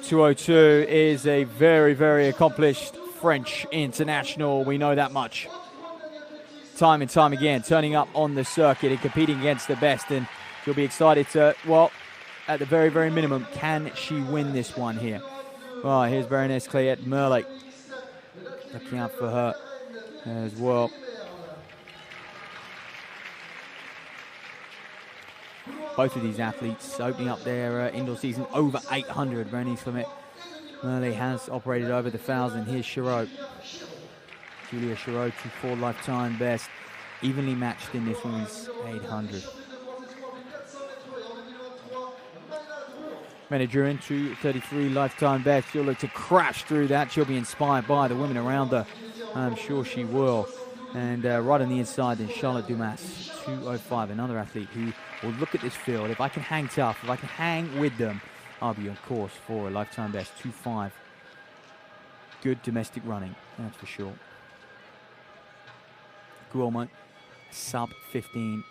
2:02 is a very, very accomplished French international. We know that much. Time and time again, turning up on the circuit and competing against the best. And she'll be excited to, well, at the very, very minimum, can she win this one here? Well, here's Berenice Clayette-Merle. Looking out for her as well. Both of these athletes opening up their indoor season over 800. Berenice Clayette-Merle has operated over the 1,000. Here's Chiraud. Julia Chiraud, 2:04 lifetime best. Evenly matched in this women's 800. Menadurin, 2:33 lifetime best. She'll look to crash through that. She'll be inspired by the women around her. I'm sure she will. And right on the inside, then Charlotte Dumas, 2:05. Another athlete who will look at this field. If I can hang tough, if I can hang with them, I'll be on course for a lifetime best. 2:05. Good domestic running, that's for sure. Gourmand, sub 15.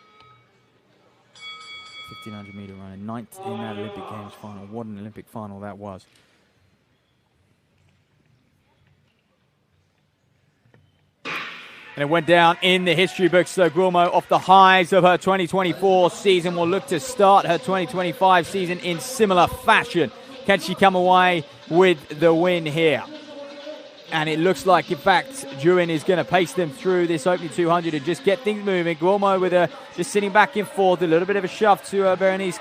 1,500 meter running. 9th in that Olympic Games final. What an Olympic final that was. And it went down in the history books. So Gourmand, off the highs of her 2024 season, will look to start her 2025 season in similar fashion. Can she come away with the win here? And it looks like, in fact, Durin is going to pace them through this opening 200 and just get things moving. Gourmand with just sitting back and forth, a little bit of a shove to Berenice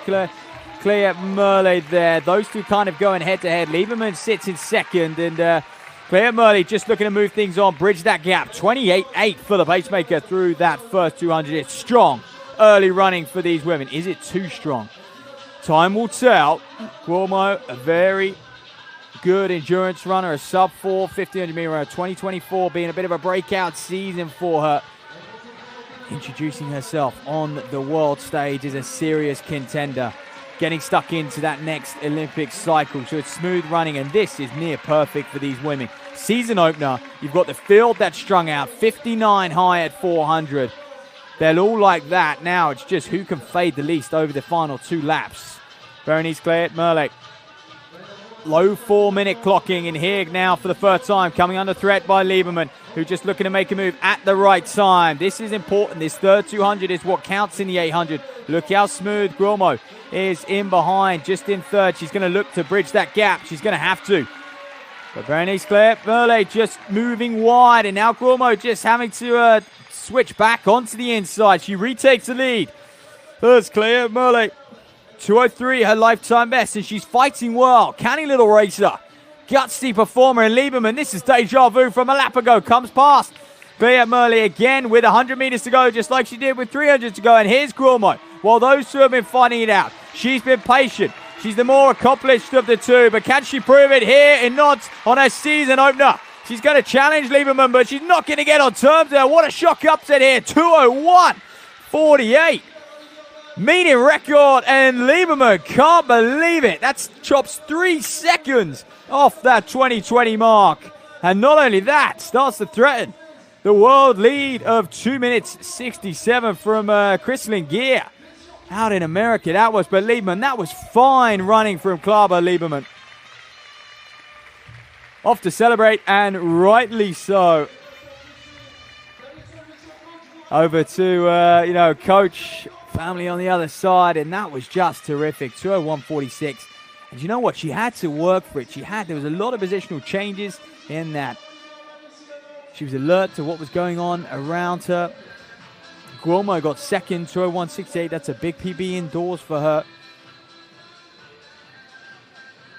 Clayette-Merle there. Those two kind of going head-to-head. Lieberman sits in second, and Clayette-Merle just looking to move things on, bridge that gap. 28.8 for the pacemaker through that first 200. It's strong early running for these women. Is it too strong? Time will tell. Gourmand, a very good endurance runner, a sub-4 1,500 meter runner. 2024 being a bit of a breakout season for her. Introducing herself on the world stage as a serious contender. Getting stuck into that next Olympic cycle. So it's smooth running, and this is near perfect for these women. Season opener, you've got the field that's strung out, 59 high at 400. They're all like that. Now it's just who can fade the least over the final 2 laps. Berenice Clayette-Merle. Low 4-minute clocking in here now for the first time, coming under threat by Lieberman, who's just looking to make a move at the right time. This is important. This third 200 is what counts in the 800. Look how smooth Gourmand is in behind, just in third. She's going to look to bridge that gap. She's going to have to. But Berenice Clayette-Merle just moving wide, and now Gourmand just having to switch back onto the inside. She retakes the lead. There's Clayette-Merle. 2:03, her lifetime best, and she's fighting well. Canny little racer. Gutsy performer in Lieberman. This is deja vu from a lap ago. Comes past Clayette-Merle again with 100 meters to go, just like she did with 300 to go. And here's Gourmand. While those two have been fighting it out, she's been patient. She's the more accomplished of the two, but can she prove it here in Nantes on her season opener? She's going to challenge Lieberman, but she's not going to get on terms there. What a shock upset here. 2:01.48. Meeting record, and Lieberman can't believe it. That's chops 3 seconds off that 2020 mark. And not only that, starts to threaten the world lead of 2 minutes 67 from Kristlyn Gear. Out in America, that was, but Lieberman, that was fine running from Klara Lieberman. Off to celebrate, and rightly so. Over to, coach, family on the other side, and that was just terrific. 2:01.46. And you know what? She had to work for it. There was a lot of positional changes in that. She was alert to what was going on around her. Guillermo got second, 2:01.68. That's a big PB indoors for her.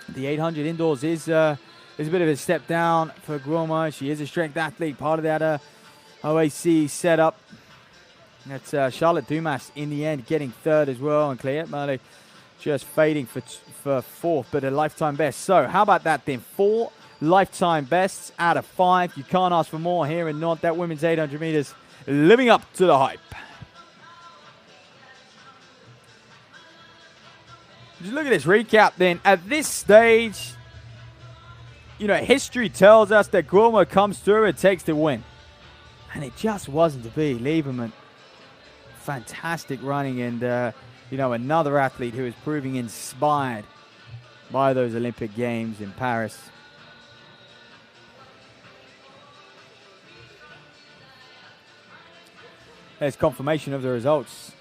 The 800 indoors is a bit of a step down for Guillermo. She is a strength athlete, part of that OAC setup. That's Charlotte Dumas in the end getting third as well, and Clayette Merle just fading for fourth, but a lifetime best. So how about that then? 4 lifetime bests out of 5. You can't ask for more here in Nantes. That women's 800 meters living up to the hype. Just look at this recap then. At this stage, history tells us that Guillermo comes through and takes the win. And it just wasn't to be. Lieberman, fantastic running, and another athlete who is proving inspired by those Olympic Games in Paris. There's confirmation of the results.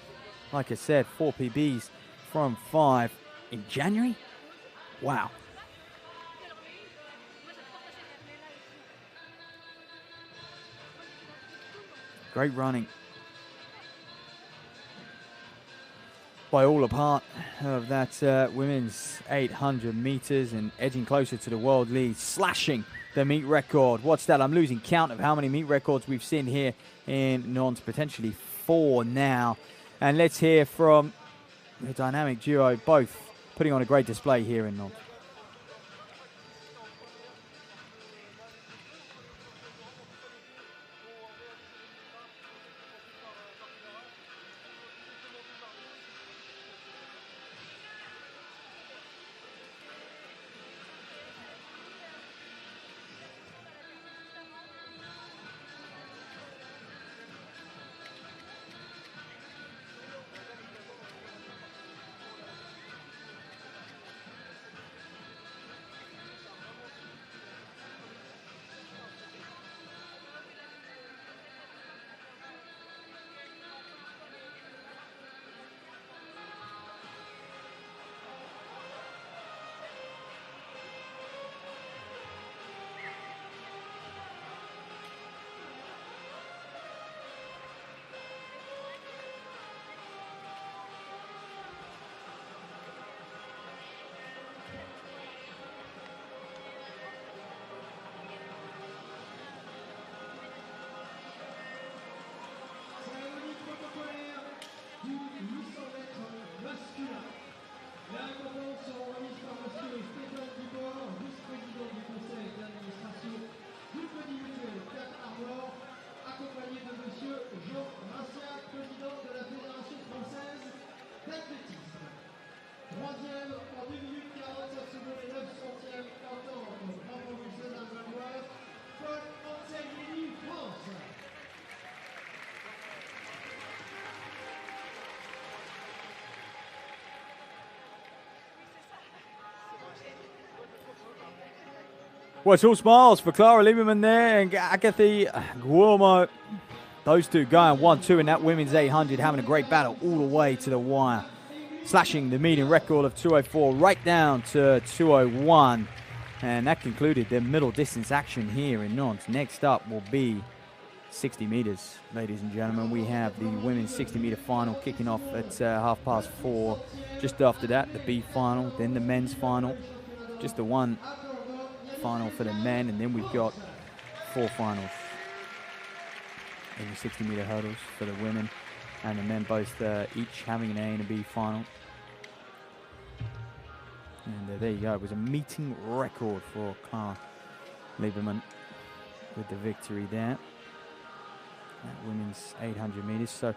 Like I said, 4 PBs from 5 in January. Wow. Great running by all a part of that women's 800 meters, and edging closer to the world lead, slashing the meet record. What's that? I'm losing count of how many meet records we've seen here in Nantes, potentially 4 now. And let's hear from the dynamic duo, both putting on a great display here in Nantes. Well, it's all smiles for Klara Lieberman there, and Agathe Guillermo. Those two going 1-2 in that women's 800, having a great battle all the way to the wire. Slashing the meeting record of 2:04 right down to 2:01. And that concluded the middle distance action here in Nantes. Next up will be 60 meters, ladies and gentlemen. We have the women's 60-meter final kicking off at 4:30. Just after that, the B final, then the men's final. Just the one final for the men, and then we've got 4 finals in the 60-meter hurdles for the women and the men, both each having an A and a B final. And there you go. It was a meeting record for Klara Lieberman. with the victory there. That women's 800 meters. So,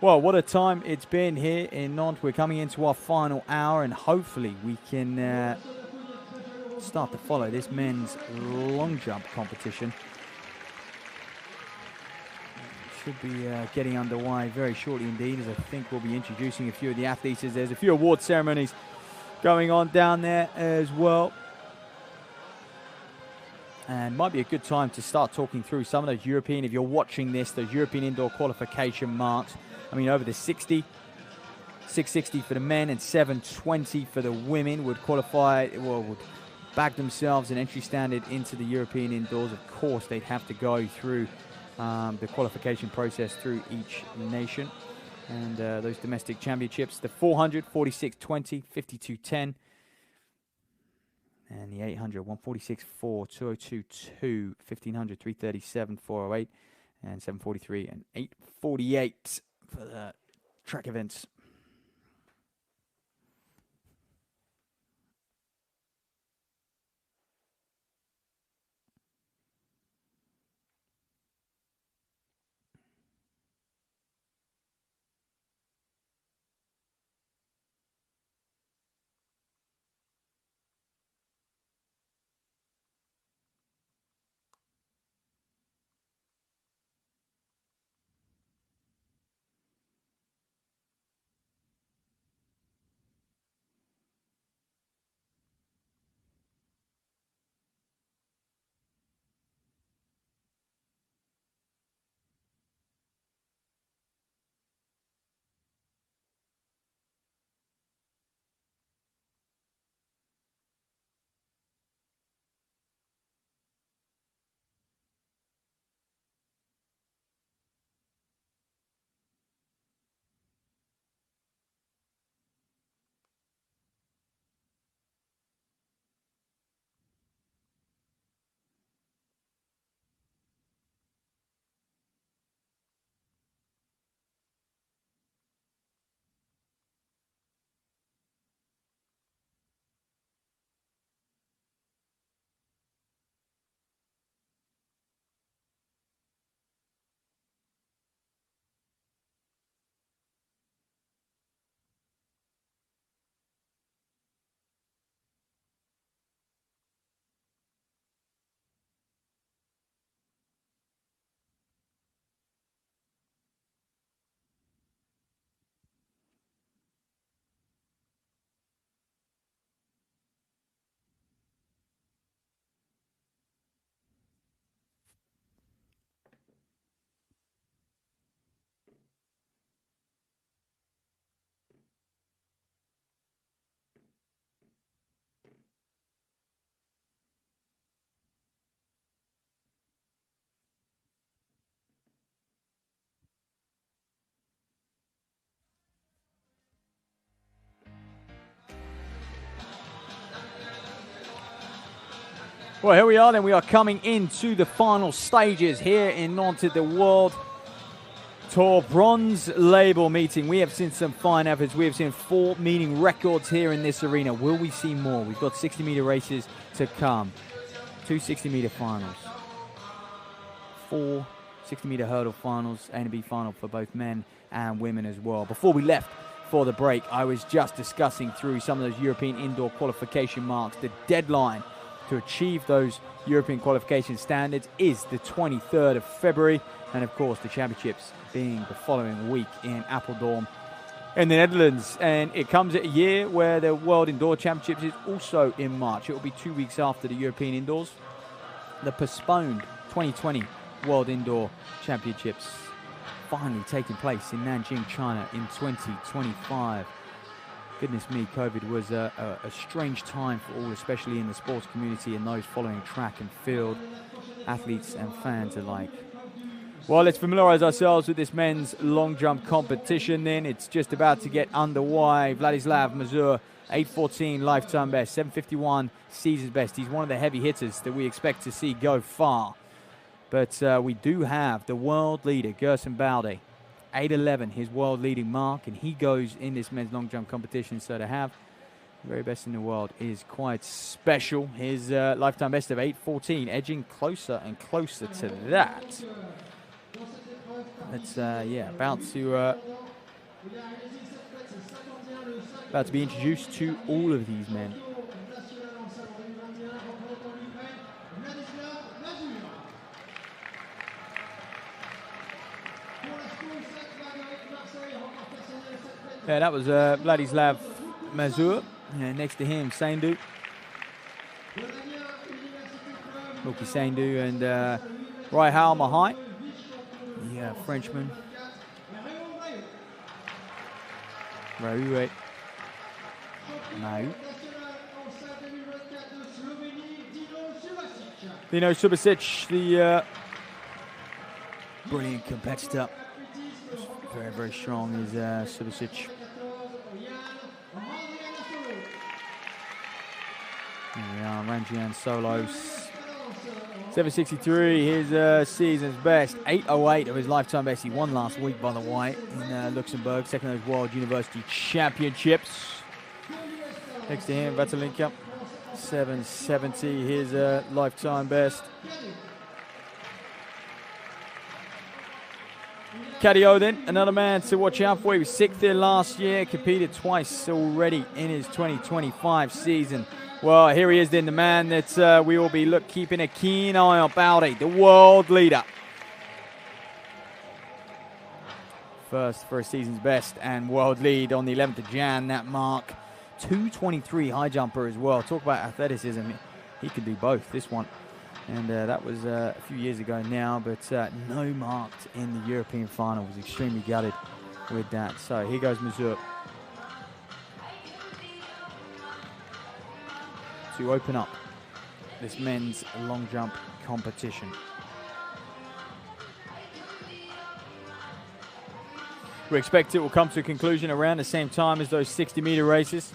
well, what a time it's been here in Nantes. We're coming into our final hour, and hopefully we can start to follow this men's long jump competition. Should be getting underway very shortly indeed, as I think we'll be introducing a few of the athletes. There's a few award ceremonies going on down there as well. And might be a good time to start talking through some of those European, if you're watching this, those European indoor qualification marks. I mean, over the 60, 660 for the men and 720 for the women would qualify, well, would bag themselves an entry standard into the European indoors. Of course, they'd have to go through the qualification process through each nation. And those domestic championships, the 400, 46.20, 52.10. And the 800, 146.4, 202.2, 1500, 337, 408, and 743 and 848 for the track events. Well, here we are then. We are coming into the final stages here in Nantes at the World Tour Bronze Label meeting. We have seen some fine efforts. We have seen 4 meeting records here in this arena. Will we see more? We've got 60-meter races to come. 2 60-meter finals. 4 60-meter hurdle finals. A and B final for both men and women as well. Before we left for the break, I was just discussing through some of those European indoor qualification marks. The deadline to achieve those European qualification standards is the 23rd of February. And of course, the championships being the following week in Apeldoorn in the Netherlands. And it comes at a year where the World Indoor Championships is also in March. It will be 2 weeks after the European Indoors. The postponed 2020 World Indoor Championships finally taking place in Nanjing, China in 2025. Goodness me, COVID was a strange time for all, especially in the sports community and those following track and field, athletes and fans alike. Well, let's familiarise ourselves with this men's long jump competition then. It's just about to get underway. Vladislav Mazur, 8:14 lifetime best, 7:51 season's best. He's one of the heavy hitters that we expect to see go far. But we do have the world leader, Gerson Balde, 8:11, his world leading mark, and he goes in this men's long jump competition. So to have very best in the world, is quite special. His lifetime best of 8:14, edging closer and closer to that. That's about to be introduced to all of these men. Yeah, that was Vladislav Mazur. Next to him, Saindu. Luki Saindu and Raihal Mahai. Yeah, Frenchman. Raoult. No. Dino Subasic, the brilliant competitor. Very, very strong is Subasic. There we are, Ranjian Solos. 763, his season's best. 808 of his lifetime best. He won last week, by the way, in Luxembourg, second of those World University Championships. Next to him, Vatalinka. 770, his lifetime best. Cadio then, another man to watch out for. He was 6th there last year, competed twice already in his 2025 season. Well, here he is then, the man that we will be keeping a keen eye on, Bowdy, the world leader. First for a season's best and world lead on the 11th of Jan, that mark. 223 high jumper as well. Talk about athleticism. He could do both, this one. And that was a few years ago now, but no marked in the European final. Was extremely gutted with that. So here goes Mazur to open up this men's long jump competition. We expect it will come to a conclusion around the same time as those 60-meter races.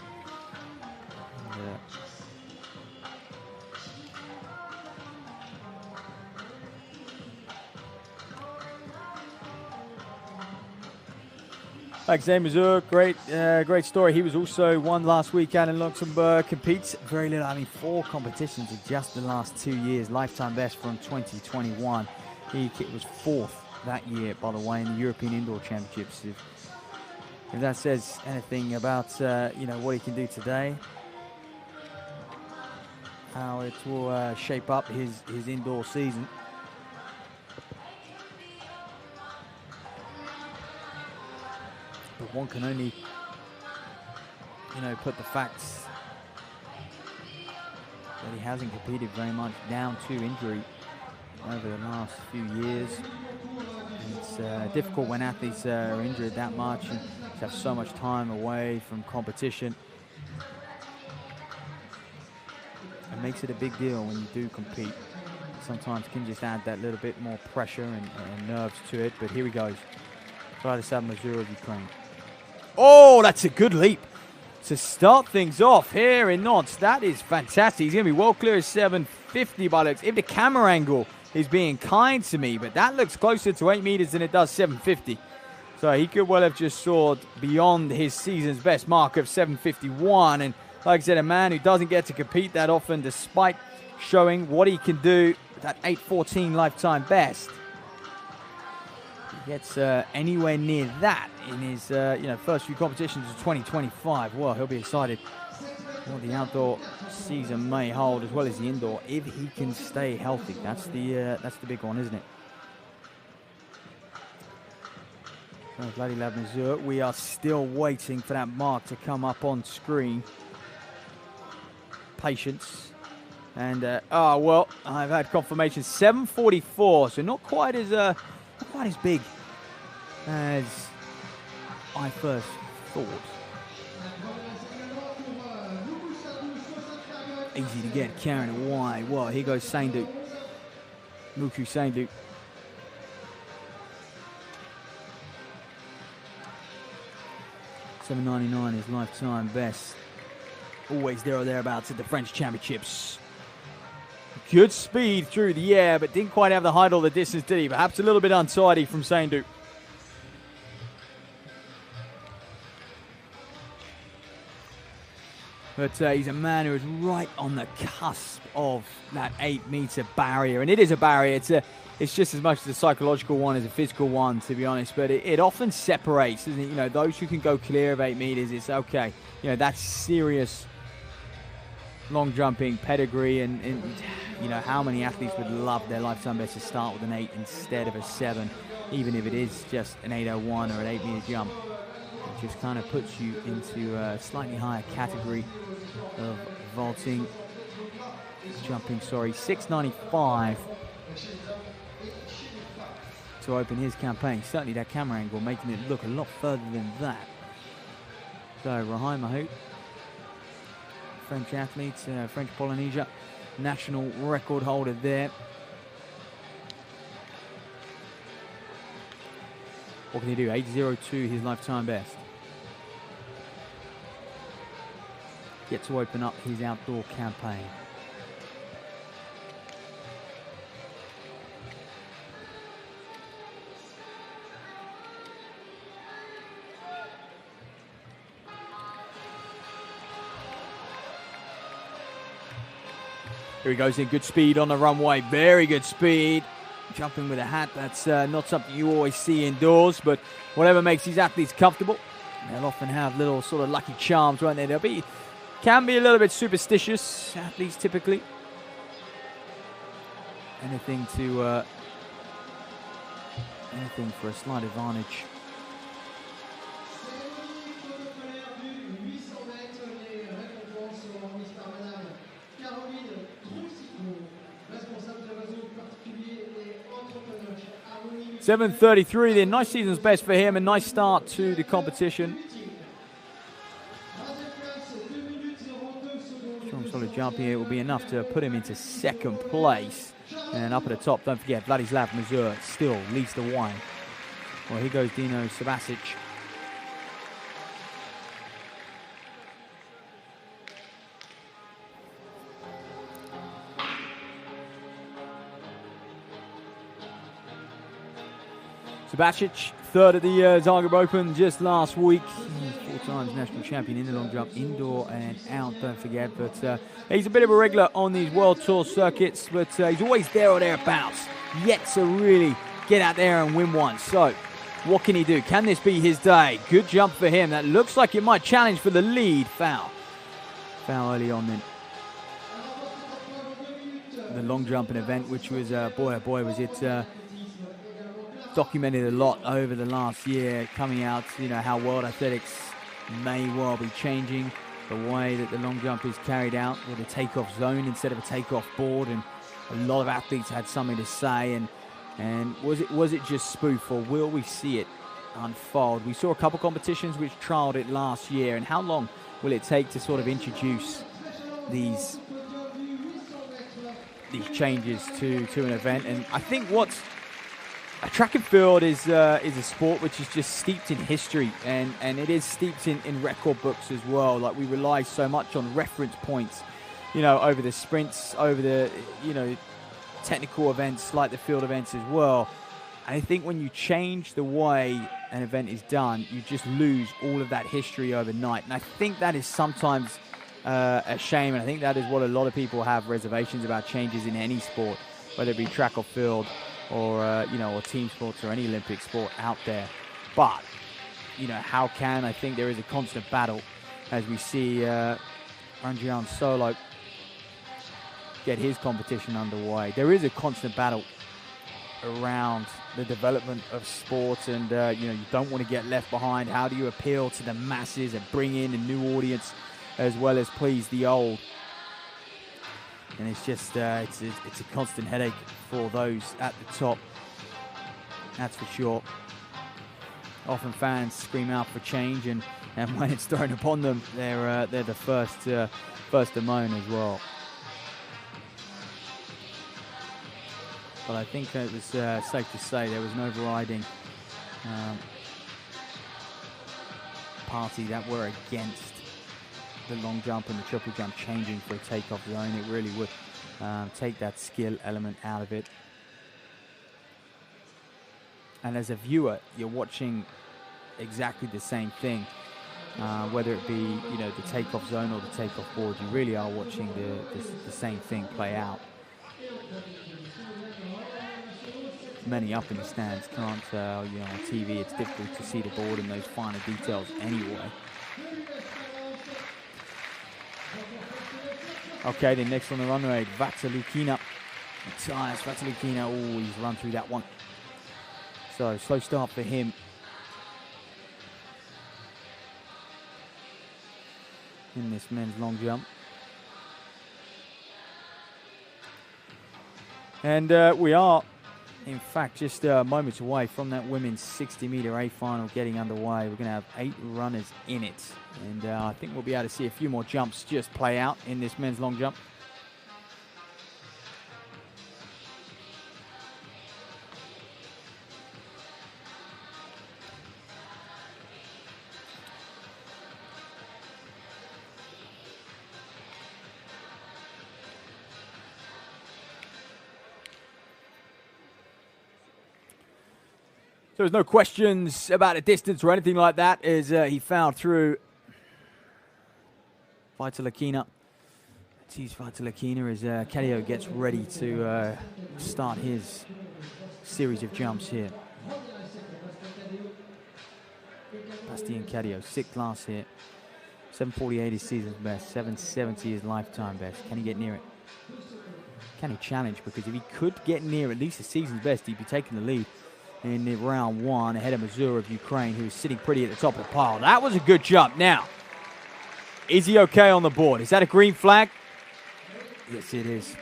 Alexei Mazur, great story. He was also won last weekend in Luxembourg. Competes very little. I mean, 4 competitions in just the last 2 years. Lifetime best from 2021. He was 4th that year, by the way, in the European Indoor Championships. If that says anything about what he can do today, how it will shape up his indoor season. But one can only, put the facts that he hasn't competed very much down to injury over the last few years. And it's difficult when athletes are injured that much and have so much time away from competition. It makes it a big deal when you do compete. Sometimes can just add that little bit more pressure and nerves to it. But here he goes. Vladislav Mazur of Ukraine. Oh, that's a good leap to start things off here in Nantes. That is fantastic. He's going to be well clear of 750 by looks. If the camera angle is being kind to me, but that looks closer to 8 meters than it does 750. So he could well have just soared beyond his season's best mark of 751. And like I said, a man who doesn't get to compete that often, despite showing what he can do with that 8:14 lifetime best. Gets anywhere near that in his first few competitions of 2025. Well, he'll be excited what the outdoor season may hold, as well as the indoor, if he can stay healthy. That's the big one, isn't it? So Vladislav Mazur, we are still waiting for that mark to come up on screen. Patience. And I've had confirmation 744, so not quite as big as I first thought. Easy to get carried away. Well, here goes Saindu. Muku Saindu. $7.99 is lifetime best. Always there or thereabouts at the French Championships. Good speed through the air, but didn't quite have the height or the distance, did he? Perhaps a little bit untidy from Saindu. But he's a man who is right on the cusp of that 8-meter barrier. And it is a barrier. It's just as much as a psychological one as a physical one, to be honest. But it often separates, doesn't it? You know, those who can go clear of 8 meters, it's okay. You know, that's serious long jumping pedigree. And you know, how many athletes would love their lifetime best to start with an 8 instead of a 7, even if it is just an 801 or an 8-meter jump. It just kind of puts you into a slightly higher category of vaulting, jumping, sorry. 695 to open his campaign. Certainly that camera angle making it look a lot further than that. So Rahim Mahout, French athlete, French Polynesia, national record holder there. What can he do? 8.02, his lifetime best. Get to open up his outdoor campaign. Here he goes in, good speed on the runway, very good speed. Jumping with a hat, that's not something you always see indoors, but whatever makes these athletes comfortable. They'll often have little sort of lucky charms, won't they? Can be a little bit superstitious, athletes typically. Anything for a slight advantage. .733 then, nice season's best for him, a nice start to the competition. Strong solid jump here will be enough to put him into second place. And up at the top, don't forget, Vladislav Mazur still leads the way. Well, here goes Dino Sabasic. Sabasic, third at the Zagreb Open just last week. 4 times national champion in the long jump, indoor and out, don't forget. But he's a bit of a regular on these World Tour circuits, but he's always there or thereabouts. Yet to really get out there and win one. So, what can he do? Can this be his day? Good jump for him. That looks like it might challenge for the lead. Foul early on then. The long jumping event, which was, boy oh boy, was it... documented a lot over the last year, coming out, you know, how world athletics may well be changing, the way that the long jump is carried out with a takeoff zone instead of a takeoff board, and a lot of athletes had something to say, and was it just spoof, or will we see it unfold? We saw a couple competitions which trialed it last year, and how long will it take to sort of introduce these changes to an event? And I think a track and field is a sport which is just steeped in history, and it is steeped in record books as well. Like, we rely so much on reference points, you know, over the sprints, over the, you know, technical events like the field events as well. And I think when you change the way an event is done, you just lose all of that history overnight. And I think that is sometimes a shame, and I think that is what a lot of people have reservations about changes in any sport, whether it be track or field, or you know, or team sports, or any Olympic sport out there. But, you know, I think there is a constant battle as we see Ranjian Solo get his competition underway. There is a constant battle around the development of sports, and you know, you don't want to get left behind. How do you appeal to the masses and bring in a new audience as well as please the old? And it's just it's a constant headache for those at the top, that's for sure. Often fans scream out for change, and when it's thrown upon them, they're the first to moan as well. But I think it was safe to say there was an overriding party that were against the long jump and the triple jump changing for a takeoff zone. It really would take that skill element out of it. And as a viewer, you're watching exactly the same thing. whether it be, you know, the takeoff zone or the takeoff board. You really are watching the same thing play out. Many up in the stands can't, you know, on TV it's difficult to see the board and those finer details anyway. Okay, then next on the runway, Vatsalukina. Matthias Vatsalukina, oh, he's run through that one. So, slow start for him. In this men's long jump. And we are, in fact, just moments away from that women's 60-meter A final getting underway. We're going to have 8 runners in it. And I think we'll be able to see a few more jumps just play out in this men's long jump. There was no questions about a distance or anything like that as he fouled through Vatsalukina. Sees Vatsalukina as Caddio gets ready to start his series of jumps here. Bastien Caddio, 6th class here. 7:48 is season's best, 7:70 is lifetime best. Can he get near it? Can he challenge? Because if he could get near at least the season's best, he'd be taking the lead in the round 1 ahead of Mazur of Ukraine, who is sitting pretty at the top of the pile. That was a good jump. Now, is he okay on the board? Is that a green flag? Yes, it is.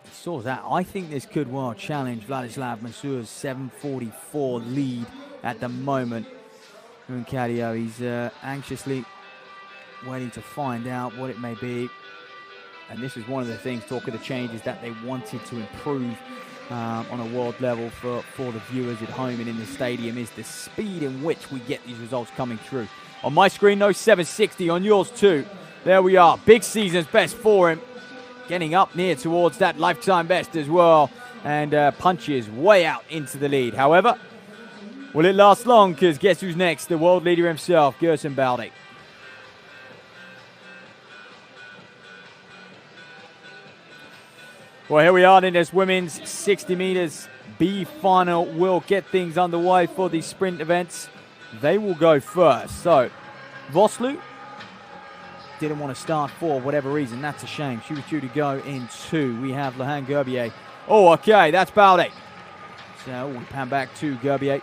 He saw that. I think this could well challenge Vladislav Mazur's 7:44 lead at the moment. Caddio, he's anxiously waiting to find out what it may be. And this is one of the things, talk of the changes that they wanted to improve on a world level for the viewers at home and in the stadium, is the speed in which we get these results coming through. On my screen, no 7:60. On yours too. There we are. Big season's best for him. Getting up near towards that lifetime best as well. And punches way out into the lead. However, will it last long? Because guess who's next? The world leader himself, Gerson Baldi. Well, here we are in this women's 60 meters B final. Will get things underway for the sprint events. They will go first. So, Vosloo didn't want to start for whatever reason. That's a shame. She was due to go in 2. We have Lohan Gerbier. Oh, okay, that's Baldi. So, we'll pan back to Gerbier.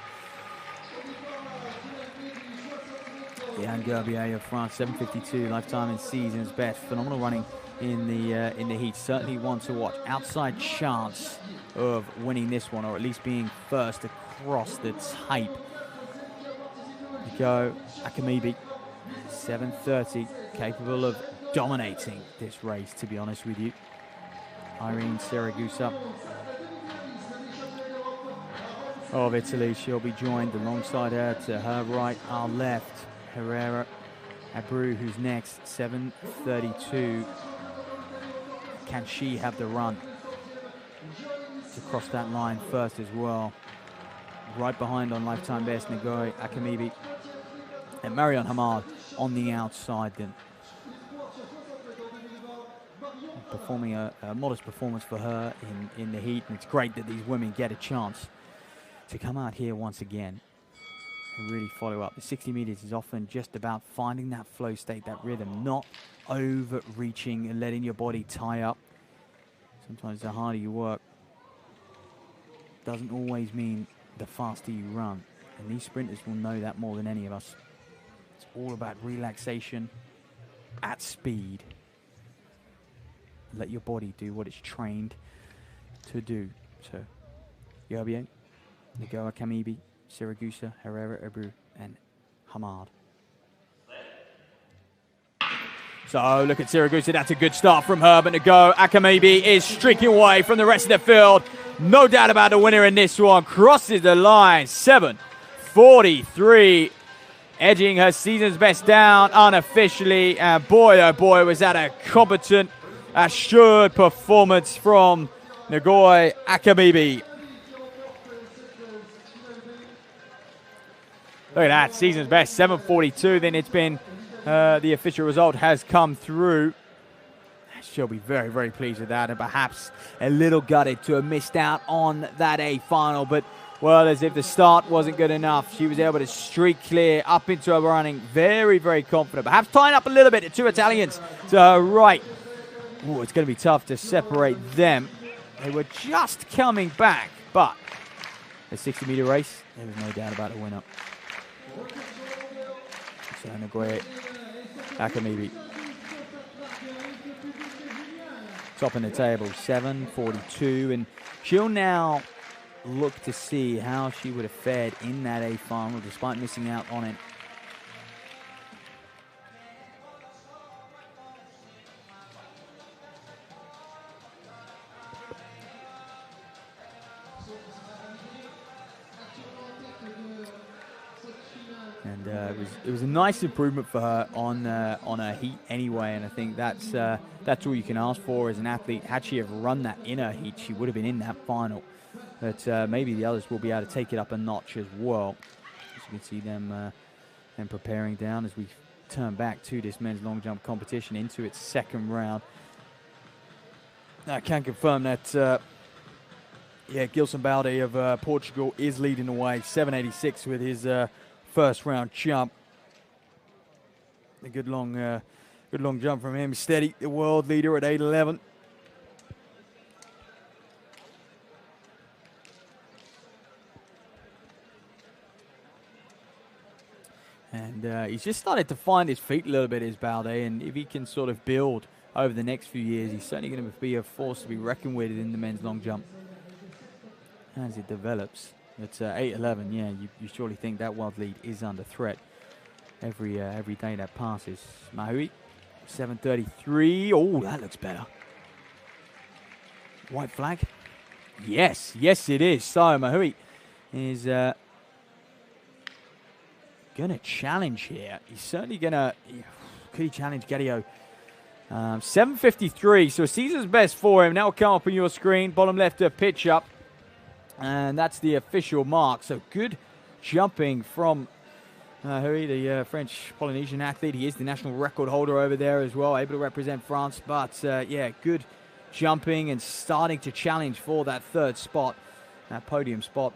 Lohan Gerbier of France, 7:52, lifetime and season's best. Phenomenal running in the heat. Certainly one to watch. Outside chance of winning this one, or at least being first across the tape. We go Akamibi, 7:30, capable of dominating this race, to be honest with you. Irene Siragusa of Italy, she'll be joined alongside her. To her right, our left, Herrera Abreu, who's next, 7:32. Can she have the run to cross that line first as well? Right behind on lifetime best, Ngoe Akamibi. And Marion Hamad on the outside then. Performing a modest performance for her in the heat. And it's great that these women get a chance to come out here once again and really follow up. The 60 meters is often just about finding that flow state, that rhythm, not overreaching and letting your body tie up. Sometimes the harder you work doesn't always mean the faster you run. And these sprinters will know that more than any of us. It's all about relaxation at speed. Let your body do what it's trained to do. So, Gerbier, Ngoe Akamibi, Siragusa, Herrera Abreu, and Hamad. So look at Siragusa, that's a good start from her, but Ngoe Akamibi is streaking away from the rest of the field. No doubt about the winner in this one. Crosses the line, 7:43, edging her season's best down unofficially. And boy, oh boy, was that a competent, assured performance from Ngoe Akamibi. Look at that, season's best, 7:42. Then it's been, the official result has come through. She'll be very, very pleased with that, and perhaps a little gutted to have missed out on that A final. But, well, as if the start wasn't good enough, she was able to streak clear up into her running. Very, very confident. Perhaps tying up a little bit, the two Italians to her right. Ooh, it's going to be tough to separate them. They were just coming back, but the 60-meter race, there was no doubt about the winner. So Nagoya Akamibi. Top in the table, 7:42, and she'll now look to see how she would have fared in that A final despite missing out on it. And it was a nice improvement for her on her heat anyway, and I think that's all you can ask for as an athlete. Had she have run that in her heat, she would have been in that final. But maybe the others will be able to take it up a notch as well. As you can see them preparing down as we turn back to this men's long jump competition into its second round. I can confirm that Gilson Balde of Portugal is leading the way, 7:86 with his first round jump. A good long jump from him. Steady, the world leader at 8:11. And he's just started to find his feet a little bit, is Balde, and if he can sort of build over the next few years, he's certainly going to be a force to be reckoned with in the men's long jump as it develops. It's 8:11. Yeah, you surely think that world lead is under threat every day that passes. Mahui, 7:33. Oh, that looks better. White flag. Yes, it is. So Mahui is gonna challenge here. He's certainly gonna. Could he challenge Gadio? 7:53. So a season's best for him. That will come up on your screen. Bottom left pitch up. And that's the official mark. So good jumping from Hui, the French-Polynesian athlete. He is the national record holder over there as well, able to represent France. But, good jumping and starting to challenge for that third spot, that podium spot.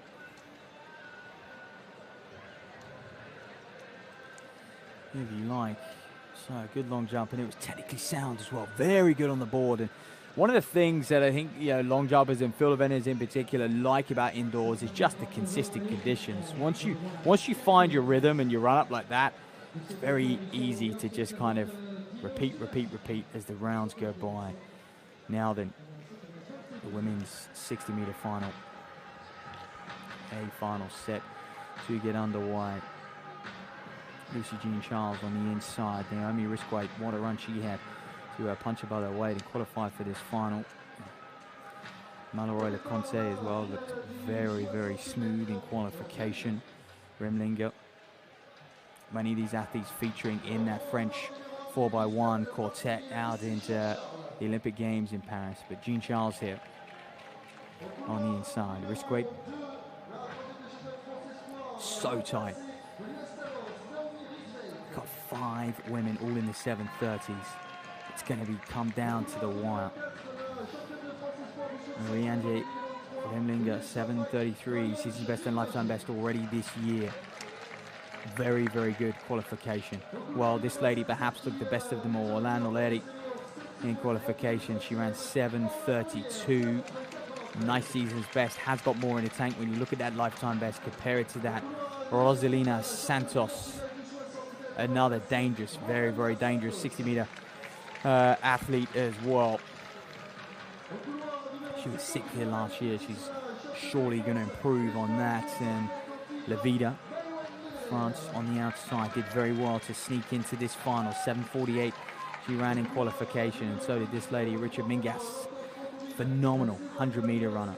If you like. So, good long jump, and it was technically sound as well. Very good on the board. And one of the things that I think long jumpers and field eventers in particular like about indoors is just the consistent conditions. Once you find your rhythm and you run up like that, it's very easy to just kind of repeat as the rounds go by. Now then, the women's 60-meter final. A final set to get underway. Lucy Jean Charles on the inside. Naomi Risquate, what a run she had to punch above their weight and qualify for this final. Mallory Leconte as well looked very, very smooth in qualification. Remlinger. Many of these athletes featuring in that French 4x1 quartet out into the Olympic Games in Paris. But Jean Charles here on the inside. Wrist weight. So tight. Got 5 women all in the 7:30s. It's going to be come down to the wire. Marie-Ange Remlinger, 7:33, season best and lifetime best already this year. Very, very good qualification. Well, this lady perhaps looked the best of them all. Alana Oleri in qualification, she ran 7:32. Nice season's best, has got more in the tank when you look at that lifetime best, compare it to that. Rosalina Santos, another dangerous, very, very dangerous 60-meter athlete as well. She was sick here last year. She's surely going to improve on that. And Levida, France on the outside, did very well to sneak into this final. 7:48 she ran in qualification, and so did this lady, Richard Mingas. Phenomenal 100-meter runner.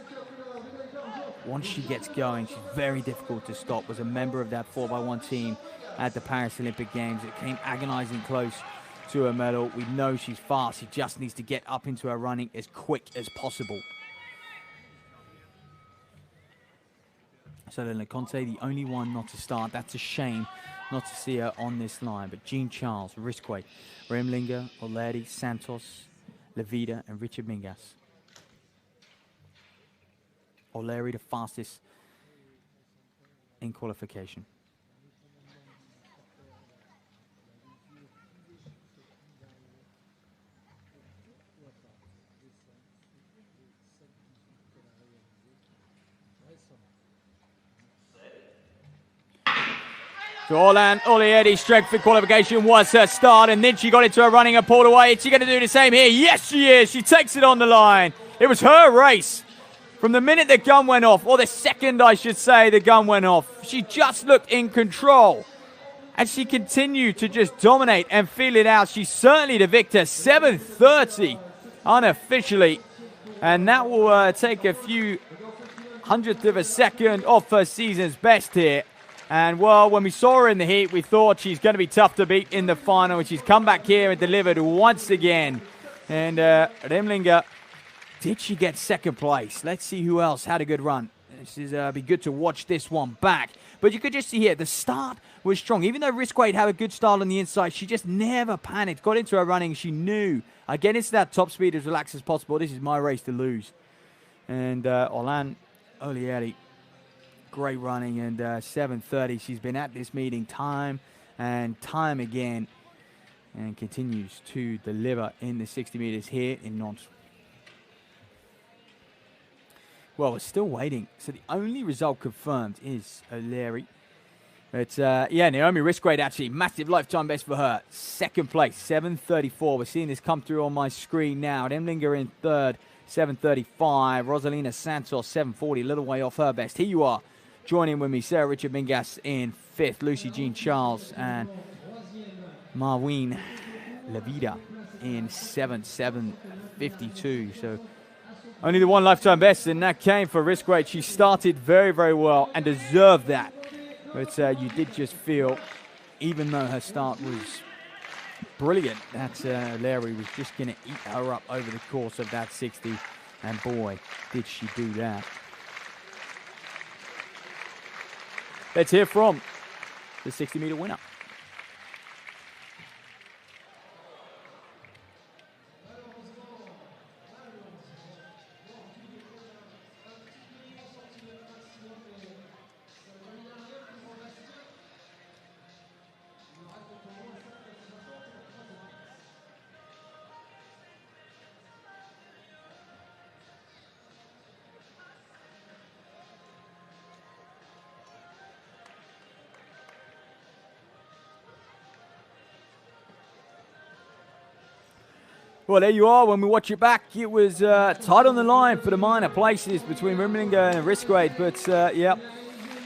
Once she gets going, she's very difficult to stop. Was a member of that 4x1 team at the Paris Olympic Games. It came agonizing close to her medal. We know she's fast. She just needs to get up into her running as quick as possible. Marcela Leconte, the only one not to start. That's a shame not to see her on this line. But Jean Charles, Risqué, Remlinger, O'Leary, Santos, Levita, and Richard Mingas. O'Leary, the fastest in qualification. So Orlan Olietti's strength for qualification was her start, and then she got into her running and pulled away. Is she going to do the same here? Yes, she is. She takes it on the line. It was her race. From the minute the gun went off, or the second, I should say, the gun went off, she just looked in control. And she continued to just dominate and feel it out. She's certainly the victor. 7:30 unofficially. And that will take a few hundredths of a second off her season's best here. And, well, when we saw her in the heat, we thought she's going to be tough to beat in the final. And she's come back here and delivered once again. And Remlinger, did she get second place? Let's see who else had a good run. This is be good to watch this one back. But you could just see here, the start was strong. Even though Risqué had a good start on the inside, she just never panicked. Got into her running. She knew, I get into that top speed as relaxed as possible. This is my race to lose. And Orlan Olieri, great running, and 7:30. She's been at this meeting time and time again and continues to deliver in the 60 meters here in Nantes. Well, we're still waiting. So the only result confirmed is O'Leary. But yeah, Naomi Risqué actually, massive lifetime best for her. Second place, 7:34. We're seeing this come through on my screen now. Remlinger in third, 7:35. Rosalina Santos, 7:40, a little way off her best. Here you are, joining with me, Sarah Richard Mingas in fifth, Lucy Jean Charles and Marween Levita in seventh, 7:52. So only the one lifetime best, and that came for Risqué. She started very, very well and deserved that. But you did just feel, even though her start was brilliant, that Larry was just going to eat her up over the course of that 60. And boy, did she do that. Let's hear from the 60-meter winner. Well, there you are. When we watch it back, it was tight on the line for the minor places between Remlinger and Risqué. But, yeah,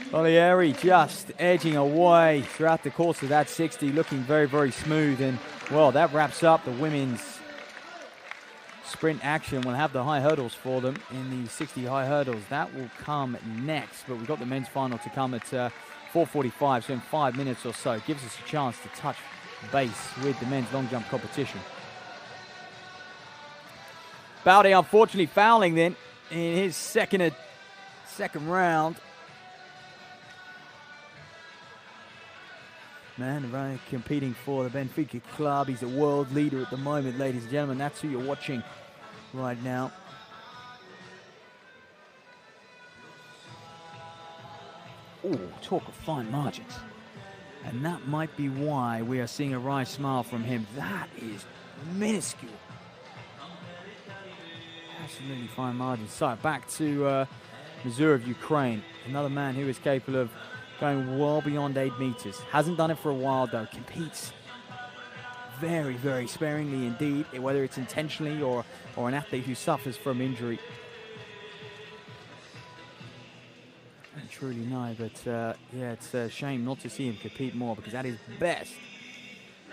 Olieri just edging away throughout the course of that 60, looking very, very smooth. And, well, that wraps up the women's sprint action. We'll have the high hurdles for them in the 60 high hurdles. That will come next. But we've got the men's final to come at 4:45, so in 5 minutes or so. It gives us a chance to touch base with the men's long jump competition. Baude unfortunately fouling then in his second round. Man, right, competing for the Benfica club. He's a world leader at the moment, ladies and gentlemen. That's who you're watching right now. Oh, talk of fine margins. And that might be why we are seeing a wry smile from him. That is minuscule. Absolutely fine margins. So back to Mazur of Ukraine. Another man who is capable of going well beyond 8 meters. Hasn't done it for a while though. Competes very, very sparingly indeed, whether it's intentionally or an athlete who suffers from injury. I don't truly know, but yeah, it's a shame not to see him compete more, because at his best,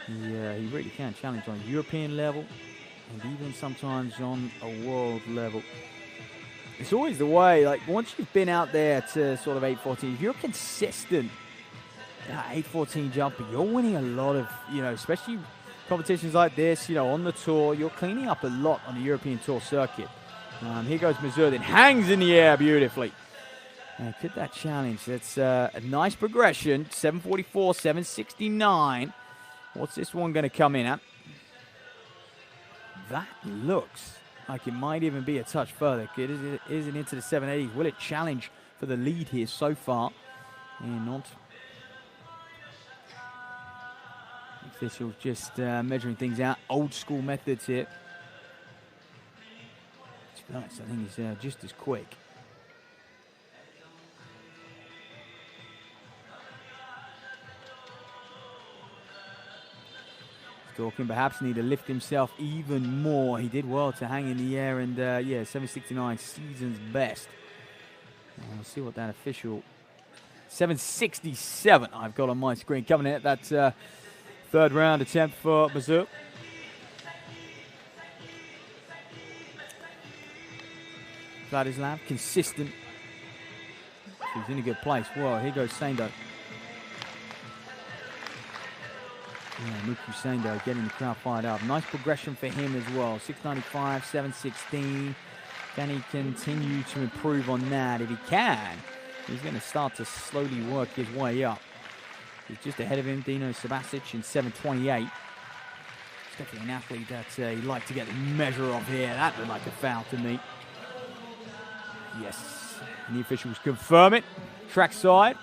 he really can challenge on a European level and even sometimes on a world level. It's always the way, like once you've been out there to sort of 8:14, if you're consistent 8:14 jumper, you're winning a lot of, especially competitions like this, on the tour, you're cleaning up a lot on the European Tour circuit. Here goes Mazur, then hangs in the air beautifully. Could that challenge? That's a nice progression. 744, 769. What's this one going to come in at? That looks like it might even be a touch further. It isn't into the 780s. Will it challenge for the lead here so far in Nantes? Officials just measuring things out. Old school methods here. To be honest, I think he's just as quick. Talking perhaps need to lift himself even more. He did well to hang in the air, and yeah, 769 season's best. We'll see what that official 767 I've got on my screen coming in at that third round attempt for Mazur. Vladislav consistent. He's in a good place. Whoa, here goes Sando. Yeah, Nuku Sando getting the crowd fired up. Nice progression for him as well. 695, 716. Can he continue to improve on that? If he can, he's going to start to slowly work his way up. He's just ahead of him, Dino Sabasic in 728. He's definitely an athlete that he'd like to get the measure of here. That looked like a foul to me. Yes, and the officials confirm it. Trackside.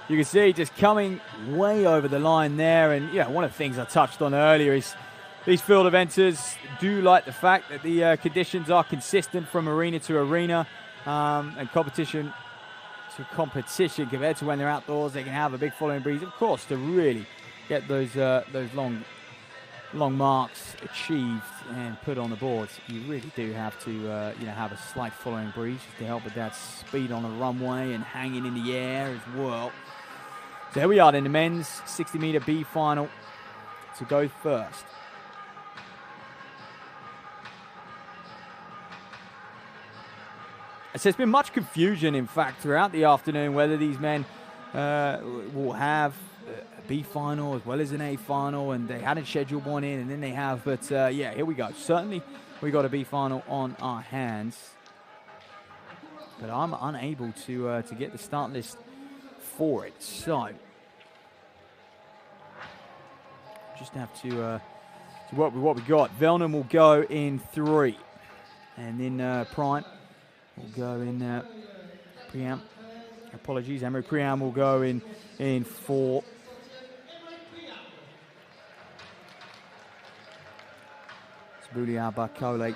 You can see just coming way over the line there. And yeah, one of the things I touched on earlier is these field eventers do like the fact that the conditions are consistent from arena to arena and competition to competition compared to when they're outdoors. They can have a big following breeze, of course, to really get those long marks achieved and put on the boards. You really do have to have a slight following breeze to help with that speed on the runway and hanging in the air as well. So here we are in the men's 60-meter B final to go first. So there's been much confusion, in fact, throughout the afternoon whether these men will have a B final as well as an A final, and they hadn't scheduled one in, and then they have. But yeah, here we go. Certainly, we got a B final on our hands, but I'm unable to get the start list for it. So just have to work with what we got. Velnum will go in 3, and then Prime will go in Priam. Apologies, Emery Priam will go in 4. Sabulia Bakole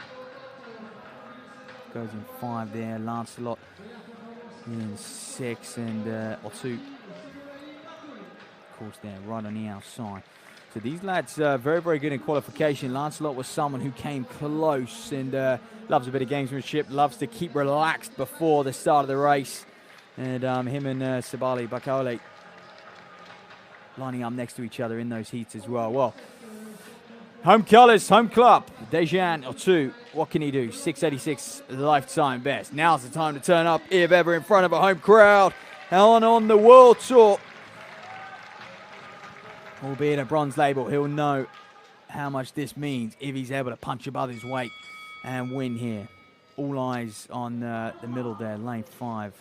goes in 5 there. Lancelot in 6, and Otu, of course, there right on the outside. So these lads very, very good in qualification. Lancelot was someone who came close and loves a bit of gamesmanship, loves to keep relaxed before the start of the race. And him and Sabali Bakole lining up next to each other in those heats as well. Well, home colours, home club. Dejan Otu, what can he do? 686 lifetime best. Now's the time to turn up, if ever, in front of a home crowd. Helen on the World Tour. Albeit a bronze label, he'll know how much this means if he's able to punch above his weight and win here. All eyes on the middle there, lane 5.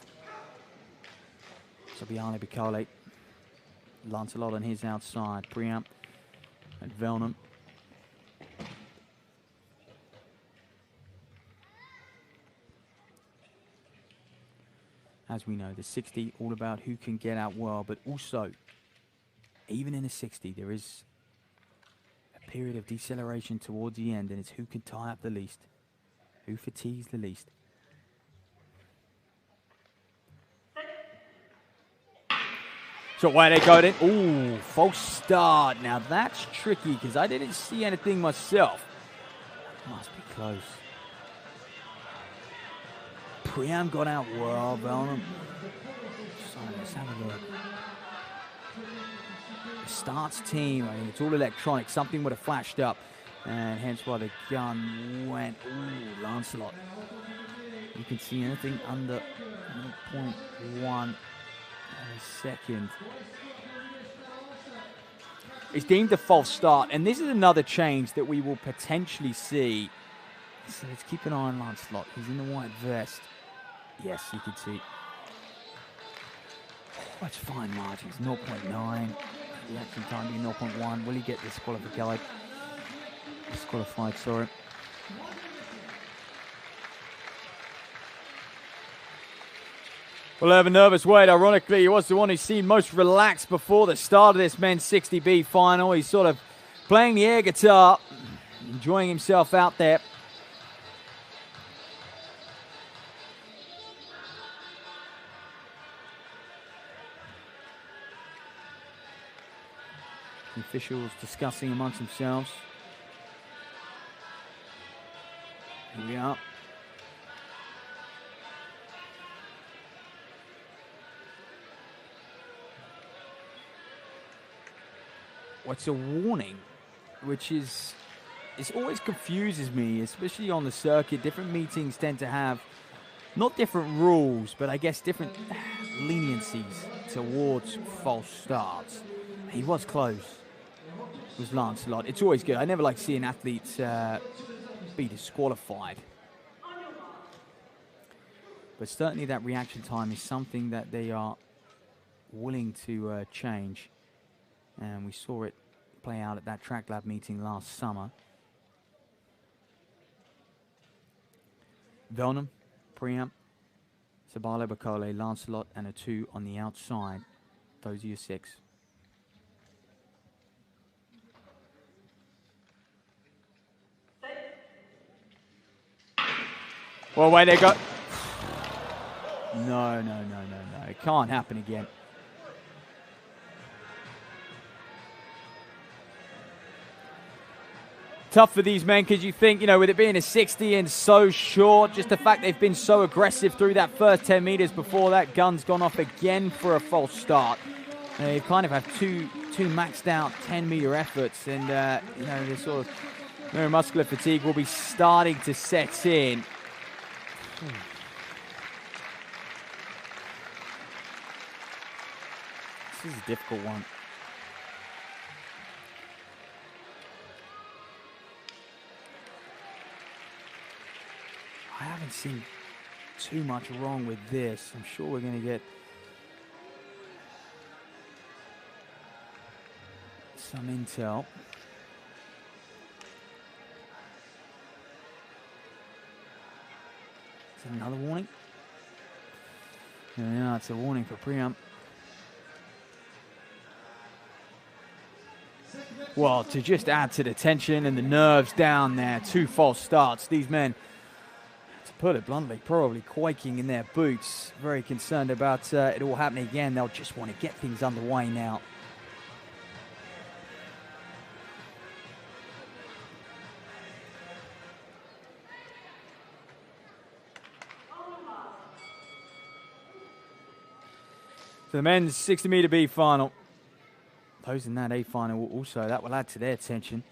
Sabiane Bicole. Lancelot on his outside. Priam and Velnum. As we know, the 60, all about who can get out well, but also, even in the 60, there is a period of deceleration towards the end, and it's who can tie up the least, who fatigues the least. So where they go then? Ooh, false start. Now that's tricky because I didn't see anything myself. Must be close. Priam got out well, Velnum. So let's have a look. The starts team, I mean, it's all electronic. Something would have flashed up, and hence why the gun went. Ooh, Lancelot. You can see anything under 0.1. Second. It's deemed a false start, and this is another change that we will potentially see. So let's keep an eye on Lancelot. He's in the white vest. Yes, you can see. That's fine margins, 0.9. The action time being 0.1. Will he get disqualified? Disqualified, sorry. Well, Evan Nervous Wade, ironically, he was the one who seemed most relaxed before the start of this men's 60B final. He's sort of playing the air guitar, enjoying himself out there. The officials discussing amongst themselves. Here we are. What's a warning, which is, it always confuses me, especially on the circuit. Different meetings tend to have not different rules, but I guess different leniencies towards false starts. He was close. It was Lancelot. It's always good. I never like seeing athletes be disqualified. But certainly that reaction time is something that they are willing to change. And we saw it play out at that track lab meeting last summer. Velnum, Priam, Sabale Bakole, Lancelot, and a 2 on the outside. Those are your 6. Well, away they go. No. It can't happen again. Tough for these men, because you think, with it being a 60 and so short, just the fact they've been so aggressive through that first 10 meters before that gun's gone off again for a false start. They kind of have two maxed out 10-meter efforts, and, the sort of neuromuscular fatigue will be starting to set in. This is a difficult one. I haven't seen too much wrong with this. I'm sure we're going to get some intel. Is that another warning? Yeah, it's a warning for Priam. Well, to just add to the tension and the nerves down there, 2 false starts. These men, to put it bluntly, probably quaking in their boots, very concerned about it all happening again. They'll just want to get things underway now. So the men's 60-meter B final. Those in that A final also, that will add to their tension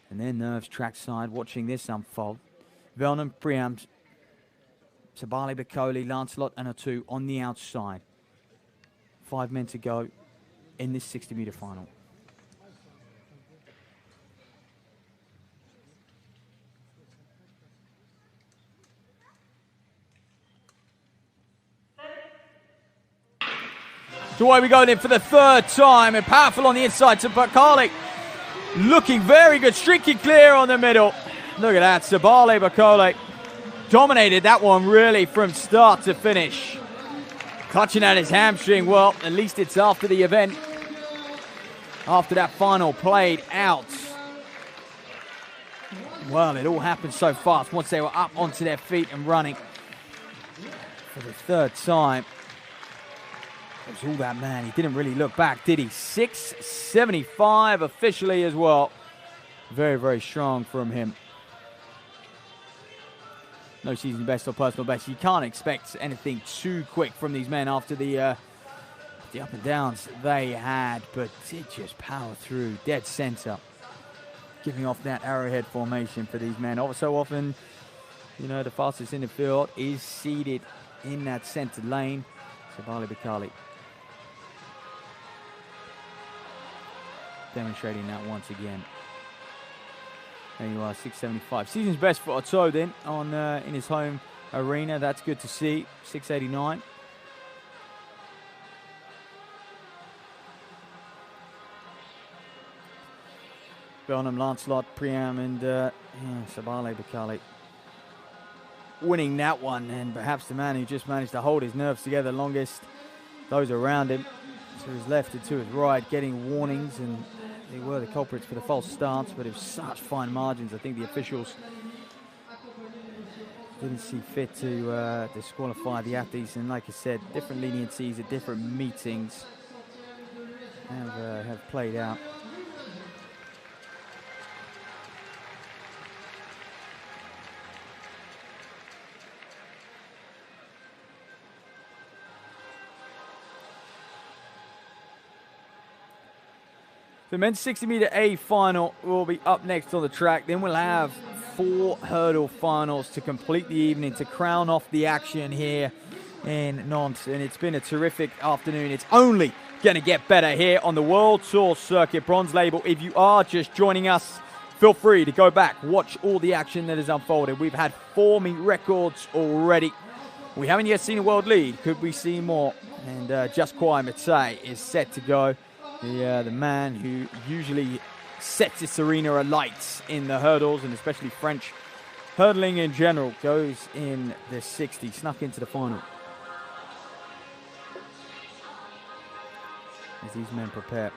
and their nerves trackside watching this unfold. Velnum, Priam, Sabale Bakole, Lancelot, and a 2 on the outside. 5 men to go in this 60-meter final. So away we go then for the 3rd time, and powerful on the inside to Bakole. Looking very good, streaking clear on the middle. Look at that, Sabale Bakole dominated that one really from start to finish. Clutching at his hamstring, well, at least it's after the event. After that final played out. Well, it all happened so fast once they were up onto their feet and running. For the 3rd time. It was all that man. He didn't really look back, did he? 6.75 officially as well. Very, very strong from him. No season best or personal best. You can't expect anything too quick from these men after the up and downs they had, but did just power through dead center, giving off that arrowhead formation for these men. So often, the fastest in the field is seated in that center lane. Sabale Bakole. demonstrating that once again. There you are, 675. Season's best for Otto then on in his home arena. That's good to see. 689. Bellingham, Lancelot, Priam, and Sabale Bakali winning that one, and perhaps the man who just managed to hold his nerves together longest, those around him, to his left and to his right, getting warnings, and they were the culprits for the false starts, but it was such fine margins. I think the officials didn't see fit to disqualify the athletes, and like I said, different leniencies at different meetings have played out. The men's 60-meter A final will be up next on the track. Then we'll have 4 hurdle finals to complete the evening, to crown off the action here in Nantes. And it's been a terrific afternoon. It's only going to get better here on the World Tour Circuit Bronze Label. If you are just joining us, feel free to go back, watch all the action that has unfolded. We've had 4 meet records already. We haven't yet seen a world lead. Could we see more? And Just Kwai Matei is set to go. The man who usually sets this arena alight in the hurdles, and especially French hurdling in general, goes in the 60, snuck into the final. As these men prepare.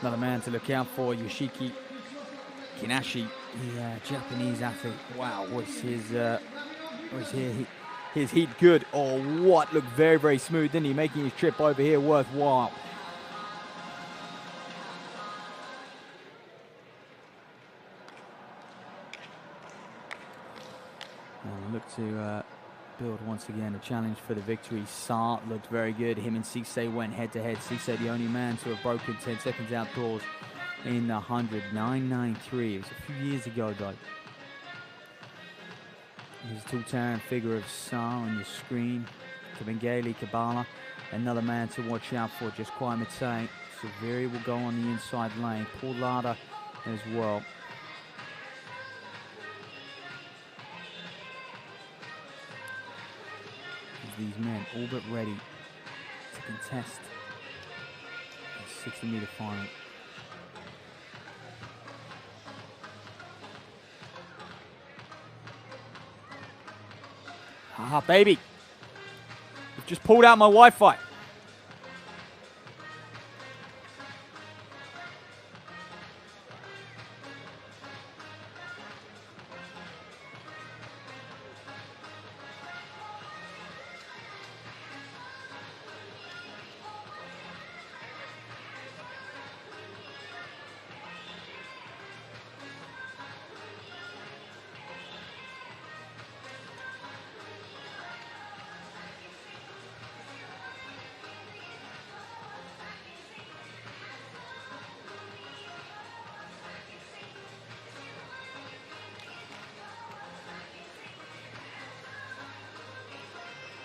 Another man to look out for, Yoshiki Kinashi, the Japanese athlete. Wow, was his heat good or what? Looked very, very smooth, didn't he? Making his trip over here worthwhile. And look to build once again a challenge for the victory. Saar looked very good. Him and Cisse went head to head. Cisse, the only man to have broken 10 seconds outdoors in the 100. 9.93. It was a few years ago, though. Here's a totalitarian figure of Saar on your screen. Kabengele Kabala, another man to watch out for. Just Kwai Matei. Severi will go on the inside lane. Paul Lada as well. These men all but ready to contest the 60-meter final. Ah, baby. You've just pulled out my Wi-Fi.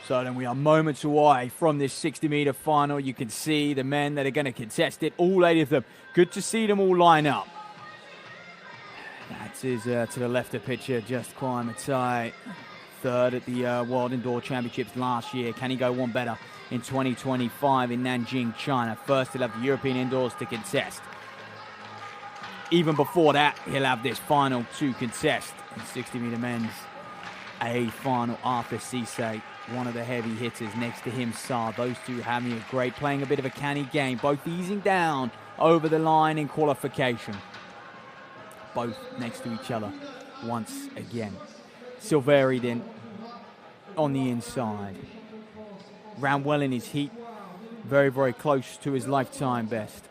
So then we are moments away from this 60-meter final. You can see the men that are going to contest it, all 8 of them. Good to see them all line up. That is to the left of picture, Just Kwai Matei, 3rd at the World Indoor Championships last year. Can he go one better in 2025 in Nanjing, China? First, he'll have the European Indoors to contest. Even before that, he'll have this final to contest. 60-meter men's A final. Arthur Cisse, one of the heavy hitters. Next to him, Saar. Those two having a great, playing a bit of a canny game. Both easing down over the line in qualification. Both next to each other once again. Silveri then on the inside. Ran well in his heat. Very, very close to his lifetime best.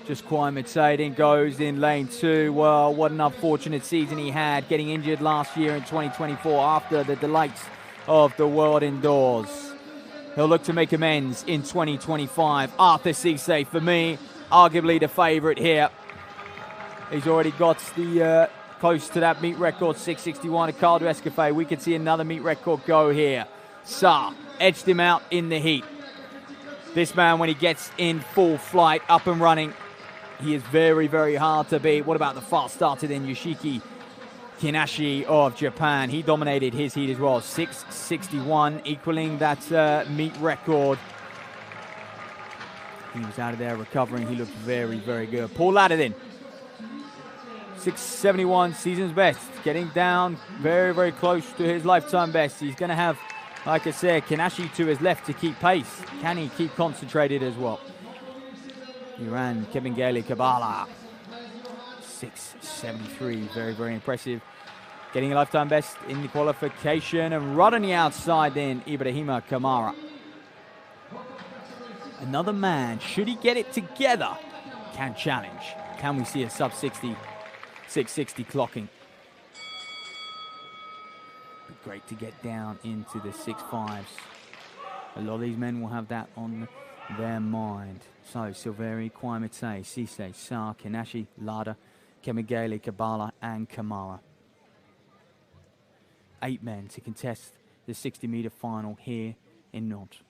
Just Kwai Matei then goes in lane 2. Well, what an unfortunate season he had, getting injured last year in 2024 after the delights of the World Indoors. He'll look to make amends in 2025. Arthur Cisse, for me, arguably the favourite here. He's already got the close to that meet record, 6:61 at Carl du Escoffier. We could see another meet record go here. Saar edged him out in the heat. This man, when he gets in full flight, up and running, he is very, very hard to beat. What about the fast starter then, Yoshiki Kinashi of Japan? He dominated his heat as well, 6:61, equaling that meet record. He was out of there recovering. He looked very, very good. Paul Laderdin, 6:71, season's best. Getting down very, very close to his lifetime best. He's going to have, like I said, Kinashi to his left to keep pace. Can he keep concentrated as well? Iran, Kebengele Kabala, 6:73, very, very impressive. Getting a lifetime best in the qualification, and right on the outside then, Ibrahima Kamara. Another man, should he get it together, can challenge. Can we see a sub-60, 6:60 clocking? Be great to get down into the 6.5s. A lot of these men will have that on their mind. So, Silveri, Kwaimitse, Cisse, Saar, Kinashi, Lada, Kemigele, Kabala, and Kamara. 8 men to contest the 60-meter final here in Nantes.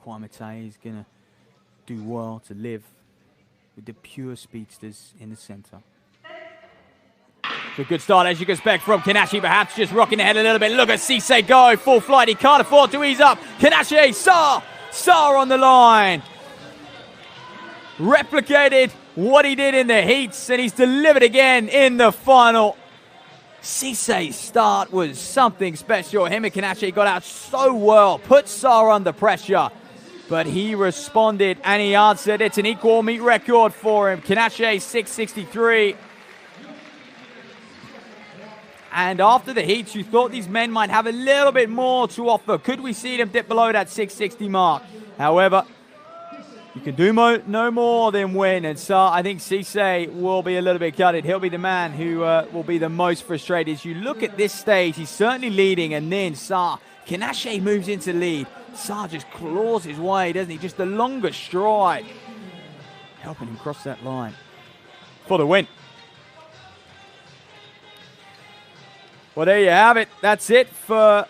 Kwaimitse is going to do well to live with the pure speedsters in the center. So good start, as you can expect from Kinashi, perhaps just rocking ahead a little bit. Look at Cisse go, full flight. He can't afford to ease up. Kinashi, Saar on the line. Replicated what he did in the heats, and he's delivered again in the final. Cisse's start was something special. Him and Kinashi got out so well, put Saar under pressure, but he responded and he answered. It's an equal meet record for him. Kinashi, 6:63. And after the heats, you thought these men might have a little bit more to offer. Could we see them dip below that 6:60 mark? However, you can do no more than win. And so I think Cisse will be a little bit gutted. He'll be the man who will be the most frustrated. As you look at this stage, he's certainly leading. And then Saar, Kinashi moves into lead. Saar just claws his way, doesn't he? Just the longest stride, helping him cross that line for the win. Well, there you have it. That's it for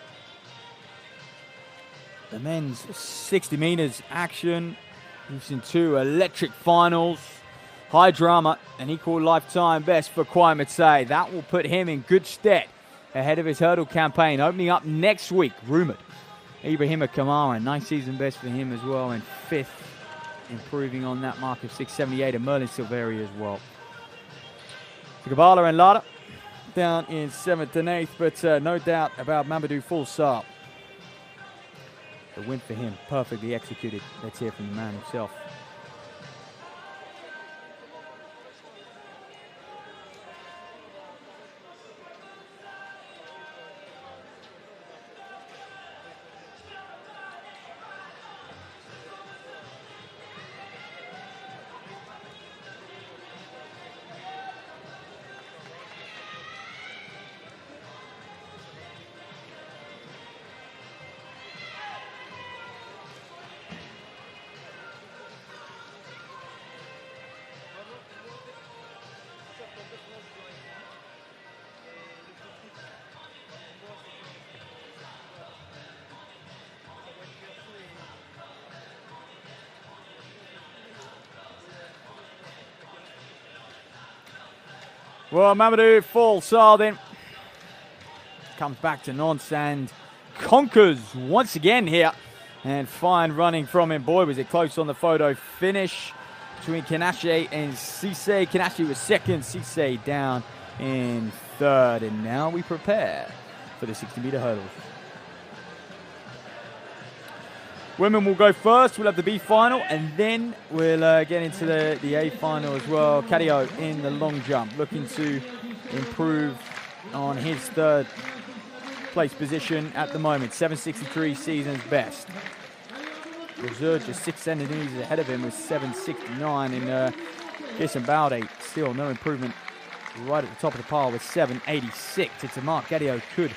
the men's 60 meters action. Using 2 electric finals. High drama, an equal lifetime best for Kwaimitse. That will put him in good stead ahead of his hurdle campaign. Opening up next week, rumoured. Ibrahima Kamara, nice season best for him as well. And 5th, improving on that mark of 6:78. And Merlin Silveri as well. So Kabala and Lada down in 7th and 8th, but no doubt about Mamadou Fall Saar. The win for him, perfectly executed. Let's hear from the man himself. Well, Mamadou Fall Saar then comes back to Nantes and conquers once again here. And fine running from him. Boy, was it close on the photo finish between Kinashi and Cisse. Kinashi was 2nd, Cisse down in 3rd. And now we prepare for the 60-meter hurdles. Women will go first. We'll have the B final, and then we'll get into the A final as well. Cadio in the long jump, looking to improve on his 3rd place position at the moment. 7:63 season's best. Reserve just 6 centimeters ahead of him with 7:69, and Jason Baude still no improvement right at the top of the pile with 7:86. It's a mark Cadio could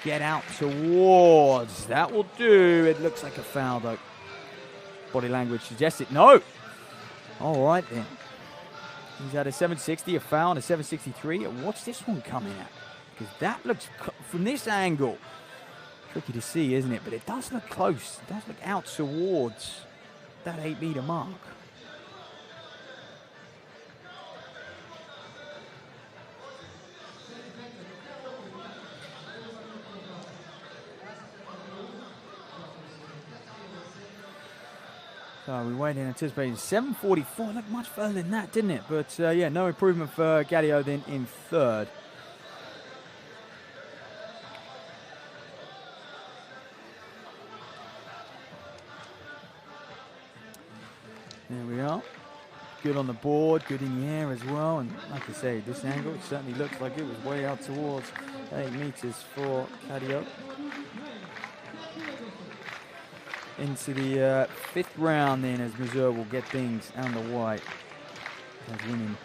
get out towards. That will do. It looks like a foul, though. Body language suggests it. No. All right, then. He's at a 760, a foul, and a 763. What's this one coming at? Because that looks, from this angle, tricky to see, isn't it? But it does look close. It does look out towards that 8-meter mark. So we waited and anticipated 744. Looked much further than that, didn't it? But yeah, no improvement for Gadio then in third. There we are. Good on the board, good in the air as well. And like I say, this angle, it certainly looks like it was way out towards 8 meters for Gadio. Into the fifth round then, as Missouri will get things underway. As winning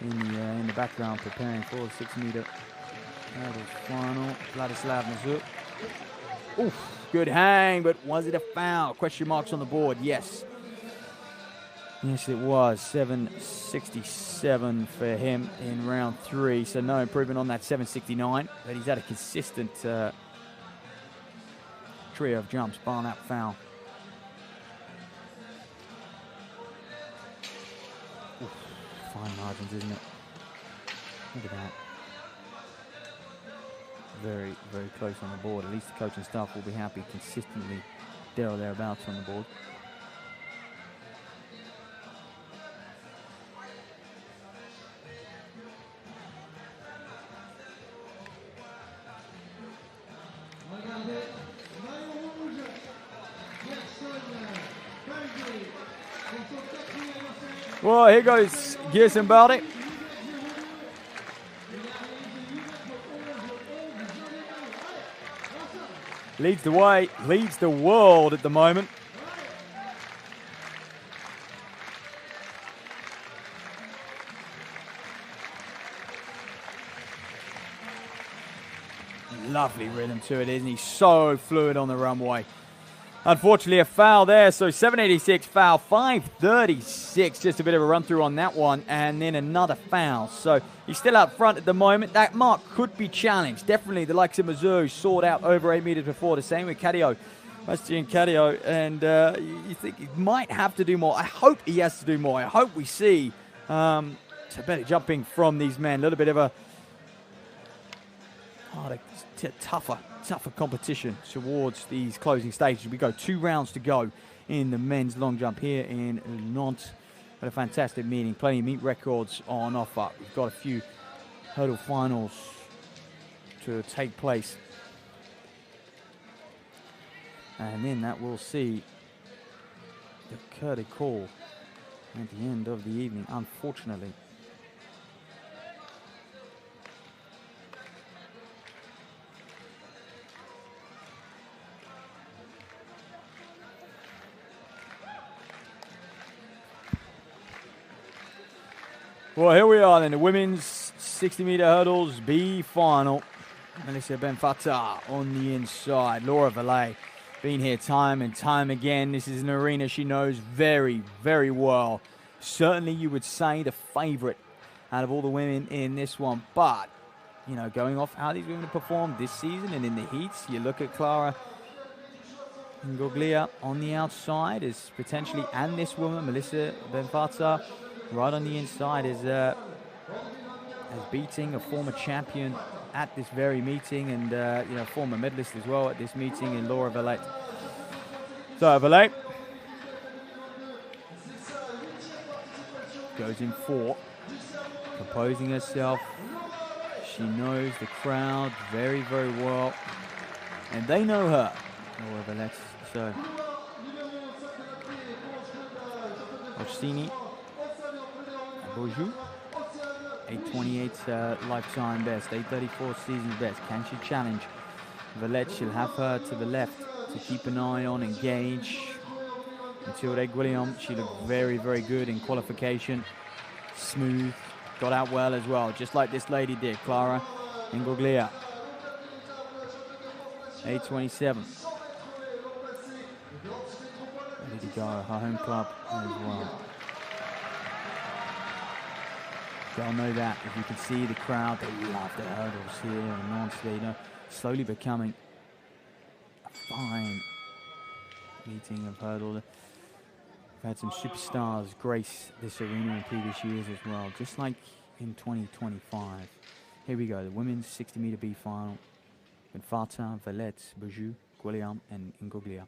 in the background, preparing for the 6-meter hurdles final. Vladislav Missouri. Oof, good hang, but was it a foul? Question marks on the board, yes. Yes, it was. 767 for him in round 3, so no improvement on that 769. But he's had a consistent trio of jumps, barring that foul. Fine margins, isn't it? Look at that. Very, very close on the board. At least the coaching staff will be happy consistently there or thereabouts on the board. Well, here goes Gerson Baldi. Leads the way, leads the world at the moment. Lovely rhythm to it, isn't he? So fluid on the runway. Unfortunately, a foul there, so 786 foul, 536, just a bit of a run-through on that one, and then another foul. So he's still out front at the moment. That mark could be challenged. Definitely the likes of Mizzou soared out over 8 meters before. The same with Cadio, Bastien Cadio, and you think he might have to do more. I hope he has to do more. I hope we see so better jumping from these men. A little bit of a tougher competition towards these closing stages. We go 2 rounds to go in the men's long jump here in Nantes. Had a fantastic meeting, plenty of meet records on offer. We've got a few hurdle finals to take place. And then that will see the curtain call at the end of the evening, unfortunately. Well, here we are then, the women's 60-meter hurdles B final. Melissa Benfata on the inside. Laura Valet, been here time and time again. This is an arena she knows very, very well. Certainly, you would say the favorite out of all the women in this one. But, you know, going off how these women have performed this season and in the heats, you look at Clara Ngoglia on the outside as potentially, and this woman, Melissa Benfata, right on the inside is beating a former champion at this very meeting, and you know, former medalist as well at this meeting in Laura Valet. So Valet goes in 4, composing herself. She knows the crowd very, very well, and they know her, Laura Valet. So Orsini, Beaujou, 8:28 lifetime best, 8:34 season best. Can she challenge Valette? She'll have her to the left to keep an eye on, engage. Mathilde Guillaume, she looked very, very good in qualification. Smooth, got out well as well, just like this lady did, Clara Ngoglia. 8:27. Ready to go, her home club as well. Y'all know that. If you can see the crowd, they love the hurdles here in Nantes. They're slowly becoming a fine meeting of hurdle. We've had some superstars grace this arena in previous years as well, just like in 2025. Here we go, the women's 60-meter B final. Benfata, Valette, Beaujeu, Guillaume, and Ingoglia.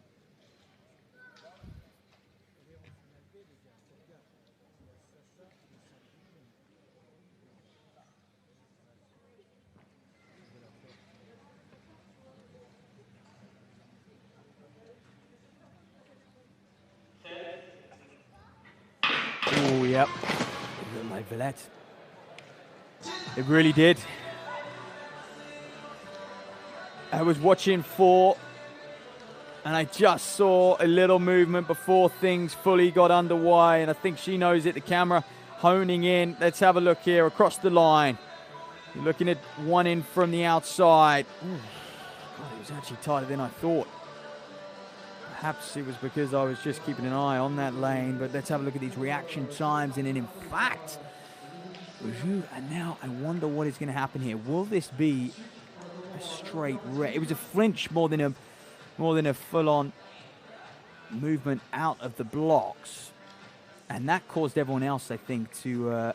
Oh, yep. It looked like Valette. It really did. I was watching 4, and I just saw a little movement before things fully got underway, and I think she knows it. The camera honing in. Let's have a look here across the line. You're looking at one in from the outside. Ooh, God, it was actually tighter than I thought. Perhaps it was because I was just keeping an eye on that lane, but let's have a look at these reaction times. And then, in fact, and now I wonder what is going to happen here. Will this be a straight red? It was a flinch more than a full-on movement out of the blocks, and that caused everyone else, I think, to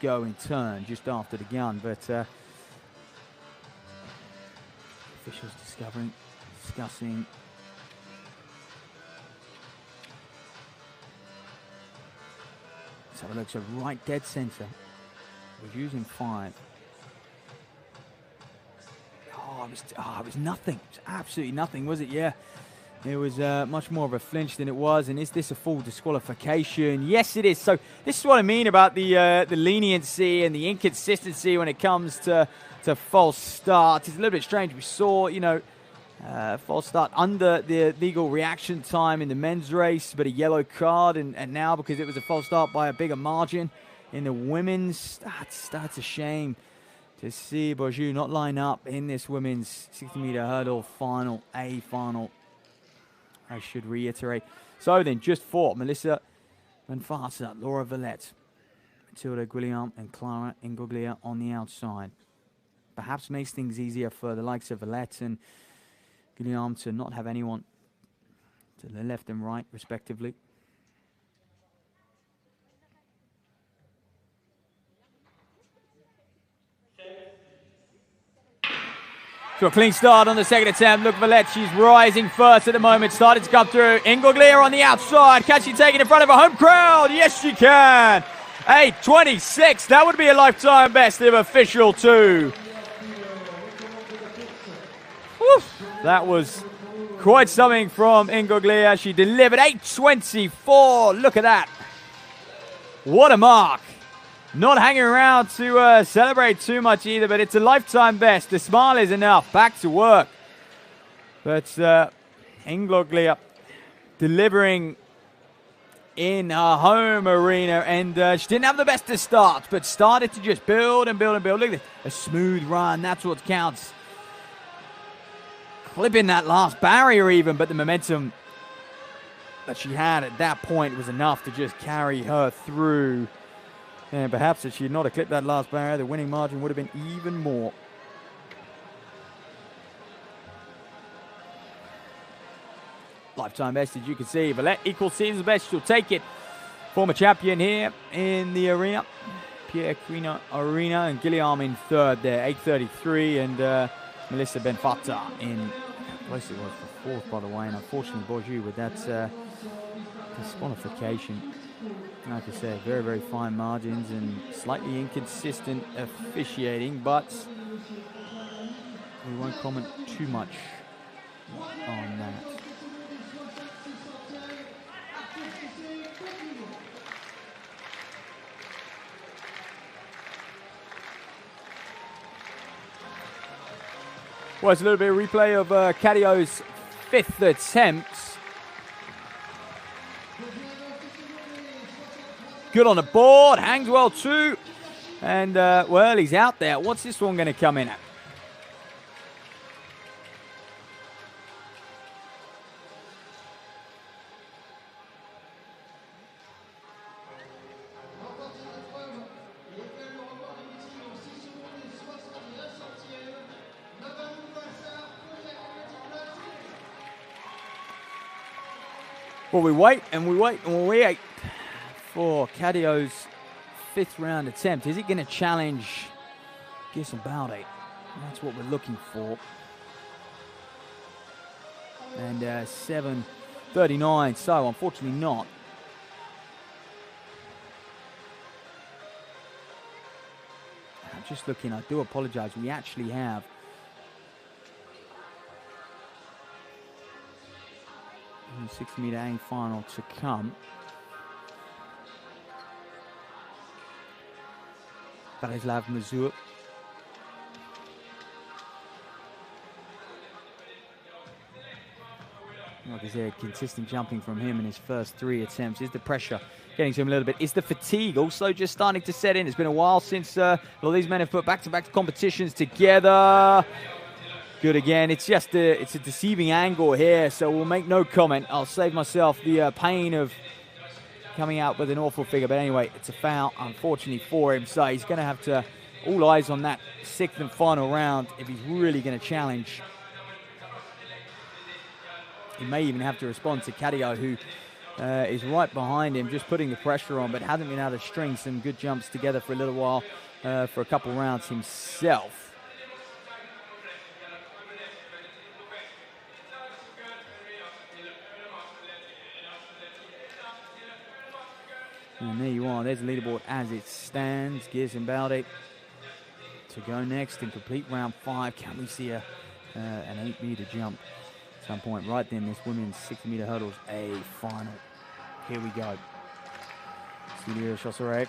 go in turn just after the gun. But officials discussing. Let's have a look. So right dead center. Was using 5. It was nothing. It was absolutely nothing, was it? Yeah. It was much more of a flinch than it was. And is this a full disqualification? Yes, it is. So this is what I mean about the leniency and the inconsistency when it comes to false starts. It's a little bit strange. We saw, false start under the legal reaction time in the men's race, but a yellow card. And now, because it was a false start by a bigger margin in the women's, that's a shame to see Beaujeu not line up in this women's 60-meter hurdle final, A final, I should reiterate. So then, just 4, Melissa Benfata, Laura Valette, Matilda Guillaume, and Clara Ingoglia on the outside. Perhaps makes things easier for the likes of Valette and Guillaume to not have anyone to the left and right, respectively. So a clean start on the second attempt. Look, Valette, she's rising first at the moment. Started to come through. Ingoglia on the outside. Can she take it in front of a home crowd? Yes, she can. 8:26. That would be a lifetime best if official 2. Woof. That was quite something from Ingoglia. She delivered 8:24. Look at that. What a mark. Not hanging around to celebrate too much either, but it's a lifetime best. The smile is enough. Back to work. But Ingoglia delivering in her home arena, and she didn't have the best of starts, but started to just build and build and build. Look at this. A smooth run. That's what counts. Clipping that last barrier even, but the momentum that she had at that point was enough to just carry her through. And perhaps if she had not clipped that last barrier, the winning margin would have been even more. Lifetime best, as you can see. Valette equals season's best. She'll take it. Former champion here in the arena. Pierre Quina Arena, and Guillaume in third there. 8:33, and Melissa Benfata in place it was for 4th, by the way. And unfortunately, Beaujeu with that disqualification. Like I said, very, very fine margins and slightly inconsistent officiating, but we won't comment too much on that. Well, it's a little bit of replay of Cadio's 5th attempt. Good on the board, hangs well too. And, well, he's out there. What's this one going to come in at? Well, we wait and we wait and we wait for Cadio's 5th round attempt. Is he going to challenge Gisbaldi? That's what we're looking for. And 7:39, so unfortunately not. I'm just looking, I do apologize. We actually have the 60-meter aim final to come. Barislav Mazur. Like I said, consistent jumping from him in his first 3 attempts. Is the pressure getting to him a little bit? Is the fatigue also just starting to set in? It's been a while since a lot of these men have put back-to-back competitions together. Good again. It's just it's a deceiving angle here, so we'll make no comment. I'll save myself the pain of coming out with an awful figure. But anyway, it's a foul, unfortunately, for him. So he's going to have to, all eyes on that 6th and final round if he's really going to challenge. He may even have to respond to Cadio, who is right behind him, just putting the pressure on, but hasn't been able to string some good jumps together for a little while, for a couple rounds himself. And there you are, there's the leaderboard as it stands. Gisbaldi to go next and complete round 5. Can we see an 8-meter jump at some point? Right then, this women's 60-meter hurdles A final. Here we go. Celia Chasseret.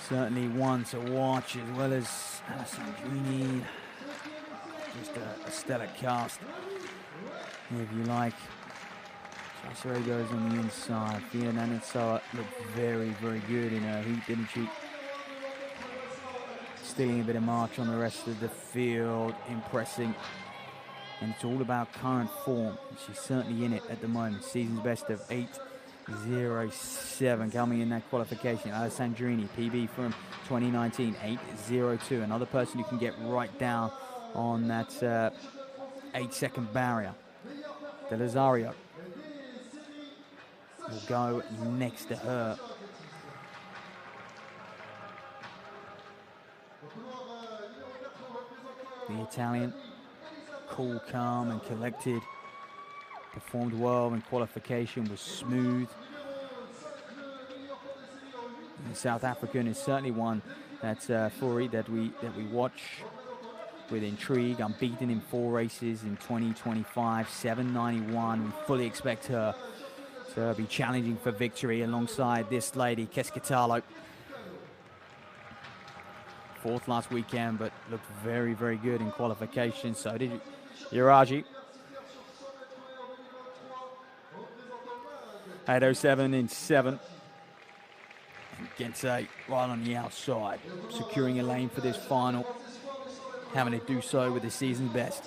Certainly one to watch, as well as Alessandrini. Just a stellar cast, if you like. Chasseret goes on the inside. Fia Nantes looked very, very good in her heat, didn't she? Stealing a bit of march on the rest of the field, impressing. And it's all about current form. She's certainly in it at the moment. Season's best of 8:07 coming in that qualification. Alessandrini, PB from 2019, 8:02. Another person who can get right down on that 8-second barrier. De Lazario will go next to her. The Italian, cool, calm and collected. Performed well in qualification, was smooth. The South African is certainly one that's FRA that we watch with intrigue. Unbeaten in 4 races in 2025, 791. We fully expect her to be challenging for victory alongside this lady, Keskitalo. 4th last weekend, but looked very, very good in qualification. So did Yaraji. 8:07 in 7. And Gente right on the outside, securing a lane for this final. Having to do so with the season's best.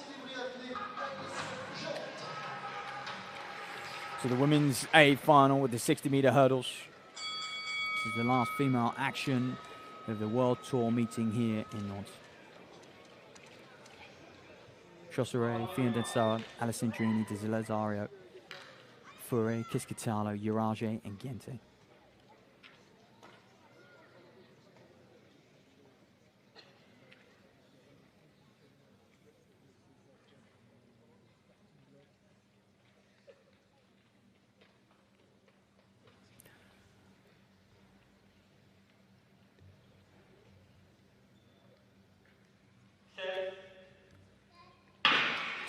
So the women's A final with the 60-meter hurdles. This is the last female action of the World Tour meeting here in Nantes. Chasseret, Fia Nantes, Alessandrini, De Lazario, FRA, Keskitalo, Yaraji, and Gente.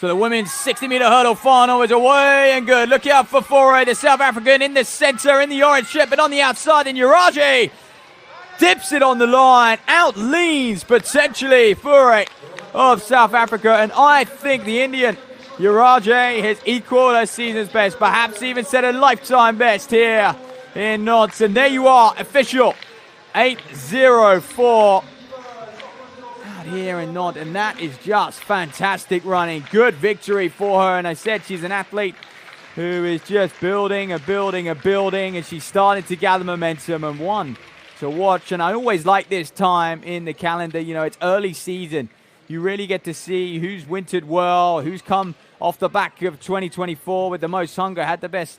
So the women's 60-meter hurdle final is away and good. Look out for FRA, the South African in the center in the orange shirt, but on the outside in Yaraji. Dips it on the line, out leans potentially FRA of South Africa. And I think the Indian Yaraji has equaled her season's best, perhaps even set a lifetime best here in Nantes. And there you are, official 8:04. Here in Nantes, and that is just fantastic running. Good victory for her, and I said she's an athlete who is just building, and she started to gather momentum, and 1, to watch. And I always like this time in the calendar. You know, it's early season. You really get to see who's wintered well, who's come off the back of 2024 with the most hunger, had the best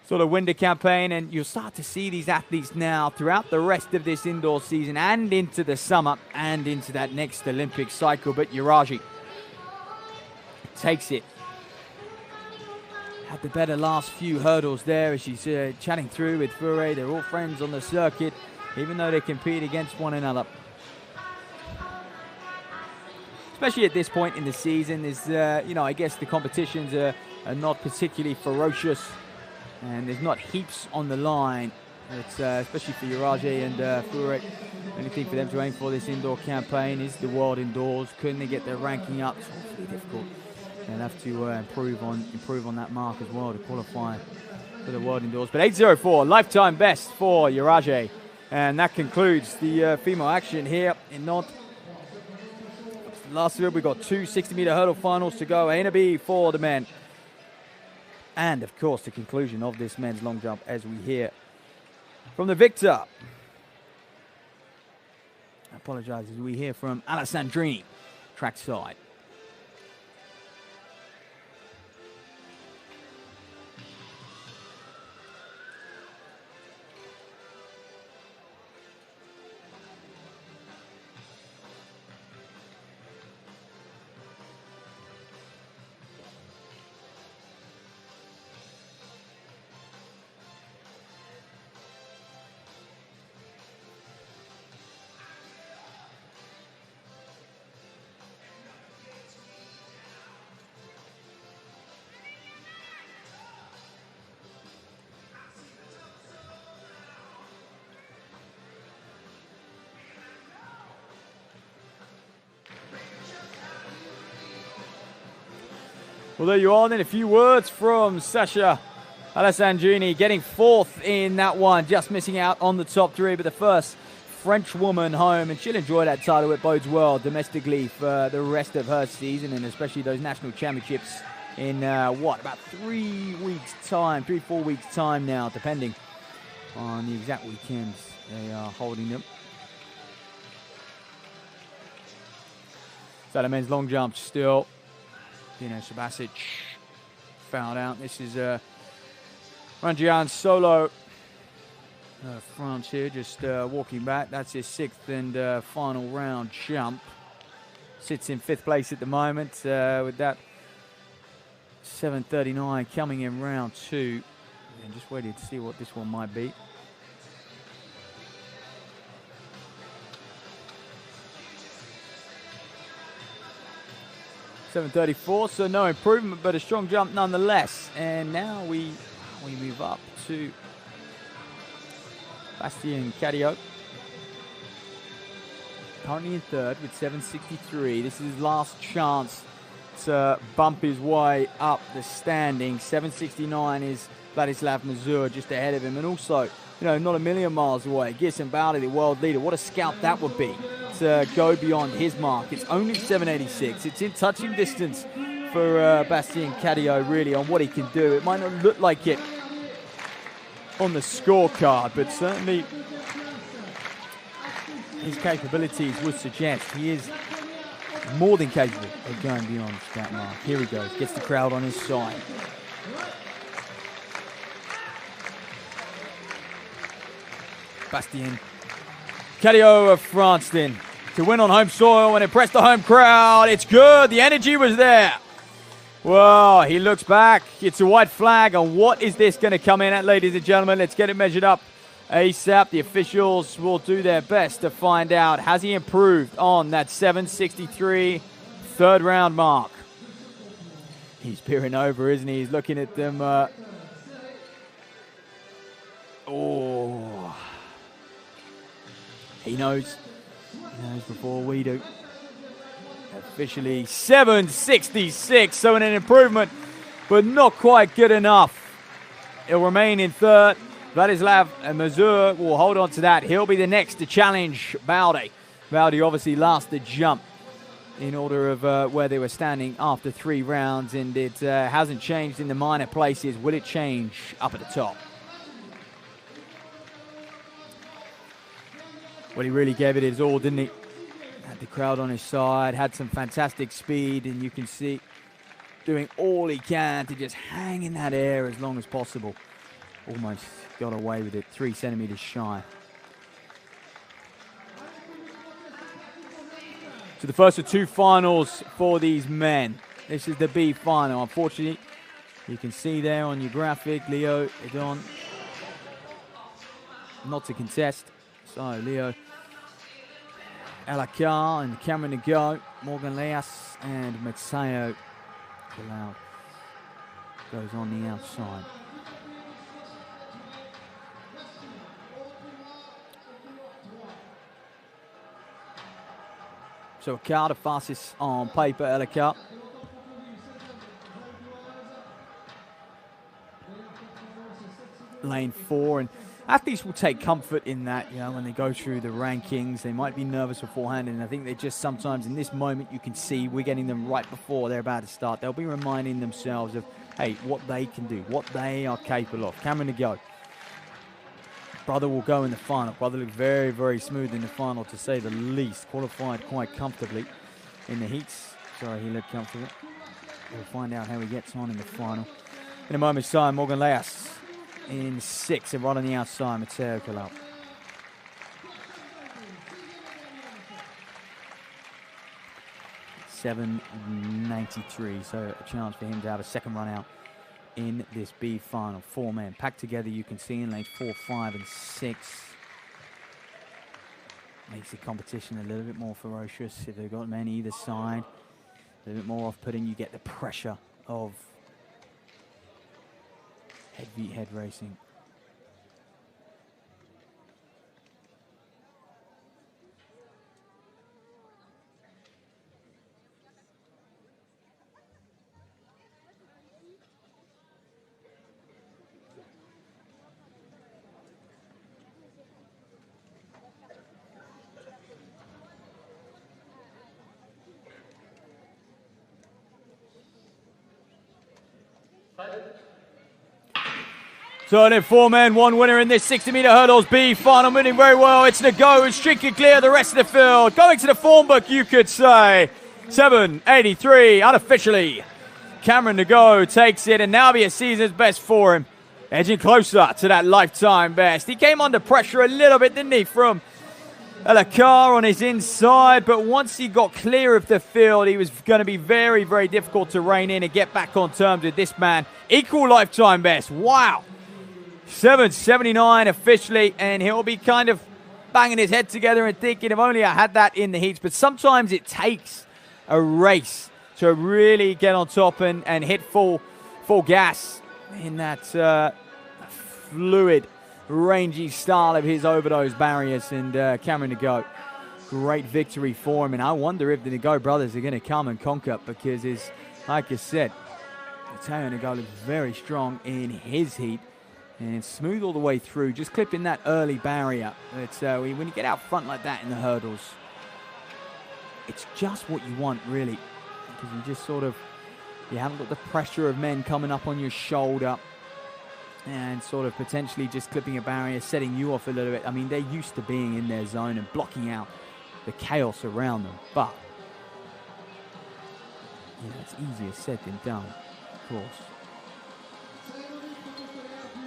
sort of winter campaign. And you'll start to see these athletes now throughout the rest of this indoor season and into the summer and into that next Olympic cycle. But Uraji takes it. Had the better last few hurdles there as she's chatting through with FRA. They're all friends on the circuit, even though they compete against one another. Especially at this point in the season, is you know, I guess the competitions are not particularly ferocious, and there's not heaps on the line. It's, especially for Uraji and FRA. The only thing for them to aim for this indoor campaign is the world indoors. Couldn't they get their ranking up? It's awfully difficult. They'll have to improve on that mark as well to qualify for the world indoors. But 8:04, lifetime best for Uraji. And that concludes the female action here in Nantes. Last year we've got two 60-meter hurdle finals to go, A and a B for the men. And of course the conclusion of this men's long jump as we hear from the victor. I apologize, as we hear from Alessandrini, trackside. Well, there you are then. A few words from Sasha Alessandrini, getting fourth in that one, just missing out on the top three, but the first French woman home, and she'll enjoy that title. It bodes well domestically for the rest of her season, and especially those national championships in, about 3 weeks' time, 3-4 weeks' time now, depending on the exact weekends they are holding them. So the men's long jump still. Subasic fouled out. This is Ranjian Solo. France here just walking back. That's his sixth and final round jump. Sits in fifth place at the moment with that 7:39 coming in round two. And just waiting to see what this one might be. .734, so no improvement, but a strong jump nonetheless. And now we move up to Bastien Cadio. Currently in third with 763. This is his last chance to bump his way up the standings. 769 is Vladislav Mazur just ahead of him. And also, not a million miles away, Gisem Bowley, the world leader. What a scalp that would be to go beyond his mark. It's only 786. It's in touching distance for Bastien Cadio, really, on what he can do. It might not look like it on the scorecard, but certainly his capabilities would suggest he is more than capable of going beyond that mark. Here he goes, gets the crowd on his side. Bastien Cadio of France then to win on home soil and impress the home crowd. It's good. The energy was there. Well, he looks back. It's a white flag. And what is this going to come in at, ladies and gentlemen? Let's get it measured up ASAP. The officials will do their best to find out. Has he improved on that 7:63 third round mark? He's peering over, isn't he? He's looking at them. He knows. He knows before we do. Officially 7:66, so an improvement, but not quite good enough. He'll remain in third. Vladislav Mazur will hold on to that. He'll be the next to challenge Bowley. Bowley obviously lost the jump in order of where they were standing after 3 rounds, and it hasn't changed in the minor places. Will it change up at the top? Well, he really gave it his all, didn't he? Had the crowd on his side, had some fantastic speed, and you can see doing all he can to just hang in that air as long as possible. Almost got away with it, 3 centimeters shy. So the first of 2 finals for these men. This is the B final. Unfortunately, you can see there on your graphic, Leo Edon not to contest. So Leo Alakar and Cameron Nago, Morgan Leas and Matteo Colau goes on the outside. So Alakar, the fastest on paper, Alakar. Lane 4, and athletes will take comfort in that, you know, when they go through the rankings. They might be nervous beforehand, and I think they just sometimes in this moment you can see we're getting them right before they're about to start. They'll be reminding themselves of, hey, what they can do, what they are capable of. Cameron to go. Brother will go in the final. Brother looked very, very smooth in the final, to say the least. Qualified quite comfortably in the heats. Sorry, he looked comfortable. We'll find out how he gets on in the final. In a moment's time, Morgan Leas in 6th, and right on the outside, Matteo Colau. $7.93, so a chance for him to have a second run out in this B final. 4 men packed together, you can see in lanes 4, 5, and 6. Makes the competition a little bit more ferocious if they've got men either side. A little bit more off-putting. You get the pressure of head racing. So then 4 men, 1 winner in this 60-meter hurdles B final, moving very well. It's Nago who's streaking clear the rest of the field. Going to the form book, you could say. 7.83 unofficially. Cameron Nago takes it, and now be a season's best for him. Edging closer to that lifetime best. He came under pressure a little bit, didn't he, from Alakar on his inside, but once he got clear of the field, he was going to be very, very difficult to rein in and get back on terms with this man. Equal lifetime best. Wow. 7.79 officially, and he'll be kind of banging his head together and thinking, if only I had that in the heats. But sometimes it takes a race to really get on top and hit full gas in that fluid, rangy style of his over those barriers. And Cameron Nago, great victory for him. And I wonder if the Nago brothers are going to come and conquer, because, like I said, Matteo Nago looked very strong in his heat. And smooth all the way through, just clipping that early barrier. But when you get out front like that in the hurdles, it's just what you want, really. Because you just sort of, you haven't got the pressure of men coming up on your shoulder and sort of potentially just clipping a barrier, setting you off a little bit. I mean, they're used to being in their zone and blocking out the chaos around them. But, you know, it's easier said than done, of course.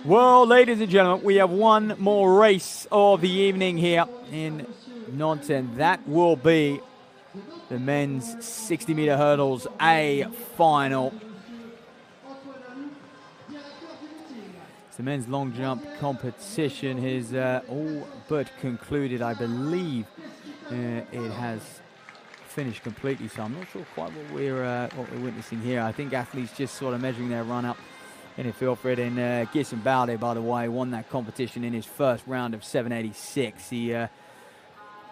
Well, ladies and gentlemen, we have one more race of the evening here in Nantes, and that will be the men's 60-meter hurdles A final. It's the men's long jump competition has all but concluded. I believe it has finished completely, so I'm not sure quite what we're witnessing here. I think athletes just sort of measuring their run up in a field for it. And Gisson Balde, by the way, won that competition in his first round of 7.86. He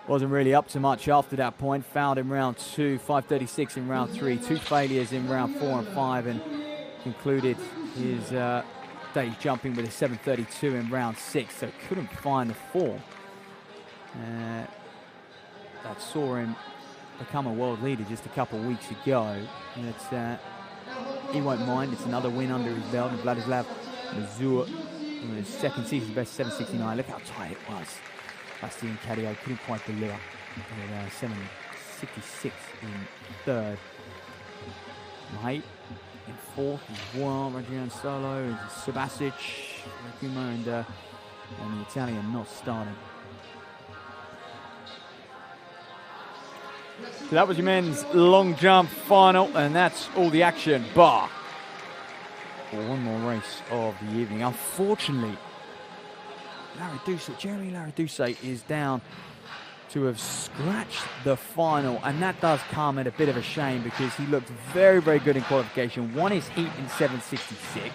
wasn't really up to much after that point. Fouled in round 2, 5.36 in round 3, 2 failures in round 4 and 5, and concluded his days jumping with a 7.32 in round 6. So couldn't find the form that saw him become a world leader just a couple of weeks ago. But he won't mind. It's another win under his belt. And Vladislav Mazur, his second season best, 7.69. Look how tight it was. Bastien Carrier couldn't quite deliver. 7.66 in third. Mate in fourth as well. Radrian Solo, Subasic, Rakumo, and the Italian not starting. So that was your men's long jump final, and that's all the action, bar for one more race of the evening. Unfortunately, Jeremy Laridouce is down to have scratched the final, and that does come at a bit of a shame because he looked very, very good in qualification. Won his heat in 7.66.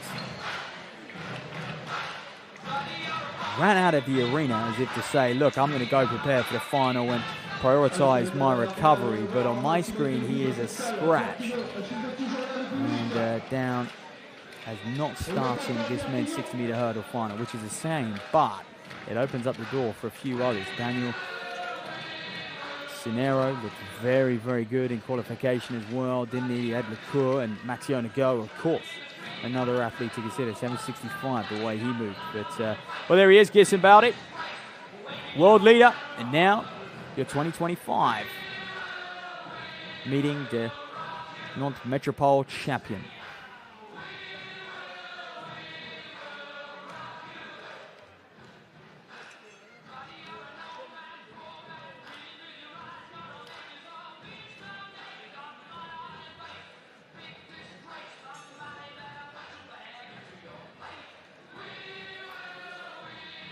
Ran out of the arena as if to say, look, I'm going to go prepare for the final and prioritize my recovery, but on my screen he is a scratch and down as not starting this men's 60-meter hurdle final, which is a shame, but it opens up the door for a few others. Daniel Cinero looked very, very good in qualification as well, didn't he? He had Lecour and Mathieu Nago, of course, another athlete to consider. 7.65 the way he moved, but well, there he is, Gisson Baudet, world leader, and now your 2025 meeting the Nantes Metropole champion.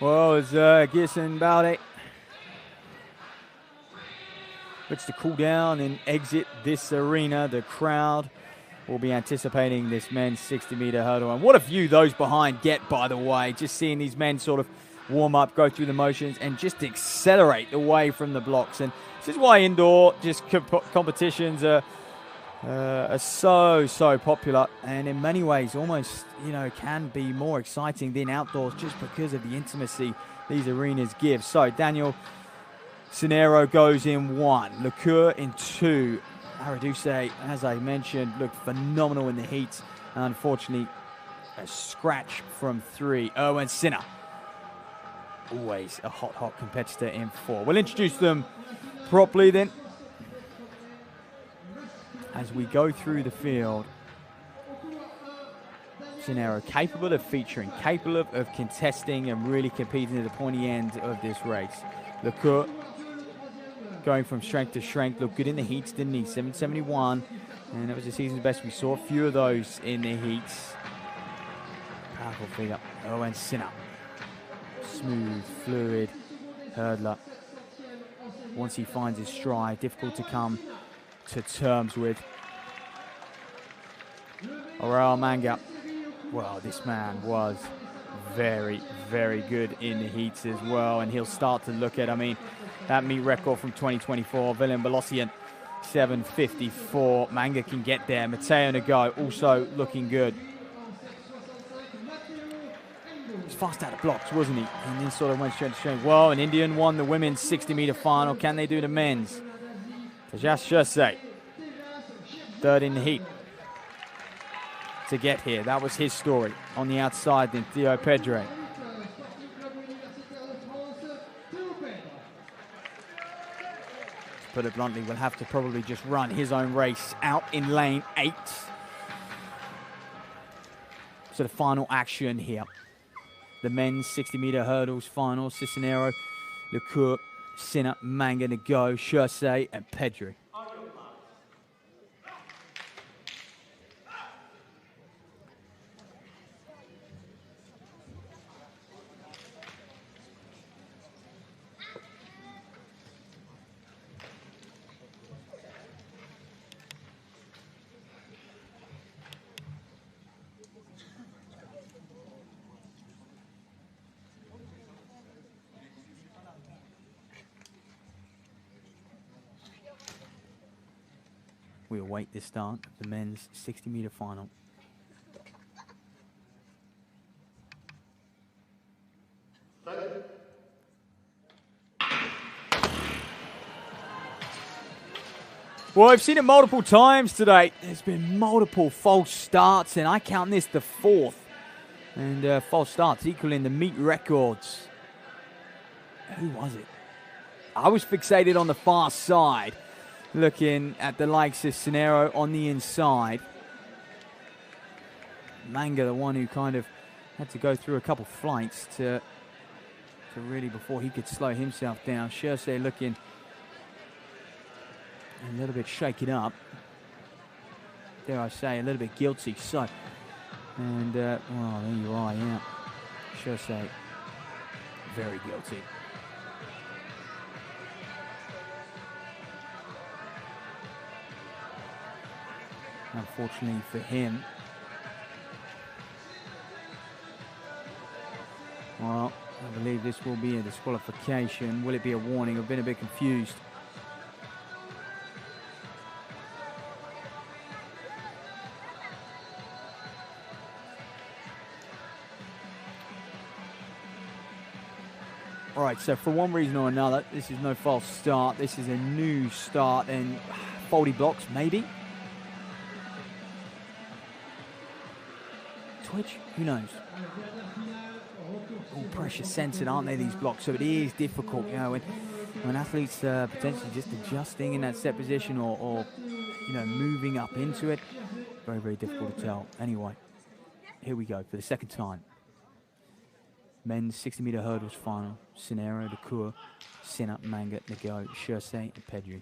Well, as Gisson Baudet looks to cool down and exit this arena, the crowd will be anticipating this men's 60-meter hurdle. And what a view those behind get, by the way. Just seeing these men sort of warm up, go through the motions, and just accelerate away from the blocks. And this is why indoor competitions are so popular, and in many ways almost, can be more exciting than outdoors just because of the intimacy these arenas give. So Daniel Cinero goes in 1, Lecour in 2. Laridouce, as I mentioned, looked phenomenal in the heats. Unfortunately, a scratch from 3. Erwin Sinner, always a hot competitor in 4. We'll introduce them properly then as we go through the field. Cinero capable of featuring, capable of contesting and really competing at the pointy end of this race. Lecour going from strength to strength, looked good in the heats, didn't he? 7.71, and that was the season's best. We saw a few of those in the heats. Powerful figure. Owen Sinner, smooth, fluid hurdler. Once he finds his stride, difficult to come to terms with. Aurel Manga, well, this man was very, very good in the heats as well, and he'll start to look at, that meet record from 2024, Willem Balossian, 7.54. Manga can get there. Mateo Nago also looking good. He was fast out of blocks, wasn't he? And then sort of went straight to strength. Well, an Indian won the women's 60-meter final. Can they do the men's? Tejas Shersey, third in the heat to get here. That was his story. On the outside, then Theo Pedre. To put it bluntly, will have to probably just run his own race out in lane 8. So the final action here. The men's 60-meter hurdles final. Cisnero, Lecour, Sinner, Manga, Nago, Shersey, and Pedre. We await the start of the men's 60-meter final. Well, I've seen it multiple times today. There's been multiple false starts, and I count this the 4th. And false starts equaling the meet records. Who was it? I was fixated on the far side, looking at the likes of Cinero on the inside. Manga, the one who kind of had to go through a couple flights to really, before he could slow himself down. Shersey looking a little bit shaken up. Dare I say, a little bit guilty. So, and, well, there you are, yeah. Shersey, very guilty. Unfortunately for him, well, I believe this will be a disqualification. Will it be a warning? I've been a bit confused. All right, so for one reason or another, this is no false start. This is a new start, and faulty blocks, maybe? Twitch? Who knows? All pressure censored, aren't they, these blocks? So it is difficult, you know, when athletes potentially just adjusting in that set position or you know, moving up into it. Very, very difficult to tell. Anyway, here we go for the second time. Men's 60-meter hurdles final. Cinero, Decour, Sinner, Manga, Nago, Shersey, and Pedri.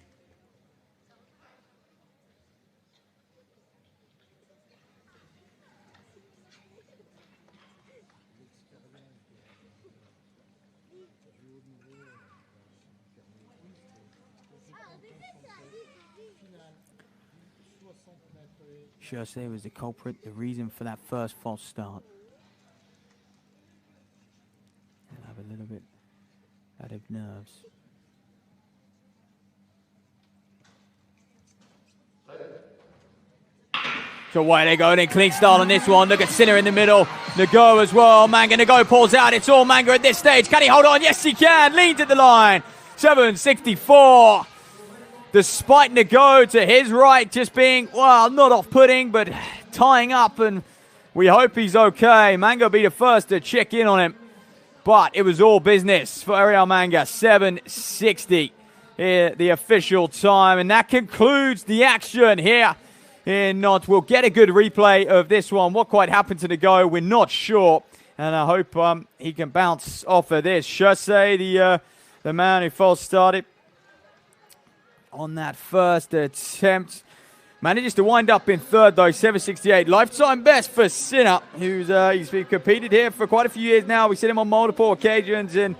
Shersey was the culprit, the reason for that first false start. He'll have a little bit out of nerves. So away they go, then clean start on this one. Look at Sinner in the middle. Nago as well. Manga, Nago pulls out. It's all Manga at this stage. Can he hold on? Yes, he can. Leans at the line. 7.64. Despite Nago to his right just being, well, not off-putting, but tying up, and we hope he's okay. Manga will be the first to check in on him. But it was all business for Ariel Manga. 7.60 here, the official time. And that concludes the action here in Nantes. We'll get a good replay of this one. What quite happened to Nago, we're not sure. And I hope he can bounce off of this. Shersey, the man who false started on that first attempt, manages to wind up in third though, 7.68. Lifetime best for Sinner, who's he's been competed here for quite a few years now. We've seen him on multiple occasions, and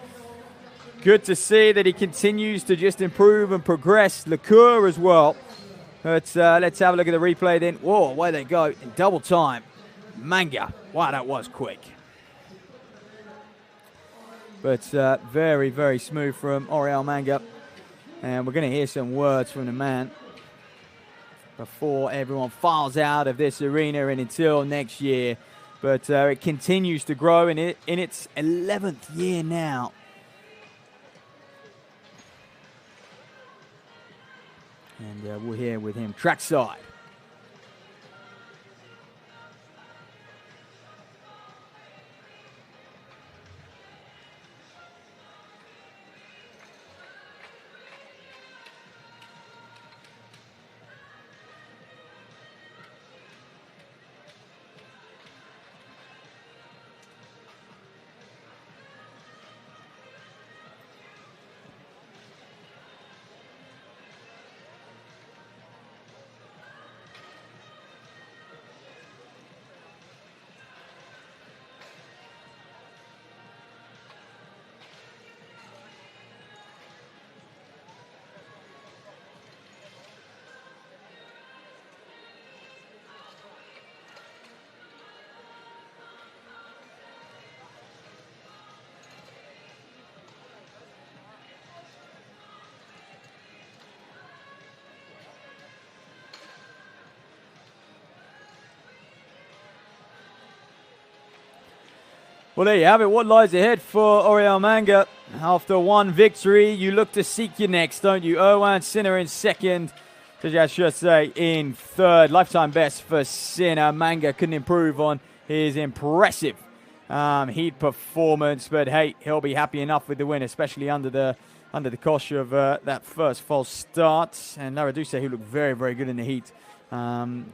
good to see that he continues to just improve and progress. Lecour as well. But let's have a look at the replay then. Whoa, away they go in double time. Manga, wow, that was quick. But very, very smooth from Ariel Manga. And we're going to hear some words from the man before everyone files out of this arena and until next year. But it continues to grow in its 11th year now. And we're here with him trackside. Well, there you have it. What lies ahead for Ariel Manga? After one victory, you look to seek your next, don't you? Erwan Sinner in second. Tejas Shersey in third. Lifetime best for Sinner. Manga couldn't improve on his impressive heat performance. But, hey, he'll be happy enough with the win, especially under the under the cosh of that first false start. And Laradouce, who looked very, very good in the heat,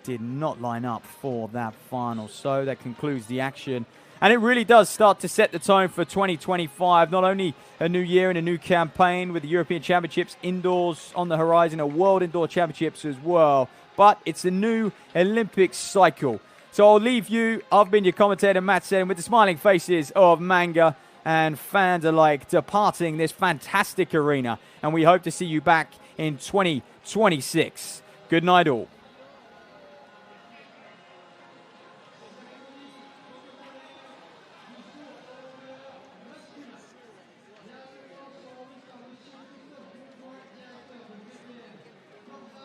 did not line up for that final. So that concludes the action. And it really does start to set the tone for 2025. Not only a new year and a new campaign with the European Championships indoors on the horizon, a World Indoor Championships as well, but it's a new Olympic cycle. So I'll leave you, I've been your commentator, Matt Sen, with the smiling faces of Manga and fans alike departing this fantastic arena. And we hope to see you back in 2026. Good night all.